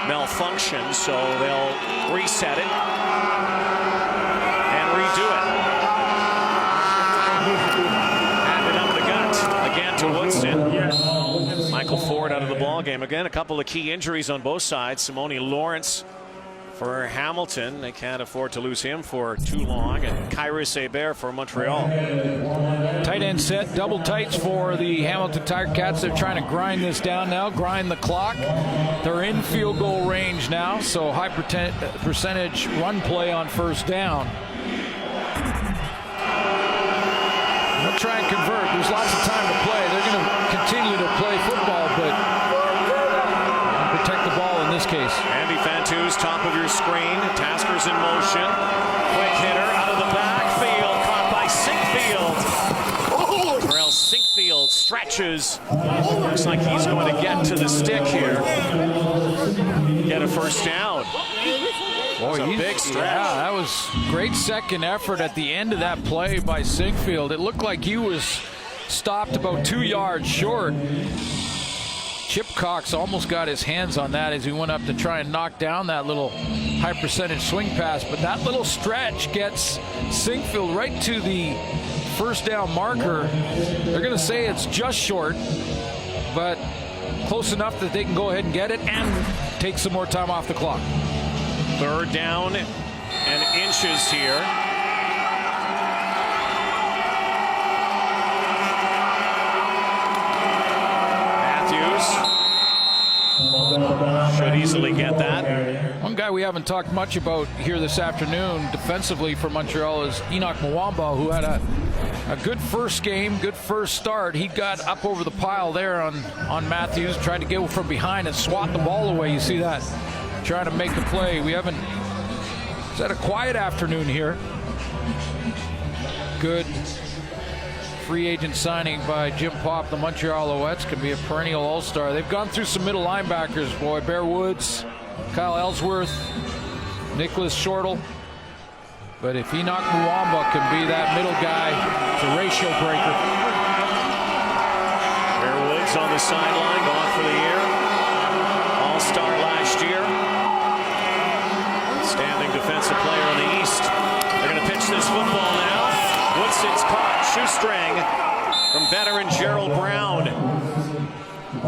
Speaker 4: malfunction, so they'll reset it and redo it. Handed up the gut again to Woodson. Michael Ford out of the ball game again. A couple of key injuries on both sides. Simone Lawrence for Hamilton. They can't afford to lose him for too long. And Kyrus Hebert for Montreal.
Speaker 8: Tight end set, double tights for the Hamilton Tiger Cats. They're trying to grind this down now, grind the clock. They're in field goal range now, so high percentage run play on first down. They'll try and convert. There's lots of time to play. They're going to continue to play football, but protect the ball in this case.
Speaker 4: Andy Fantu's top of your screen. Tasker's in motion. Quick hitter out of the backfield. Caught by Sinkfield. Terrell Sinkfield stretches. Looks like he's going to get to the stick here. Get a first down. Boy, a big stretch.
Speaker 8: Yeah, that was great second effort at the end of that play by Sinkfield. It looked like he was stopped about 2 yards short. Chip Cox almost got his hands on that as he went up to try and knock down that little high percentage swing pass, but that little stretch gets Sinkfield right to the first down marker. They're going to say it's just short, but close enough that they can go ahead and get it and take some more time off the clock.
Speaker 4: Third down and inches here. Should easily get that.
Speaker 8: One guy we haven't talked much about here this afternoon defensively for Montreal is Enoch Mwamba, who had a good first game, good first start. He got up over the pile there on Matthews, tried to get from behind and swat the ball away. You see that? Trying to make the play. It's had a quiet afternoon here. Good free agent signing by Jim Popp. The Montreal Alouettes can be a perennial all-star. They've gone through some middle linebackers, boy. Bear Woods, Kyle Ellsworth, Nicholas Shortle. But if Enoch Mwamba can be that middle guy, it's a ratio breaker.
Speaker 4: Bear Woods on the sideline, gone for the year. All-star last year. Standing defensive player in the East. They're going to pitch this football now. Woodson's caught, shoestring from veteran Gerald Brown.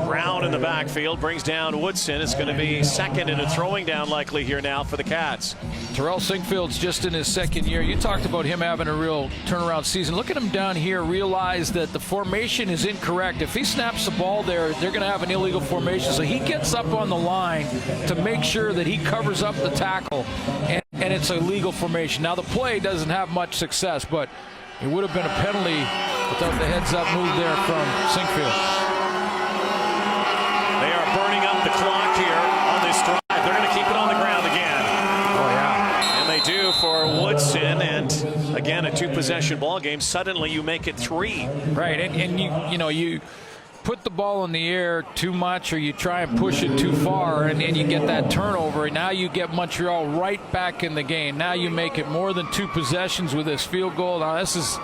Speaker 4: Brown in the backfield brings down Woodson. It's going to be second in a throwing down likely here now for the Cats.
Speaker 8: Terrell Sinkfield's just in his second year. You talked about him having a real turnaround season. Look at him down here. Realize that the formation is incorrect. If he snaps the ball there, they're going to have an illegal formation. So he gets up on the line to make sure that he covers up the tackle, and it's a legal formation. Now the play doesn't have much success, but it would have been a penalty without the heads-up move there from Sinkfield.
Speaker 4: They are burning up the clock here on this drive. They're going to keep it on the ground again.
Speaker 8: Oh, yeah.
Speaker 4: And they do for Woodson. And again, a two-possession ball game. Suddenly you make it 3.
Speaker 8: Right, and you put the ball in the air too much or you try and push it too far and you get that turnover, and now you get Montreal right back in the game. Now you make it more than 2 possessions with this field goal. Now this is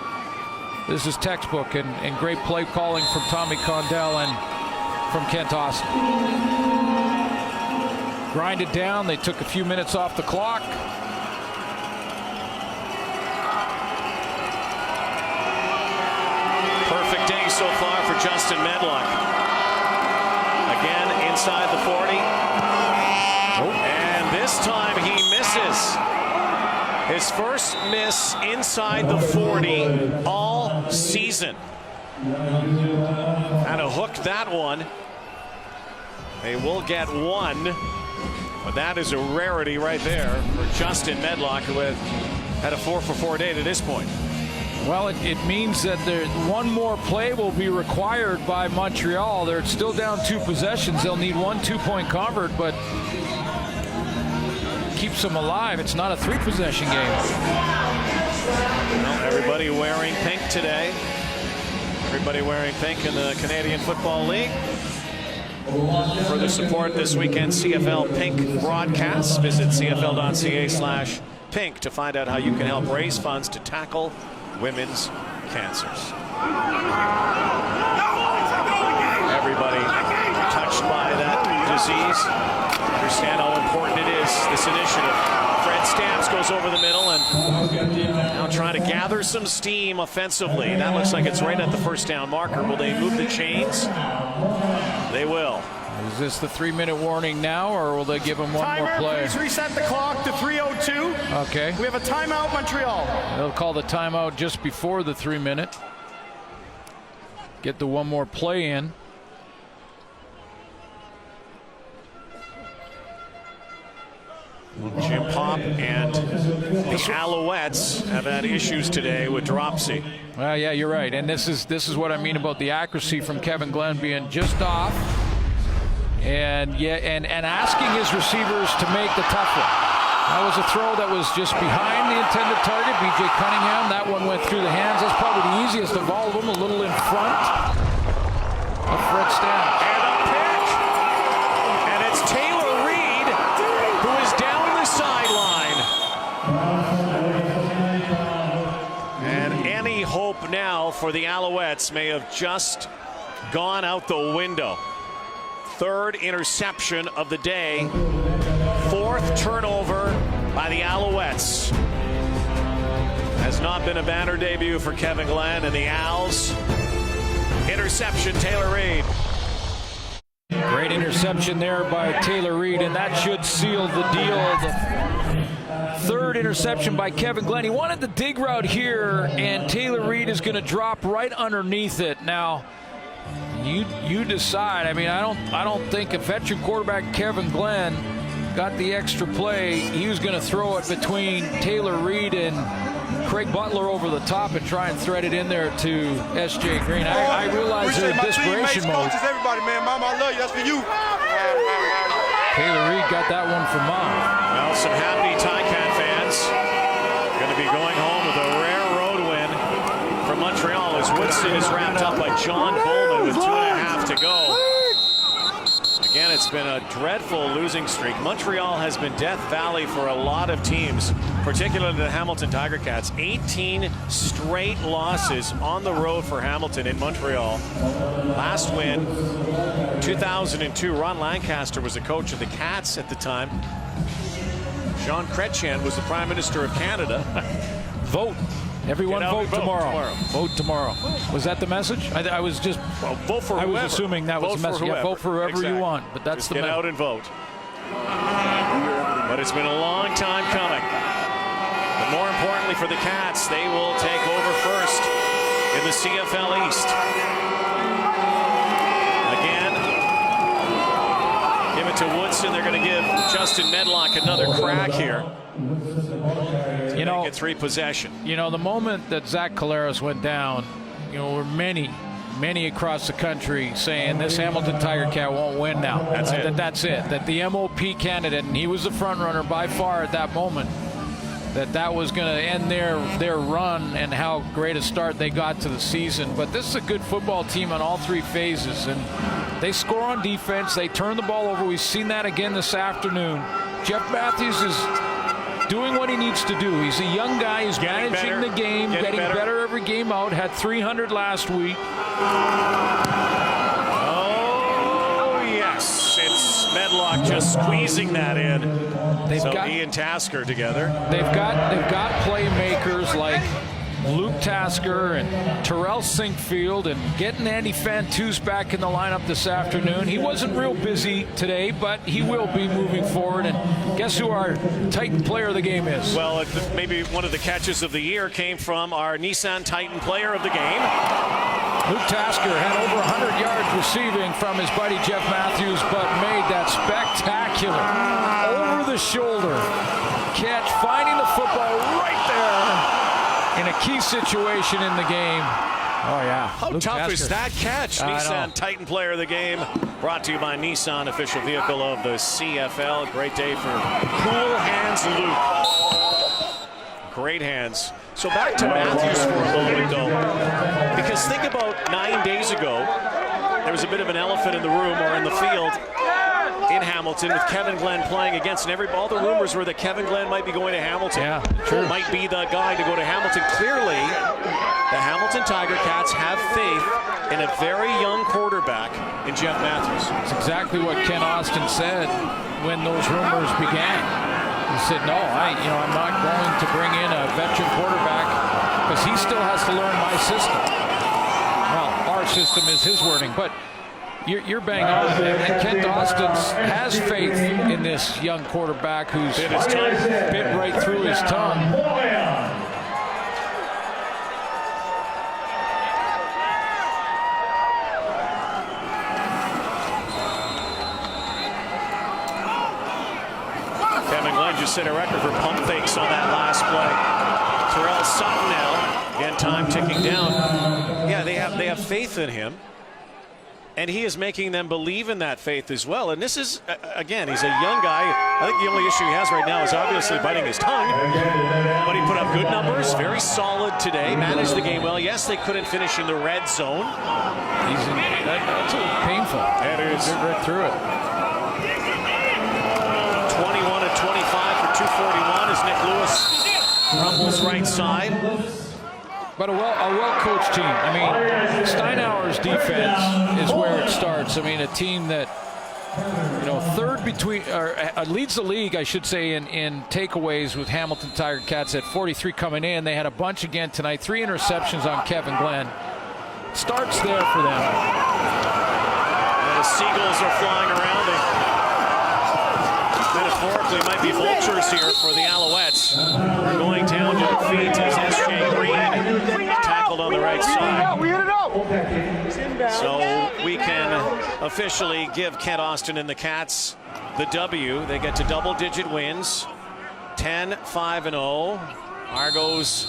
Speaker 8: textbook and great play calling from Tommy Condell and from Kent Austin. Grinded down. They took a few minutes off the clock.
Speaker 4: Perfect day so far for Justin Medlock. Again, inside the 40. And this time he misses. His first miss inside the 40 all season. Had to hook that one. They will get one, but that is a rarity right there for Justin Medlock, who had a 4-for-4 day to this point.
Speaker 8: Well, it means that one more play will be required by Montreal. They're still down 2 possessions. They'll need 1 2-point convert, but keeps them alive. It's not a 3-possession game.
Speaker 4: Well, everybody wearing pink today. Everybody wearing pink in the Canadian Football League. Further support this weekend's CFL Pink broadcasts. Visit cfl.ca/pink to find out how you can help raise funds to tackle women's cancers. Everybody touched by that disease. Understand how important it is, this initiative. Fred Stamps goes over the middle and now trying to gather some steam offensively. That looks like it's right at the first down marker. Will they move the chains? They will.
Speaker 8: Is this the 3-minute warning now, or will they give him one more play?
Speaker 9: Please reset the clock to 3:02.
Speaker 8: Okay.
Speaker 9: We have a timeout, Montreal.
Speaker 8: They'll call the timeout just before the 3-minute. Get the one more play in.
Speaker 4: Jim Pop and the Alouettes have had issues today with dropsy.
Speaker 8: Well, yeah, you're right. And this is what I mean about the accuracy from Kevin Glenn being just off. And asking his receivers to make the tough one. That was a throw that was just behind the intended target, B.J. Cunningham. That one went through the hands. That's probably the easiest of all of them, a little in front of Fred Stamps.
Speaker 4: And a pick. And it's Taylor Reed who is down the sideline. And any hope now for the Alouettes may have just gone out the window. 3rd interception of the day. 4th turnover by the Alouettes. Has not been a banner debut for Kevin Glenn and the Owls. Interception, Taylor Reed.
Speaker 8: Great interception there by Taylor Reed, and that should seal the deal. The 3rd interception by Kevin Glenn. He wanted the dig route here, and Taylor Reed is going to drop right underneath it. Now, you decide. I mean, I don't think a veteran quarterback Kevin Glenn got the extra play. He was going to throw it between Taylor Reed and Craig Butler over the top and try and thread it in there to S.J. Green. I realize they're in desperation mode.
Speaker 18: Everybody, man. Mama, I love you. That's for you.
Speaker 8: Taylor Reed got that one from Mom.
Speaker 4: Well, some happy Ticat fans going to be going home with a rare road win from Montreal as Woodson is wrapped up by John Bowman with 2.5 to go. Again, it's been a dreadful losing streak. Montreal has been Death Valley for a lot of teams, particularly the Hamilton Tiger Cats. 18 straight losses on the road for Hamilton in Montreal. Last win, 2002. Ron Lancaster was the coach of the Cats at the time. Jean Chrétien was the Prime Minister of Canada.
Speaker 8: Vote. Everyone vote tomorrow. Vote tomorrow. Was that the message? I was just.
Speaker 4: Well, vote for whoever.
Speaker 8: I was assuming that was the message. Yeah, vote for whoever
Speaker 4: exactly.
Speaker 8: you want, but that's
Speaker 4: just
Speaker 8: the
Speaker 4: get out and vote. But it's been a long time coming. But more importantly for the Cats, they will take over first in the CFL East. Again, give it to Woodson. They're going to give Justin Medlock another crack here.
Speaker 8: You know,
Speaker 4: get 3 possession.
Speaker 8: You know, the moment that Zach Collaros went down, you know, were many across the country saying this Hamilton Tiger Cat won't win now.
Speaker 4: That's it.
Speaker 8: That's it. That the MOP candidate, and he was the front runner by far at that moment, that was going to end their run and how great a start they got to the season. But this is a good football team on all 3 phases, and they score on defense. They turn the ball over. We've seen that again this afternoon. Jeff Matthews is doing what he needs to do. He's a young guy. He's managing the game, getting better every game out. Had 300 last week.
Speaker 4: Oh, yes. It's Medlock just squeezing that in. He and Tasker together.
Speaker 8: They've got playmakers like Luke Tasker and Terrell Sinkfield and getting Andy Fantuz back in the lineup this afternoon. He wasn't real busy today, but he will be moving forward. And guess who our Titan player of the game is?
Speaker 4: Well, maybe one of the catches of the year came from our Nissan Titan player of the game.
Speaker 8: Luke Tasker had over 100 yards receiving from his buddy Jeff Matthews, but made that spectacular over-the-shoulder catch, finding the football right there in a key situation in the game. Oh, yeah.
Speaker 4: How
Speaker 8: Luke
Speaker 4: tough
Speaker 8: Tasker.
Speaker 4: is that catch? Nissan Titan player of the game, brought to you by Nissan, official vehicle of the CFL. Great day for cool hands Luke. Great hands. So back to Matthews for a moment, though, because think about 9 days ago, there was a bit of an elephant in the room or in the field in Hamilton with Kevin Glenn playing against, and all the rumors were that Kevin Glenn might be going to Hamilton.
Speaker 8: Yeah, true.
Speaker 4: Might be the guy to go to Hamilton. Clearly, the Hamilton Tiger Cats have faith in a very young quarterback in Jeff Matthews.
Speaker 8: It's exactly what Ken Austin said when those rumors began. He said, no, I'm not going to bring in a veteran quarterback because he still has to learn my system. Well, our system is his wording, but you're bang on. And Ken Austin has faith in this young quarterback who's bit right through his tongue.
Speaker 4: Kevin Glenn just set a record for pump fakes on that last play. Terrell Sutton now, again, time ticking down. Yeah, they have faith in him. And he is making them believe in that faith as well. And this is, again, he's a young guy. I think the only issue he has right now is obviously biting his tongue. But he put up good numbers, very solid today, managed the game well. Yes, they couldn't finish in the red zone.
Speaker 8: That's painful.
Speaker 4: It is.
Speaker 8: Right through it.
Speaker 4: 21 of 25 for 241 as Nick Lewis rumbles right side.
Speaker 8: But a well-coached team. I mean, Steinauer's defense is where it starts. I mean, a team that, third between, or leads the league, I should say, in takeaways with Hamilton Tiger Cats at 43 coming in. They had a bunch again tonight. 3 interceptions on Kevin Glenn. Starts there for them.
Speaker 4: And the Seagulls are flying around. They metaphorically might be vultures here for the Alouettes. They're going down to their feet as S.J. Green tackled on the right side. So we can officially give Kent Austin and the Cats the W. They get to double-digit wins, 10-5-0. Argos,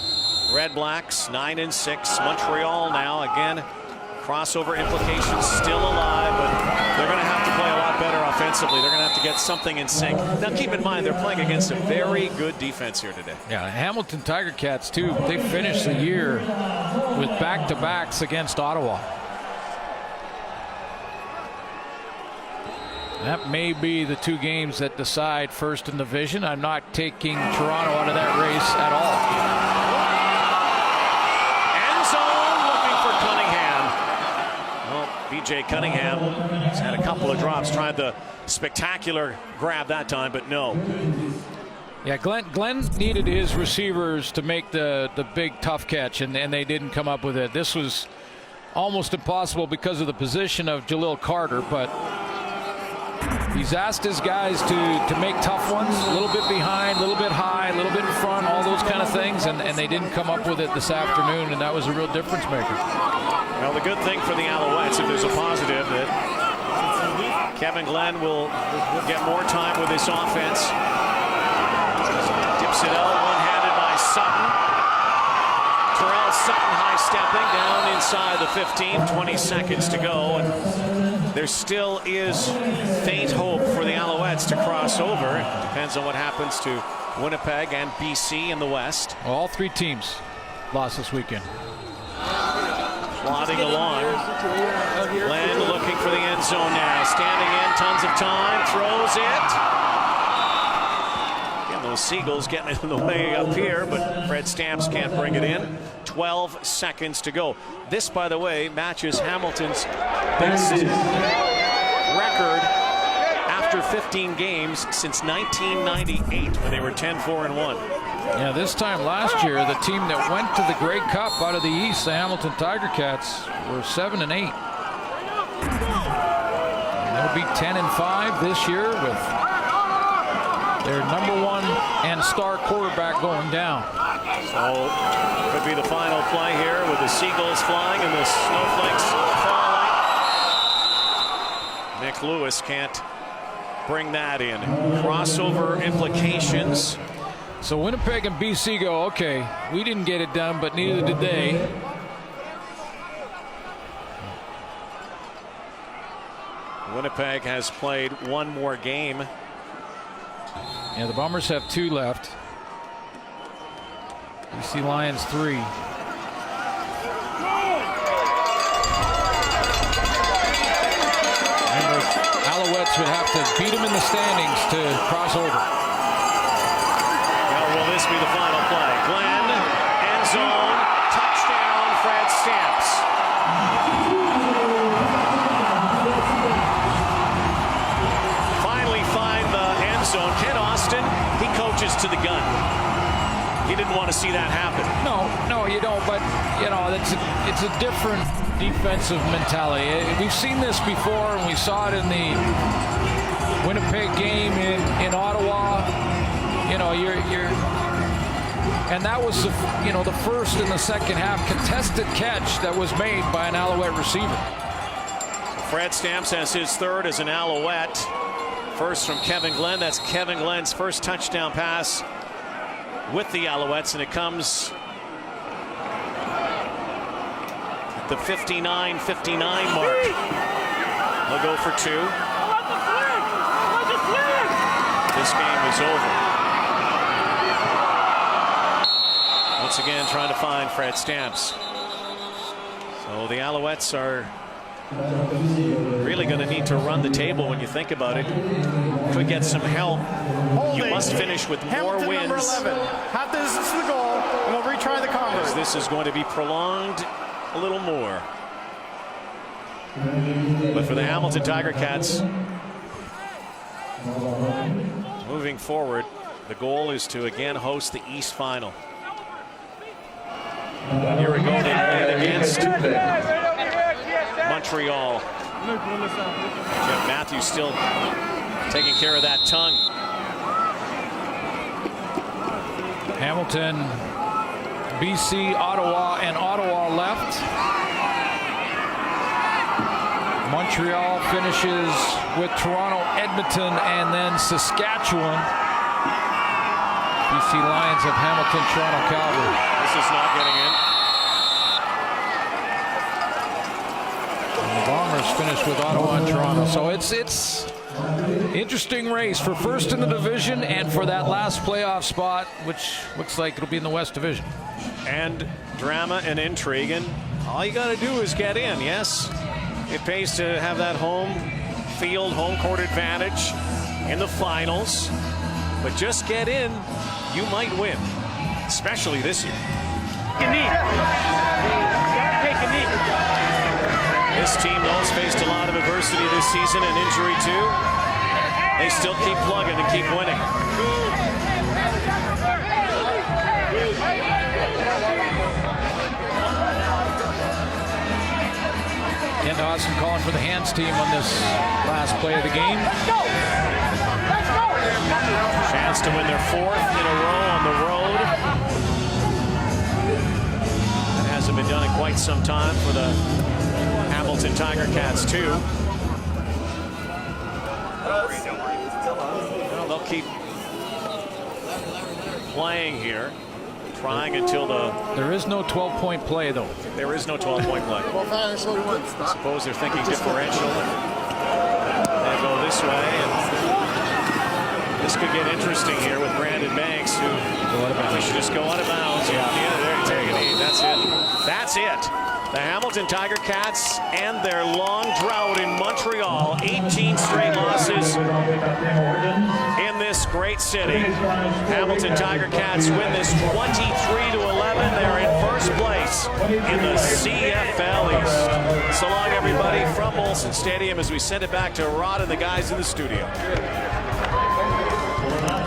Speaker 4: Red Blacks, 9-6. Montreal now, again, crossover implications still alive, but they're going to have to play a lot better offensively. They're going to have to get something in sync. Now, keep in mind, they're playing against a very good defense here today.
Speaker 8: Yeah, Hamilton Tiger Cats, too. They finished the year with back-to-backs against Ottawa. That may be the 2 games that decide first in the division. I'm not taking Toronto out of that race at all.
Speaker 4: B.J. Cunningham has had a couple of drops, tried the spectacular grab that time, but no.
Speaker 8: Yeah, Glenn needed his receivers to make the big tough catch, and they didn't come up with it. This was almost impossible because of the position of Jalil Carter, but he's asked his guys to make tough ones, a little bit behind, a little bit high, a little bit in front, all those kind of things, and they didn't come up with it this afternoon, and that was a real difference maker.
Speaker 4: Well, the good thing for the Alouettes, if there's a positive, that Kevin Glenn will get more time with this offense. Dips it out, one-handed by Sutton. Terrell Sutton high-stepping down inside the 15, 20 seconds to go. And there still is faint hope for the Alouettes to cross over. It depends on what happens to Winnipeg and BC in the West.
Speaker 8: Well, all 3 teams lost this weekend.
Speaker 4: Plodding along. Glenn looking for the end zone now. Standing in, tons of time, throws it. Again, those Seagulls getting in the way up here, but Fred Stamps can't bring it in. 12 seconds to go. This, by the way, matches Hamilton's best record after 15 games since 1998 when they were 10-4-1.
Speaker 8: Yeah, this time last year, the team that went to the Grey Cup out of the East, the Hamilton Tiger Cats, were 7-8. They'll be 10-5 this year with their #1 and star quarterback going down.
Speaker 4: So could be the final play here with the seagulls flying and the snowflakes falling. Nick Lewis can't bring that in. Crossover implications.
Speaker 8: So Winnipeg and BC go, okay, we didn't get it done, but neither did they.
Speaker 4: Winnipeg has played one more game.
Speaker 8: Yeah, the Bombers have 2 left. BC Lions 3. Remember, Alouettes would have to beat them in the standings to cross over.
Speaker 4: Now, will this be the final play? Glenn, end zone, touchdown, Fred Stamps. Finally find the end zone. Ken Austin, he coaches to the gun. He didn't want to see that happen.
Speaker 8: No, you don't. But you know, it's a different defensive mentality. We've seen this before, and we saw it in the Winnipeg game in Ottawa. You know, and that was the first and the second half contested catch that was made by an Alouette receiver.
Speaker 4: Fred Stamps has his third as an Alouette. First from Kevin Glenn. That's Kevin Glenn's first touchdown pass with the Alouettes, and it comes at the 59-59 mark. They'll go for 2. This game is over. Once again, trying to find Fred Stamps. So the Alouettes are really going to need to run the table when you think about it. Could get some help. You must finish with more
Speaker 9: Hamilton,
Speaker 4: wins.
Speaker 9: number 11. Half the distance to the goal, and they'll retry the convert.
Speaker 4: This is going to be prolonged a little more. But for the Hamilton Tiger Cats, moving forward, the goal is to again host the East Final. A year ago, they played against Montreal. Jeff Matthews still taking care of that tongue.
Speaker 8: Hamilton, BC, Ottawa, and Ottawa left. Montreal finishes with Toronto, Edmonton, and then Saskatchewan. BC Lions have Hamilton, Toronto, Calgary.
Speaker 4: This is not getting in.
Speaker 8: And the Bombers finish with Ottawa and Toronto. So it's interesting race for first in the division and for that last playoff spot, which looks like it'll be in the West Division.
Speaker 4: And drama and intrigue, and all you got to do is get in. Yes, it pays to have that home field, home court advantage in the finals, but just get in, you might win, especially this year. This team has faced a lot of adversity this season and injury too. They still keep plugging and keep winning.
Speaker 8: Ken Dawson calling for the hands team on this last play of the game.
Speaker 4: Chance to win their 4th in a row on the road. That hasn't been done in quite some time for the Hamilton Tiger Cats too. Well, they'll keep playing here, trying until there
Speaker 8: is no 12-point play though.
Speaker 4: There is no 12-point play. I suppose they're thinking differential. They go this way, and this could get interesting here with Brandon Banks, who should just go out of bounds. Yeah, there you take a knee. That's it. That's it. The Hamilton Tiger Cats and their long drought in Montreal, 18 straight losses in this great city. Hamilton Tiger Cats win this 23-11. They're in first place in the CFL East. So long, everybody, from Molson Stadium as we send it back to Rod and the guys in the studio.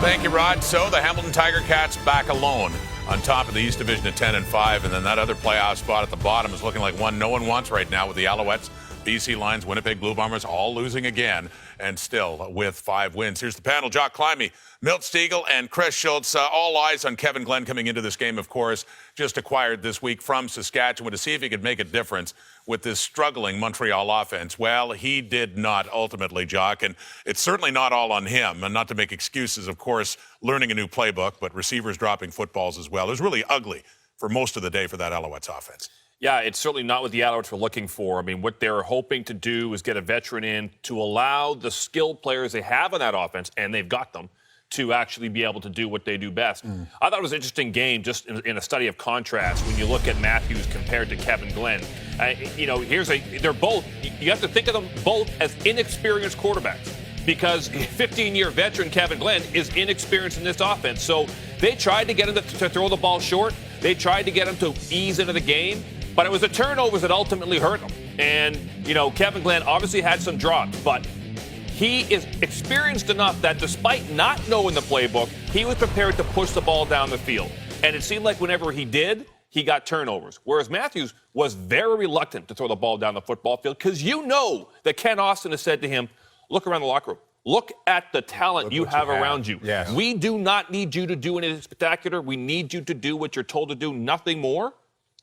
Speaker 1: Thank you, Rod. So the Hamilton Tiger Cats back alone on top of the East Division at 10-5, and then that other playoff spot at the bottom is looking like one no one wants right now with the Alouettes, BC Lions, Winnipeg Blue Bombers all losing again and still with 5 wins. Here's the panel. Jock Climby, Milt Stiegel, and Chris Schultz. All eyes on Kevin Glenn coming into this game, of course, just acquired this week from Saskatchewan to see if he could make a difference with this struggling Montreal offense. Well, he did not ultimately, Jock, and it's certainly not all on him. And not to make excuses, of course, learning a new playbook, but receivers dropping footballs as well. It was really ugly for most of the day for that Alouettes offense.
Speaker 7: Yeah, it's certainly not what the Alouettes were looking for. I mean, what they're hoping to do is get a veteran in to allow the skilled players they have on that offense, and they've got them, to actually be able to do what they do best. I thought it was an interesting game just in a study of contrast when you look at Matthews compared to Kevin Glenn. They're both, you have to think of them both as inexperienced quarterbacks because 15-year veteran Kevin Glenn is inexperienced in this offense. So they tried to get him to throw the ball short. They tried to get him to ease into the game, but it was the turnovers that ultimately hurt him. And, Kevin Glenn obviously had some drops, but he is experienced enough that despite not knowing the playbook, he was prepared to push the ball down the field. And it seemed like whenever he did, he got turnovers. Whereas Matthews was very reluctant to throw the ball down the football field because that Ken Austin has said to him, look around the locker room. Look at the talent you have around you.
Speaker 6: Yes.
Speaker 7: We do not need you to do anything spectacular. We need you to do what you're told to do, nothing more.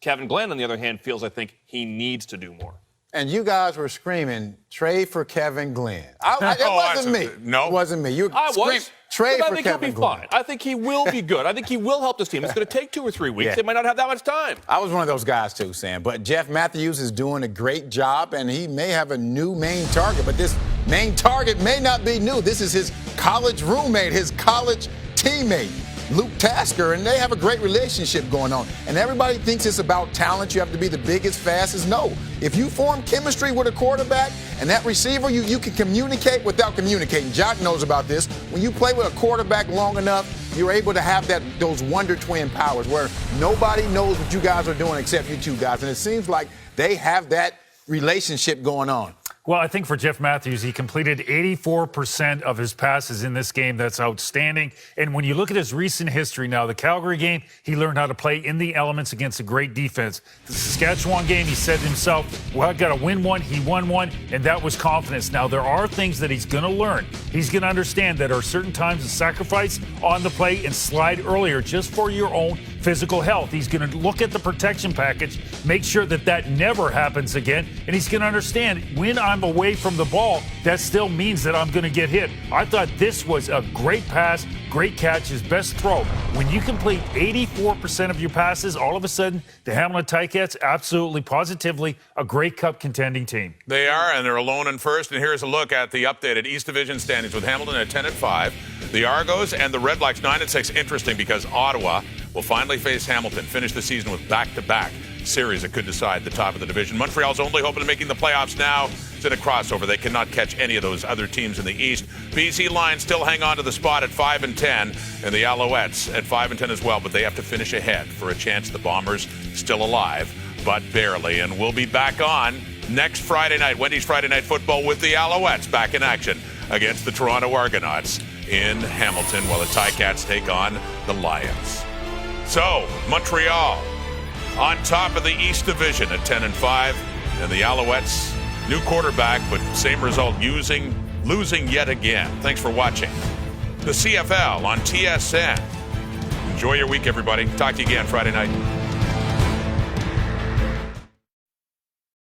Speaker 7: Kevin Glenn, on the other hand, feels, I think, he needs to do more.
Speaker 6: And you guys were screaming, trade for Kevin Glenn. It wasn't me.
Speaker 1: No.
Speaker 6: It wasn't me. You
Speaker 7: I was.
Speaker 6: Trade
Speaker 7: I
Speaker 6: for
Speaker 7: think
Speaker 6: Kevin
Speaker 7: he'll be
Speaker 6: Glenn.
Speaker 7: fine. I think he will be good. I think he will help this team. It's going to take 2 or 3 weeks.
Speaker 6: Yeah.
Speaker 7: They might not have that much time.
Speaker 6: I was one of those guys too, Sam. But Jeff Matthews is doing a great job, and he may have a new main target. But this main target may not be new. This is his college roommate, his college teammate, Luke Tasker, and they have a great relationship going on. And everybody thinks it's about talent. You have to be the biggest, fastest. No. If you form chemistry with a quarterback and that receiver, you can communicate without communicating. Jock knows about this. When you play with a quarterback long enough, you're able to have those wonder twin powers where nobody knows what you guys are doing except you two guys. And it seems like they have that relationship going on.
Speaker 5: Well, I think for Jeff Matthews, he completed 84% of his passes in this game. That's outstanding. And when you look at his recent history now, the Calgary game, he learned how to play in the elements against a great defense. The Saskatchewan game, he said to himself, well, I've got to win one. He won one, and that was confidence. Now, there are things that he's going to learn. He's going to understand that there are certain times to sacrifice on the play and slide earlier just for your own physical health. He's going to look at the protection package, make sure that never happens again, and he's going to understand when I'm away from the ball, that still means that I'm going to get hit. I thought this was a great pass, great catch, his best throw. When you complete 84% of your passes, all of a sudden, the Hamilton Ticats, absolutely, positively, a Grey Cup contending team.
Speaker 1: They are, and they're alone in first. And here's a look at the updated East Division standings with Hamilton at 10-5, the Argos and the Redblacks 9-6. Interesting because Ottawa will finally face Hamilton, finish the season with back-to-back series that could decide the top of the division. Montreal's only hoping of making the playoffs now. It's in a crossover. They cannot catch any of those other teams in the East. BC Lions still hang on to the spot at 5-10, and the Alouettes at 5-10 as well, but they have to finish ahead for a chance. The Bombers still alive, but barely. And we'll be back on next Friday night, Wendy's Friday Night Football, with the Alouettes back in action against the Toronto Argonauts in Hamilton, while the Ticats take on the Lions. So, Montreal on top of the East Division at 10-5, and the Alouettes, new quarterback, but same result, losing yet again. Thanks for watching the CFL on TSN. Enjoy your week, everybody. Talk to you again Friday night.